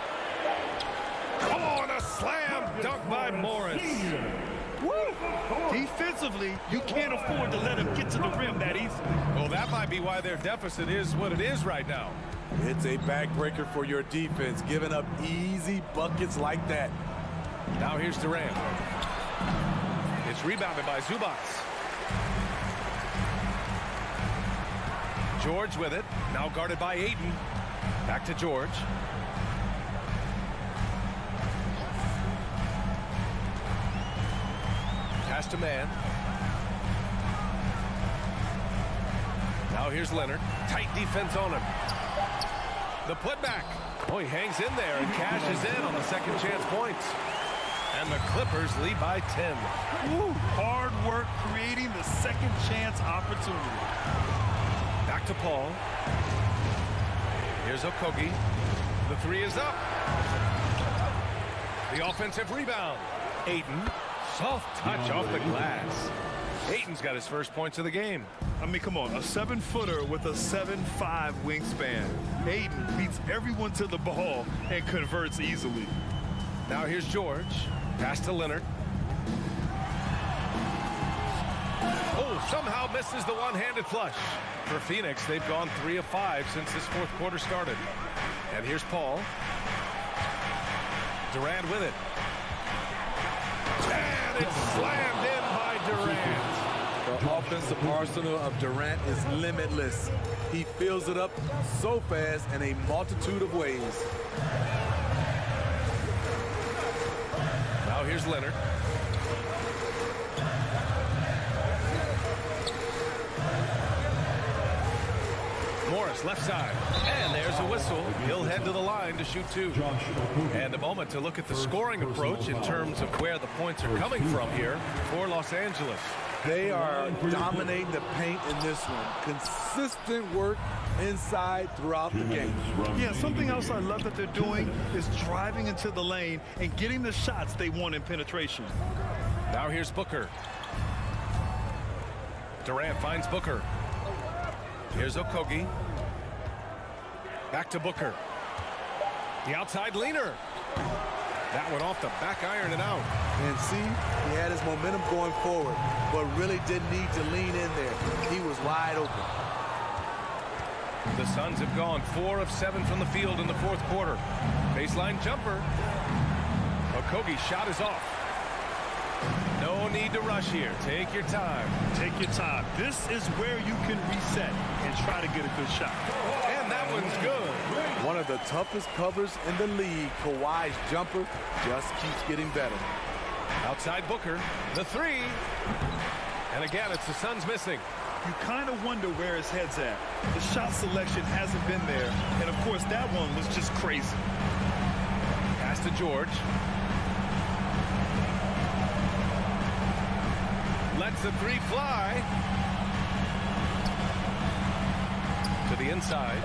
Oh, and a slam dunk by Morris. Woo! Defensively, you can't afford to let him get to the rim that easy. Well, that might be why their deficit is what it is right now. It's a backbreaker for your defense, giving up easy buckets like that. Now here's Durant. It's rebounded by Zubac. George with it. Now guarded by Ayton. Back to George. Pass to man. Now here's Leonard. Tight defense on him. The putback. Oh, he hangs in there and cashes in on the second chance points. And the Clippers lead by 10. Woo. Hard work creating the second chance opportunity. Back to Paul. Here's Okogie. The three is up. The offensive rebound. Ayton. Soft touch off the glass. Ayton's got his first points of the game. I mean, come on, a 7-footer with a 7'5" wingspan. Ayton beats everyone to the ball and converts easily. Now here's George. Pass to Leonard. Oh, somehow misses the one-handed flush. For Phoenix, they've gone 3 of 5 since this fourth quarter started. And here's Paul. Durant with it. And it's slammed in by Durant. The offensive arsenal of Durant is limitless. He fills it up so fast in a multitude of ways. Now here's Leonard. Morris left side. And there's a whistle. He'll head to the line to shoot 2. And a moment to look at the scoring approach in terms of where the points are coming from here for Los Angeles. They are dominating the paint in this one. Consistent work inside throughout the game. Yeah, something else I love that they're doing is driving into the lane and getting the shots they want in penetration. Now here's Booker. Durant finds Booker. Here's Okogie. Back to Booker. The outside leaner. That one off the back iron and out. And see, he had his momentum going forward, but really didn't need to lean in there. He was wide open. The Suns have gone 4 of 7 from the field in the fourth quarter. Baseline jumper. Okogie's shot is off. No need to rush here. Take your time. Take your time. This is where you can reset and try to get a good shot. And that one's good. One of the toughest covers in the league. Kawhi's jumper just keeps getting better. Outside Booker. The 3. And again, it's the Suns missing. You kind of wonder where his head's at. The shot selection hasn't been there. And, of course, that one was just crazy. Pass to George. Lets the 3 fly. To the inside.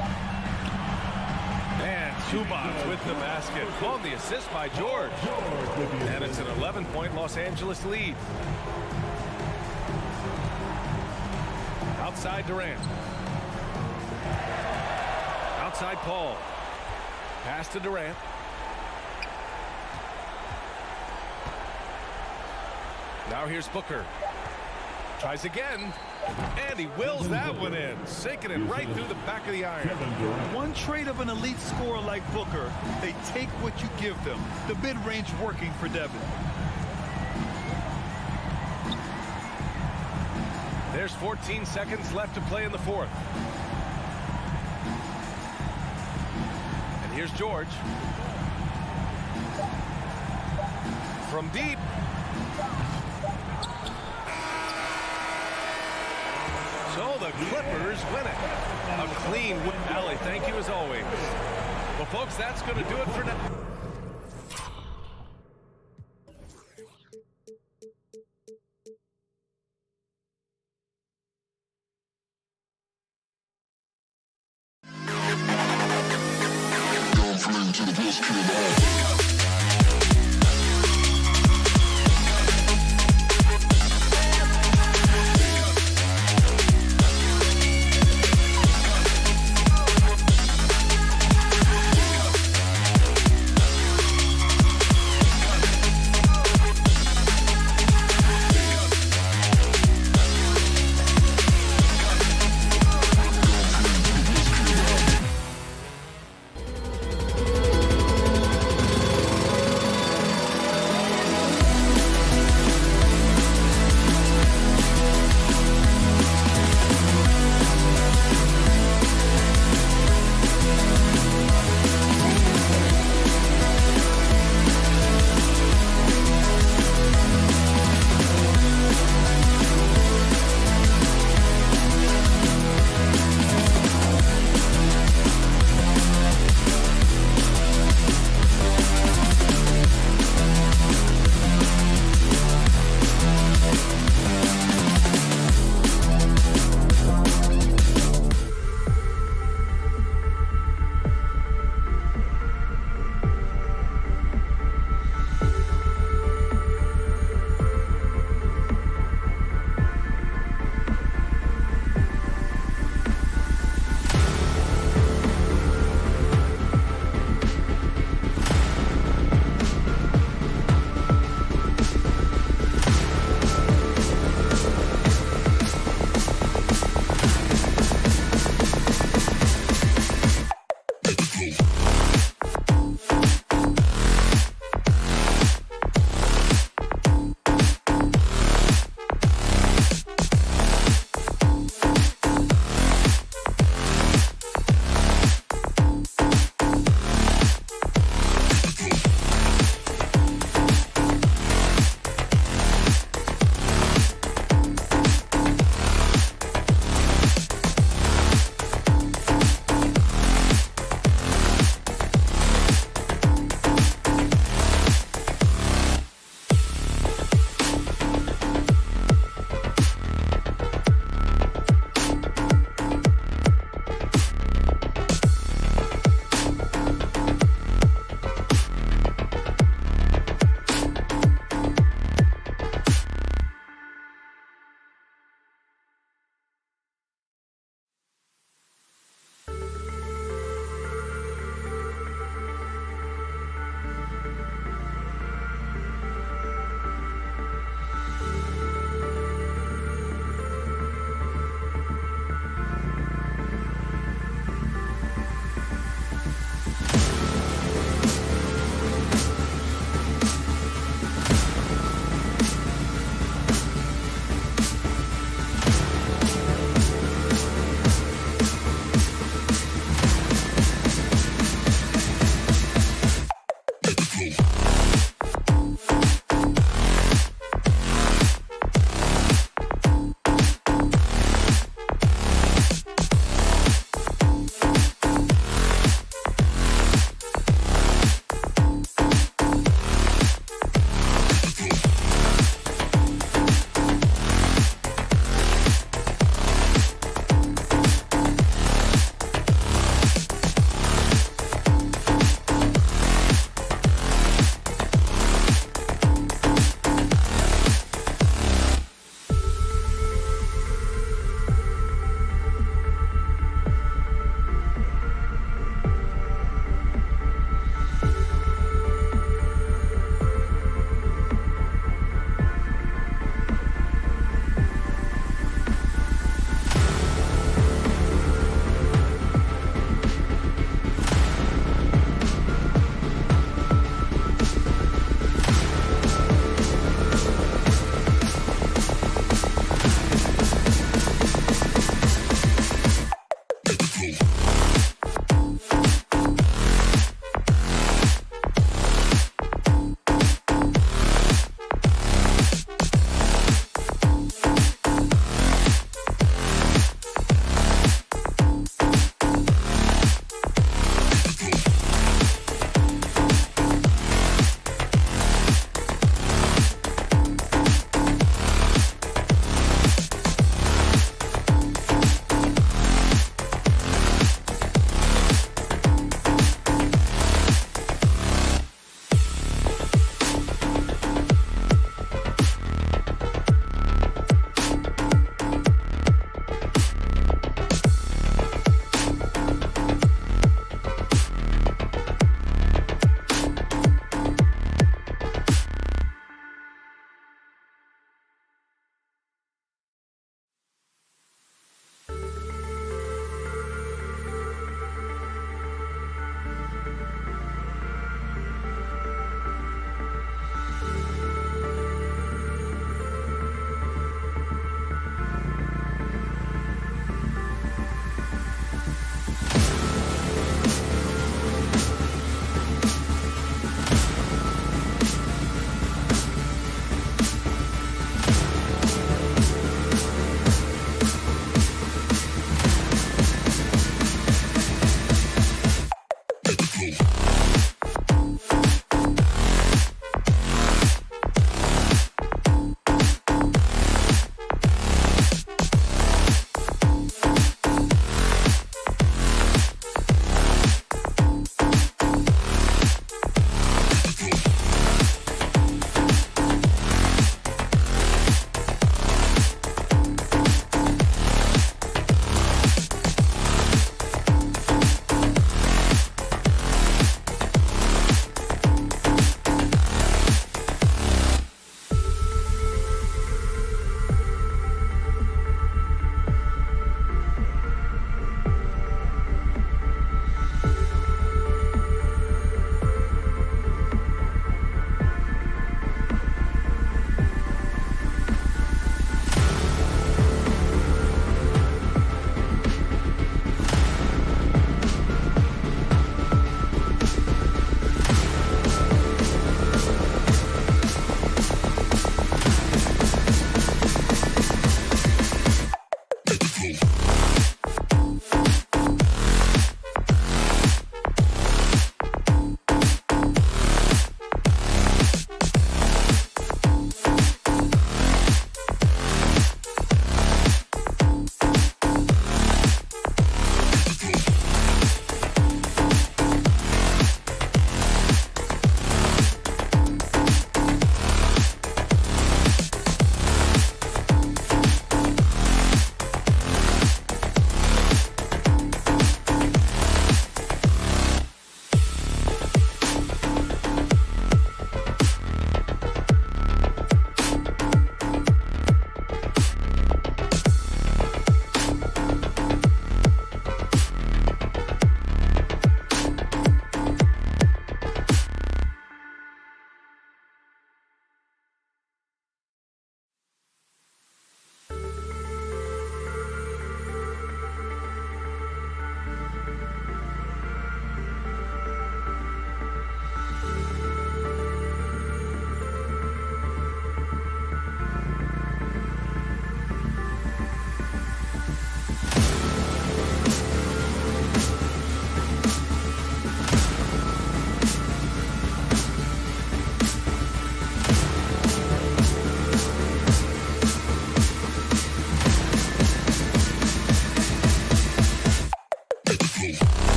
And Zubac with the basket. On the assist by George. And it's an 11-point Los Angeles lead. Outside Durant. Outside Paul. Pass to Durant. Now here's Booker. Tries again. And he wills that one in. Sinking it right through the back of the iron. One trait of an elite scorer like Booker, they take what you give them. The mid-range working for Devin. There's 14 seconds left to play in the fourth. And here's George. From deep. So the Clippers win it. A clean win. Allie, thank you as always. Well, folks, that's going to do it for now.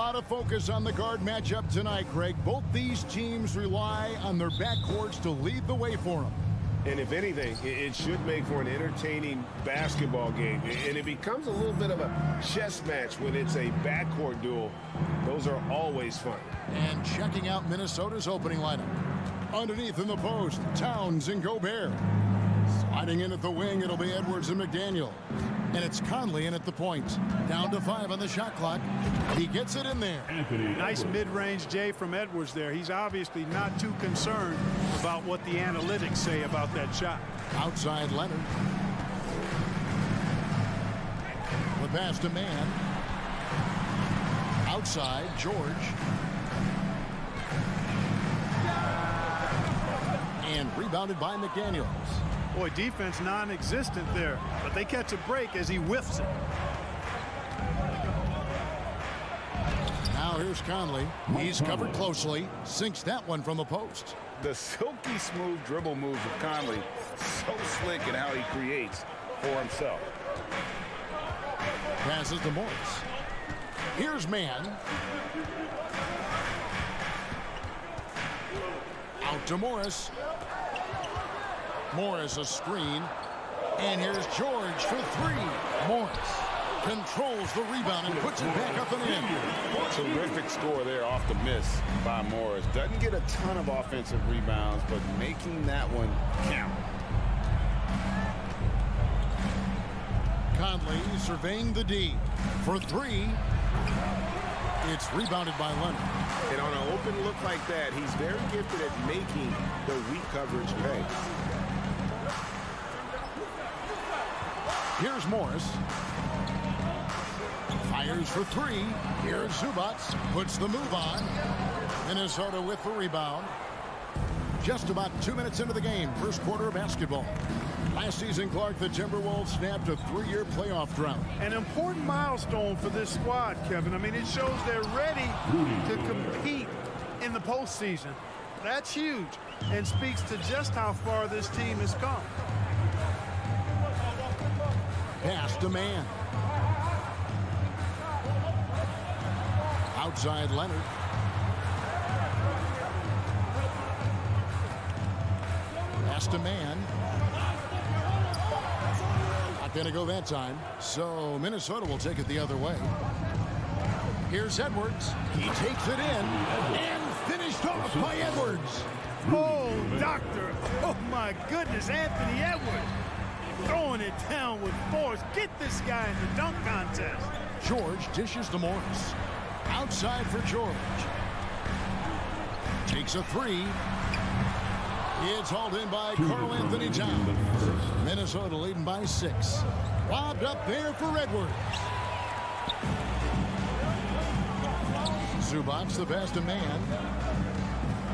lot of focus on the guard matchup tonight, Greg. Both these teams rely on their backcourts to lead the way for them. And if anything, it should make for an entertaining basketball game. And it becomes a little bit of a chess match when it's a backcourt duel. Those are always fun. And checking out Minnesota's opening lineup. Underneath in the post, Towns and Gobert. Sliding in at the wing, it'll be Edwards and McDaniel. And it's Conley in at the point. Down to 5 on the shot clock. He gets it in there. Nice mid-range J from Edwards there. He's obviously not too concerned about what the analytics say about that shot. Outside Leonard. The pass to man. Outside George. And rebounded by McDaniels. Boy, defense non-existent there, but they catch a break as he whiffs it. Now here's Conley. He's covered closely. Sinks that one from the post. The silky smooth dribble moves of Conley, so slick in how he creates for himself. Passes to Morris. Here's man. Out to Morris. Morris a screen. And here's George for 3. Morris controls the rebound and puts it back up and in. Terrific score there off the miss by Morris. Doesn't get a ton of offensive rebounds, but making that one count. Conley surveying the D for 3. It's rebounded by Leonard. And on an open look like that, he's very gifted at making the weak coverage pay. Here's Morris. Fires for 3. Here's Zubac. Puts the move on. Minnesota with the rebound. Just about 2 minutes into the game. First quarter of basketball. Last season, Clark, the Timberwolves snapped a 3-year playoff drought. An important milestone for this squad, Kevin. I mean, it shows they're ready to compete in the postseason. That's huge and speaks to just how far this team has come. Pass to man. Outside Leonard. Pass to man. Not going to go that time. So Minnesota will take it the other way. Here's Edwards. He takes it in and finished off by Edwards. Oh, doctor. Oh, my goodness, Anthony Edwards. Throwing it down with force. Get this guy in the dunk contest. George dishes to Morris. Outside for George. Takes a 3. It's hauled in by Karl Anthony Towns. Minnesota leading by 6. Lobbed up there for Edwards. Zubac the pass to man.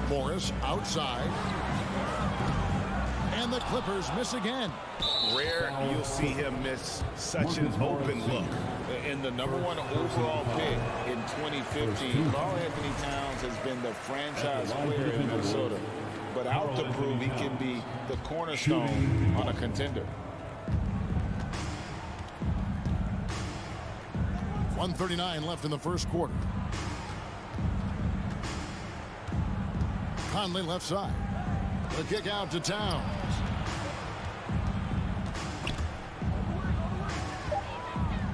Morris outside. And the Clippers miss again. Rare you'll see him miss such an open look. And the #1 overall pick in 2015, Karl Anthony Towns has been the franchise player in Minnesota. But out to prove he can be the cornerstone on a contender. 1:39 left in the first quarter. Conley left side. The kick out to Towns.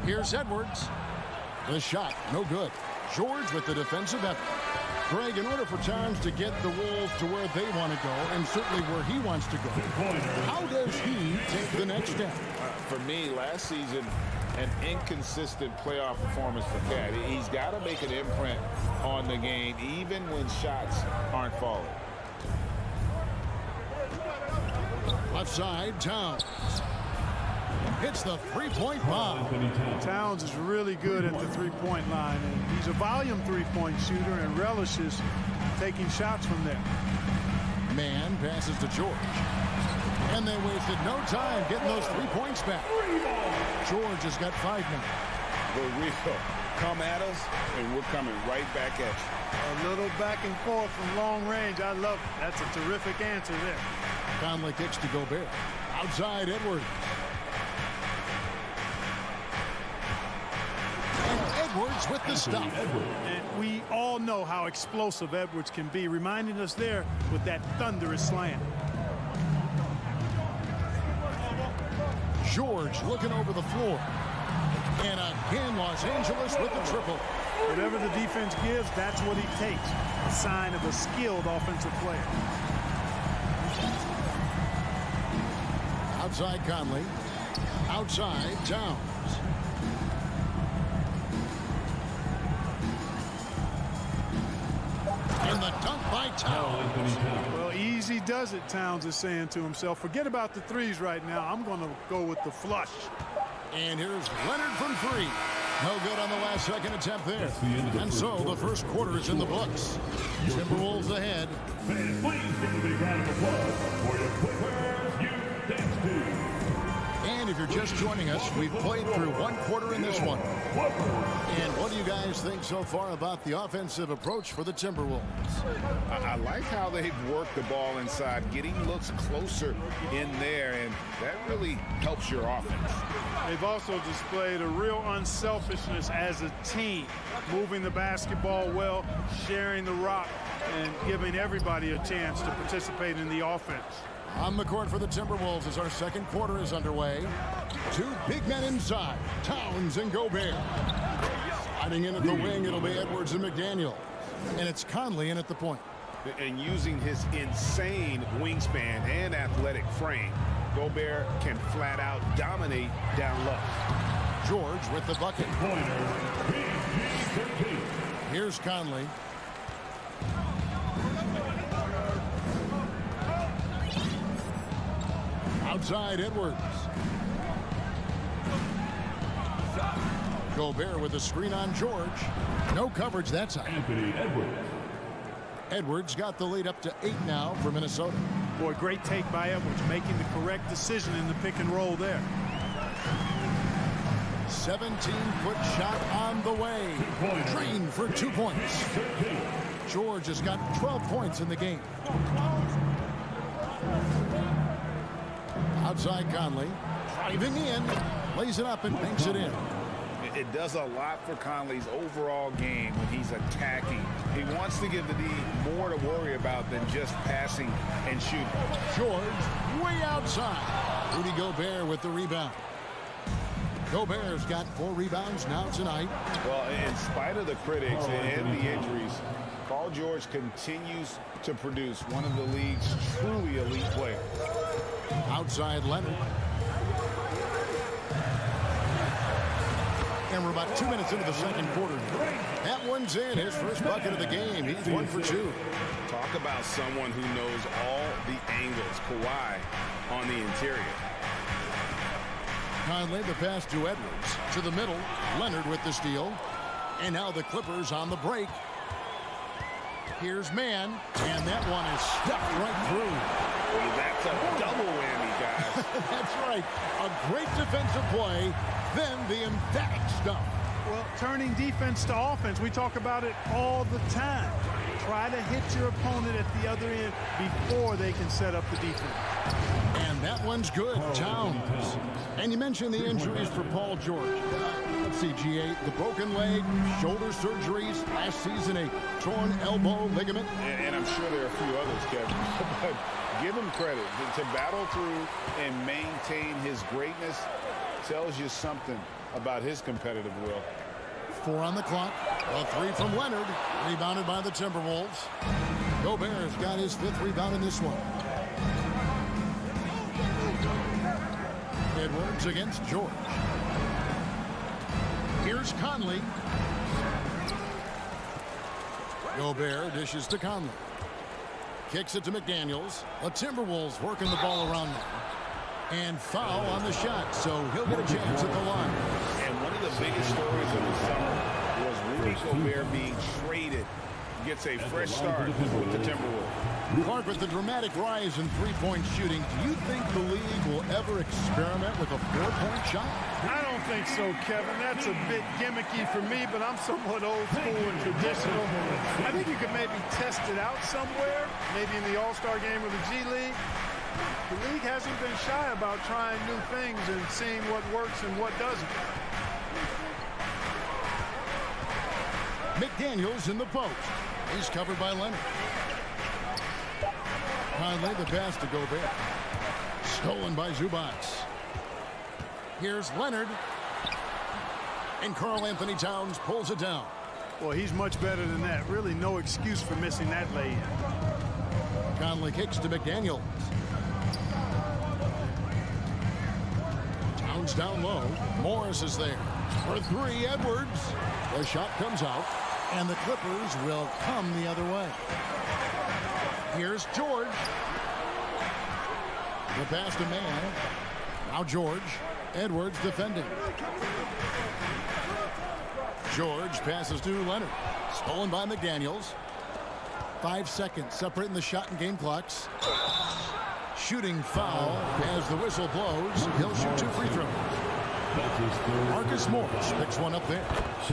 Here's Edwards. The shot, no good. George with the defensive effort. Greg, in order for Towns to get the Wolves to where they want to go, and certainly where he wants to go, how does he take the next step? For me, last season, an inconsistent playoff performance for Cat. He's got to make an imprint on the game, even when shots aren't falling. Left side, Towns. Hits the three-point bomb. Towns is really good at the three-point line, and he's a volume three-point shooter and relishes taking shots from there. Man passes to George. And they wasted no time getting those 3 points back. George has got 5 now. The real come at us, and we're coming right back at you. A little back and forth from long range. I love it. That's a terrific answer there. Conley kicks to Gobert. Outside Edwards. And Edwards with the stop. And we all know how explosive Edwards can be, reminding us there with that thunderous slam. George looking over the floor. And again, Los Angeles with the triple. Whatever the defense gives, that's what he takes. A sign of a skilled offensive player. Outside Conley. Outside Towns. And the dunk by Towns. Well, easy does it, Towns is saying to himself. Forget about the threes right now. I'm going to go with the flush. And here's Leonard from three. No good on the last second attempt there. And so the first quarter is in the books. Timberwolves ahead. Fans, please give a big round of applause for your Clippers you dance to. And if you're just joining us, we've played through one quarter in this one. And what do you guys think so far about the offensive approach for the Timberwolves? I like how they've worked the ball inside, getting looks closer in there, and that really helps your offense. They've also displayed a real unselfishness as a team, moving the basketball well, sharing the rock, and giving everybody a chance to participate in the offense. On the court for the Timberwolves as our second quarter is underway. Two big men inside, Towns and Gobert. Sliding in at the wing, it'll be Edwards and McDaniel. And it's Conley in at the point. And using his insane wingspan and athletic frame, Gobert can flat out dominate down low. George with the bucket. Here's Conley. Outside Edwards. Gobert with a screen on George. No coverage that side. Anthony Edwards. Edwards got the lead up to 8 now for Minnesota. Boy, great take by Edwards, making the correct decision in the pick and roll there. 17-foot shot on the way. Drained for 2 points. George has got 12 points in the game. Outside Conley, driving in, lays it up and banks it in. It does a lot for Conley's overall game when he's attacking. He wants to give the D more to worry about than just passing and shooting. George way outside. Rudy Gobert with the rebound. Gobert's got 4 rebounds now tonight. Well, in spite of the critics and the injuries, Paul George continues to produce one of the league's truly elite players. Outside Leonard. And we're about 2 minutes into the second quarter. That one's in, his first bucket of the game. He's 1 for 2. Talk about someone who knows all the angles. Kawhi on the interior. Conley, the pass to Edwards. To the middle, Leonard with the steal. And now the Clippers on the break. Here's Mann, and that one is stuffed right through. That's a double whammy, guys. That's right. A great defensive play, then the emphatic stuff. Well, turning defense to offense, we talk about it all the time. Try to hit your opponent at the other end before they can set up the defense. And that one's good, Towns. And you mentioned the injuries for Paul George. Let's see, GA, the broken leg, shoulder surgeries, last season a torn elbow ligament. And I'm sure there are a few others, Kevin. But give him credit. To battle through and maintain his greatness tells you something about his competitive will. 4 on the clock. A 3 from Leonard. Rebounded by the Timberwolves. Gobert's got his 5th rebound in this one. Edwards against George. Here's Conley. Gobert dishes to Conley. Kicks it to McDaniels. The Timberwolves working the ball around now. And foul on the shot, so he'll get a chance at the line. And one of the biggest stories of the summer was Rudy Gobert being traded. Gets a fresh start with the Timberwolves. Clark, with the dramatic rise in three-point shooting, do you think the league will ever experiment with a 4-point shot? I don't think so, Kevin. That's a bit gimmicky for me, but I'm somewhat old school and traditional. I think you could maybe test it out somewhere, maybe in the All-Star game or the G League. The league hasn't been shy about trying new things and seeing what works and what doesn't. McDaniels in the post. He's covered by Leonard. Conley, the pass to Gobert. Stolen by Zubac. Here's Leonard. And Karl Anthony Towns pulls it down. Well, he's much better than that. Really no excuse for missing that lay-in. Conley kicks to McDaniels. Towns down low. Morris is there. For three, Edwards. The shot comes out, and the Clippers will come the other way. Here's George. The pass to Mann. Now George. Edwards defending. George passes to Leonard. Stolen by McDaniels. 5 seconds separating the shot and game clocks. Shooting foul as the whistle blows. He'll shoot 2 free throws. Marcus Morris picks one up there.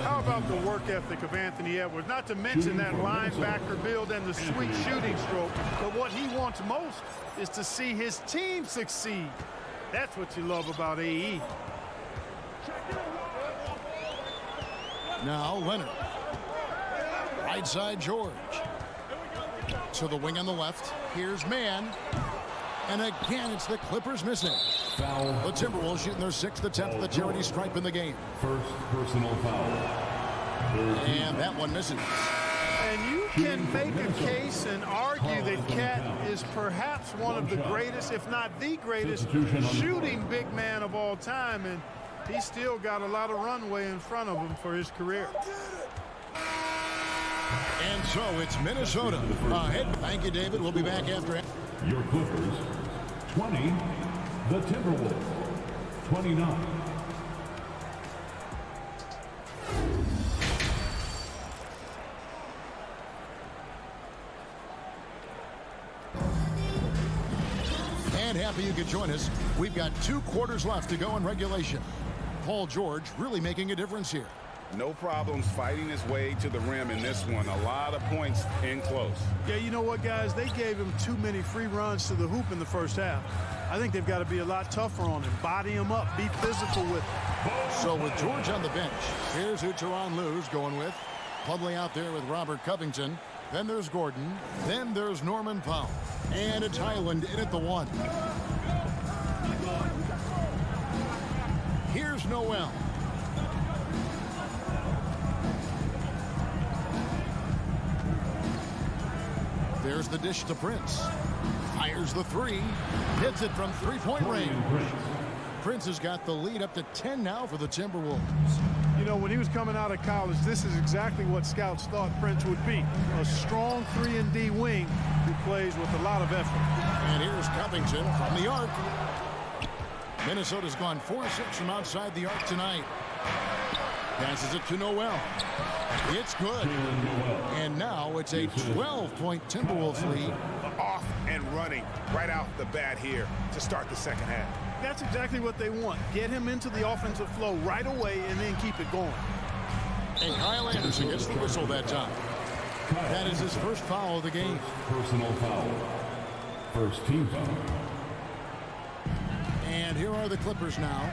How about the work ethic of Anthony Edwards? Not to mention that linebacker build and the sweet shooting stroke. But what he wants most is to see his team succeed. That's what you love about AE. Now Leonard. Right side George. To the wing on the left. Here's Mann. And again, it's the Clippers missing. Foul. The Timberwolves shooting their 6th attempt at the charity stripe in the game. First personal foul. And that one misses. And you can make a case and argue that Cat is perhaps one of the greatest, if not the greatest, shooting big man of all time. And he's still got a lot of runway in front of him for his career. And so it's Minnesota ahead. Thank you, David. We'll be back after. Your Clippers, 20. The Timberwolves, 29. And happy you could join us. We've got 2 quarters left to go in regulation. Paul George really making a difference here. No problems fighting his way to the rim in this one. A lot of points in close. Yeah, you know what, guys? They gave him too many free runs to the hoop in the first half. I think they've got to be a lot tougher on him. Body him up. Be physical with him. So with George on the bench, here's who Tyronn Lue's going with. Plumlee out there with Robert Covington. Then there's Gordon. Then there's Norman Powell. And it's Highland in at the 1. Here's Noel. There's the dish to Prince. Fires the 3. Hits it from 3-point range. Prince has got the lead up to 10 now for the Timberwolves. You know, when he was coming out of college, this is exactly what scouts thought Prince would be. A strong 3-and-D wing who plays with a lot of effort. And here's Covington from the arc. Minnesota's gone 4-6 from outside the arc tonight. Passes it to Noel. It's good. And now it's a 12-point Timberwolves lead. Off and running right out the bat here to start the second half. That's exactly what they want. Get him into the offensive flow right away and then keep it going. And Kyle Anderson gets the whistle that time. That is his first foul of the game. Personal foul. First team foul. And here are the Clippers now.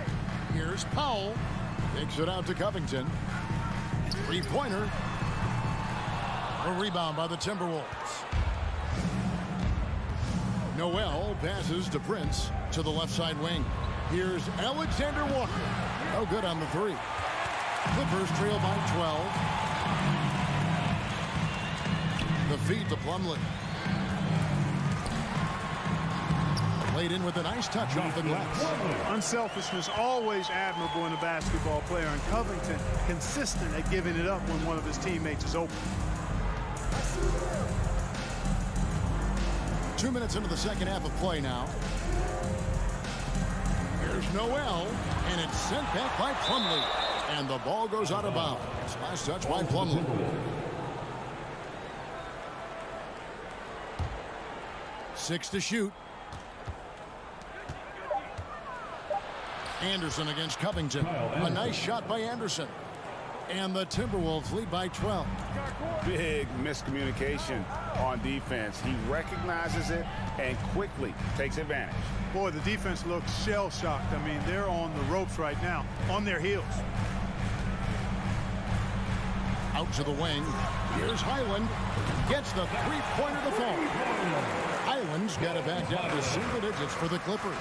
Here's Powell. Takes it out to Covington. 3-pointer. A rebound by the Timberwolves. Noel passes to Prince to the left side wing. Here's Alexander Walker. No good on the 3. Clippers trail by 12. The feed to Plumlee. Played in with a nice touch off the glass. Unselfishness always admirable in a basketball player, and Covington consistent at giving it up when one of his teammates is open. 2 minutes into the second half of play now. Here's Noel, and it's sent back by Plumlee. And the ball goes out of bounds. Last touch by Plumlee. Six to shoot. Anderson against Covington. A nice shot by Anderson. And the Timberwolves lead by 12. Big miscommunication on defense. He recognizes it and quickly takes advantage. Boy, the defense looks shell-shocked. I mean, they're on the ropes right now, on their heels. Out to the wing. Here's Highland. Gets the three-pointer to fall. Highland's got it back down to single digits for the Clippers.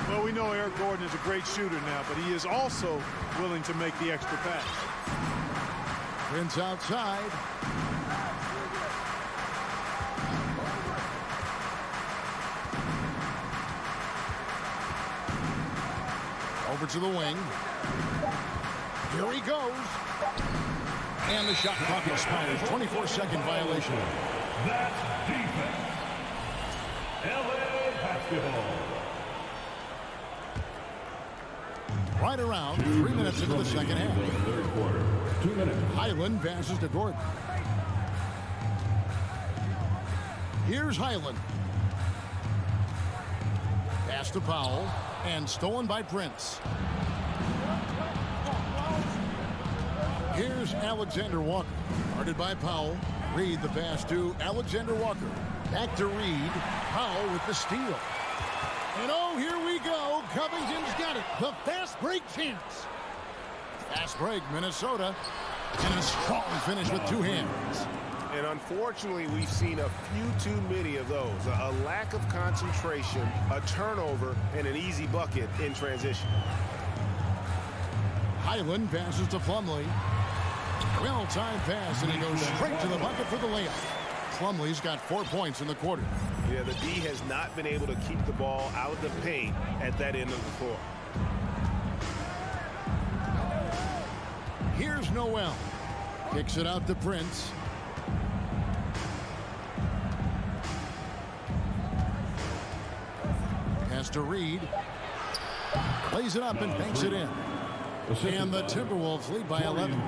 Well, we know Eric Gordon is a great shooter now, but he is also willing to make the extra pass. Prince outside. Over to the wing. Here he goes. And the shot clock expires. 24-second violation. That's defense. LA basketball. Right around 3 minutes into the second half. Third quarter. 2 minutes. Highland passes to Gordon. Here's Highland. Pass to Powell. And stolen by Prince. Here's Alexander Walker. Guarded by Powell. Reed the pass to Alexander Walker. Back to Reed. Powell with the steal. And oh, here we go. Covington's got it. The fast break chance. Fast break, Minnesota. And a strong finish with two hands. And unfortunately, we've seen a few too many of those. A lack of concentration, a turnover, and an easy bucket in transition. Highland passes to Plumlee. Well-timed pass, and he goes straight to the bucket for the layup. Plumlee's got 4 points in the quarter. Yeah, the D has not been able to keep the ball out of the paint at that end of the floor. Here's Noel. Kicks it out to Prince. Pass to Reed. Plays it up and banks it in. And the Timberwolves lead by 11.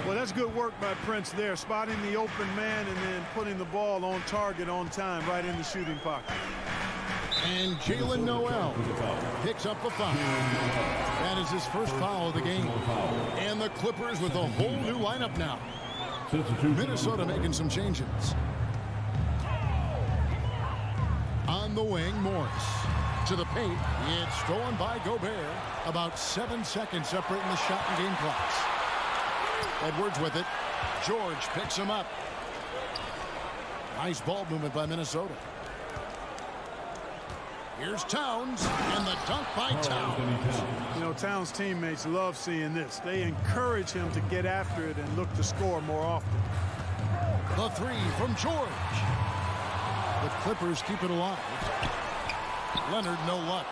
Well, that's good work by Prince there, spotting the open man and then putting the ball on target on time right in the shooting pocket. And Jalen Noel picks up a foul. That is his first foul of the game. And the Clippers with a whole new lineup now. Minnesota making some changes. On the wing, Morris. To the paint. It's stolen by Gobert. About 7 seconds separating the shot and game clocks. Edwards with it. George picks him up. Nice ball movement by Minnesota. Here's Towns, and the dunk by Towns. You know, Towns' teammates love seeing this. They encourage him to get after it and look to score more often. The three from George. The Clippers keep it alive. Leonard, no luck.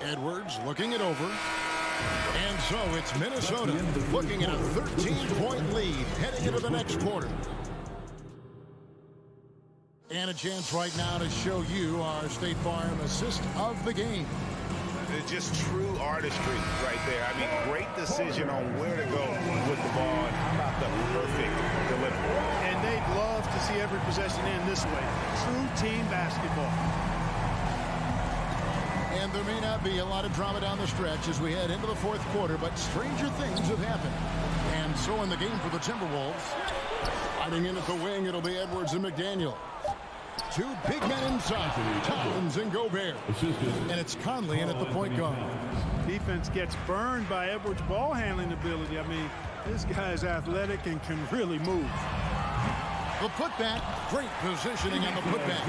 Edwards looking it over. And so it's Minnesota looking at a 13-point lead heading into the next quarter. And a chance right now to show you our State Farm assist of the game. It's just true artistry right there. I mean, great decision on where to go with the ball, and how about the perfect delivery. And they'd love to see every possession end this way. True team basketball. And there may not be a lot of drama down the stretch as we head into the fourth quarter, but stranger things have happened. And so in the game for the Timberwolves, hiding in at the wing, it'll be Edwards and McDaniel. Two big men inside, Towns and Gobert. And it's Conley in at the point guard. Defense gets burned by Edwards' ball handling ability. I mean, this guy's athletic and can really move. The putback, great positioning on the putback.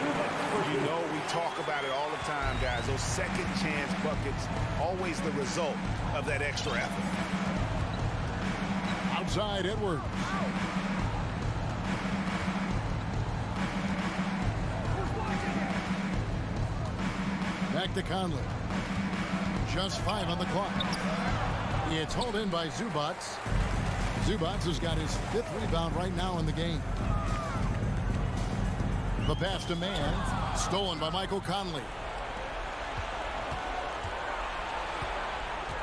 You know, we talk about it all the time, guys. Those second chance buckets, always the result of that extra effort. Outside Edwards. Back to Conley. Just 5 on the clock. It's hauled in by Zubac. Zubac has got his 5th rebound right now in the game. The pass to Mann, stolen by Michael Conley.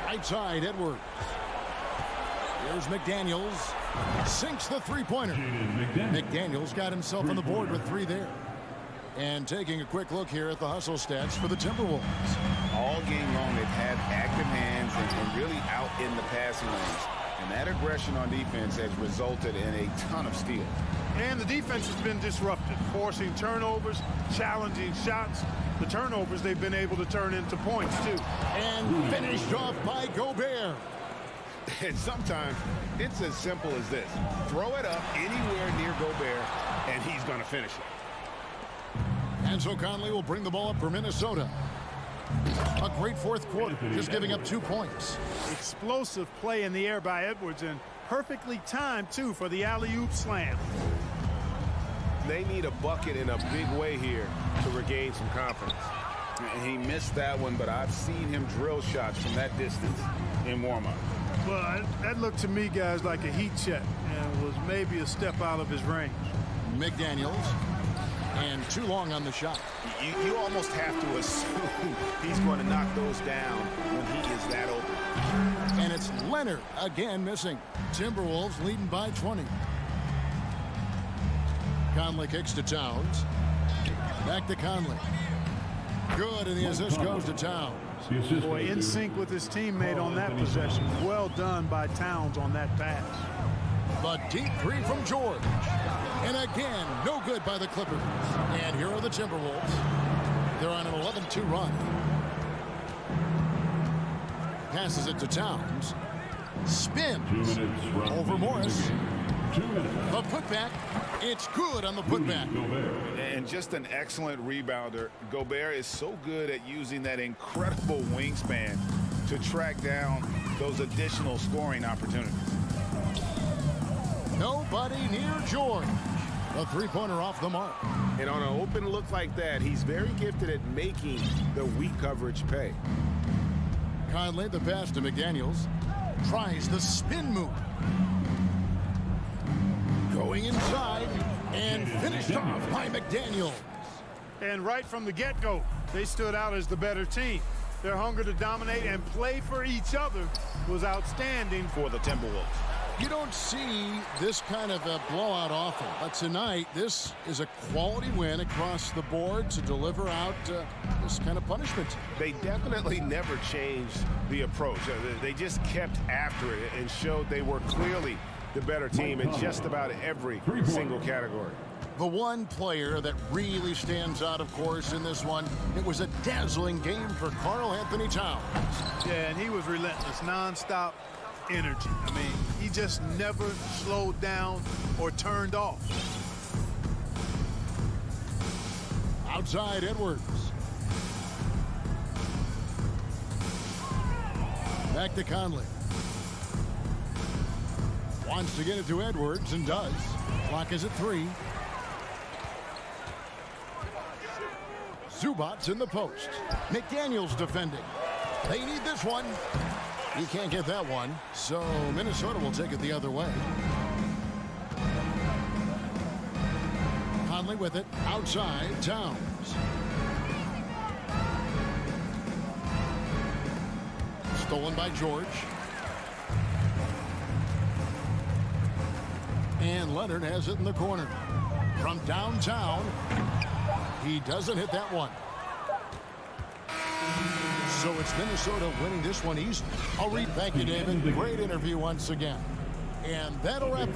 Right side, Edwards. Here's McDaniels. Sinks the three-pointer. McDaniels got himself on the board with 3 there. And taking a quick look here at the hustle stats for the Timberwolves. All game long, they've had active hands and really out in the passing lanes. And that aggression on defense has resulted in a ton of steals. And the defense has been disrupted, forcing turnovers, challenging shots. The turnovers they've been able to turn into points, too. And finished off by Gobert. And sometimes it's as simple as this. Throw it up anywhere near Gobert, and he's going to finish it. And so Conley will bring the ball up for Minnesota. A great fourth quarter, just giving up 2 points. Explosive play in the air by Edwards, and perfectly timed, too, for the alley-oop slam. They need a bucket in a big way here to regain some confidence. And he missed that one, but I've seen him drill shots from that distance in warm-up. Well, that looked to me, guys, like a heat check, and was maybe a step out of his range. McDaniels, and too long on the shot. You almost have to assume he's going to knock those down when he is that open. And it's Leonard again missing. Timberwolves leading by 20. Conley kicks to Towns. Back to Conley. Good, and the assist goes to Towns. Boy, in sync with his teammate on that possession. Well done by Towns on that pass. The deep three from George. And again, no good by the Clippers. And here are the Timberwolves. They're on an 11-2 run. Passes it to Towns. Spins over Morris. 2 minutes. The putback. It's good on the putback. And just an excellent rebounder. Gobert is so good at using that incredible wingspan to track down those additional scoring opportunities. Nobody near George. A three-pointer off the mark. And on an open look like that, he's very gifted at making the weak coverage pay. Conley, the pass to McDaniels. Tries the spin move. Going inside and finished off by McDaniels. And right from the get-go, they stood out as the better team. Their hunger to dominate and play for each other was outstanding for the Timberwolves. You don't see this kind of a blowout often, but tonight this is a quality win across the board to deliver out this kind of punishment. They definitely never changed the approach. They just kept after it and showed they were clearly the better team in just about every single category. The one player that really stands out, of course, in this one, it was a dazzling game for Karl Anthony Towns. Yeah, and he was relentless, nonstop energy. I mean, he just never slowed down or turned off. Outside Edwards. Back to Conley. Wants to get it to Edwards and does. Clock is at 3. Zubac's in the post. McDaniels defending. They need this one. He can't get that one, so Minnesota will take it the other way. Conley with it. Outside, Towns. Stolen by George. And Leonard has it in the corner. From downtown, he doesn't hit that one. So it's Minnesota winning this one easily. Thank you, David. Great interview once again. And that'll wrap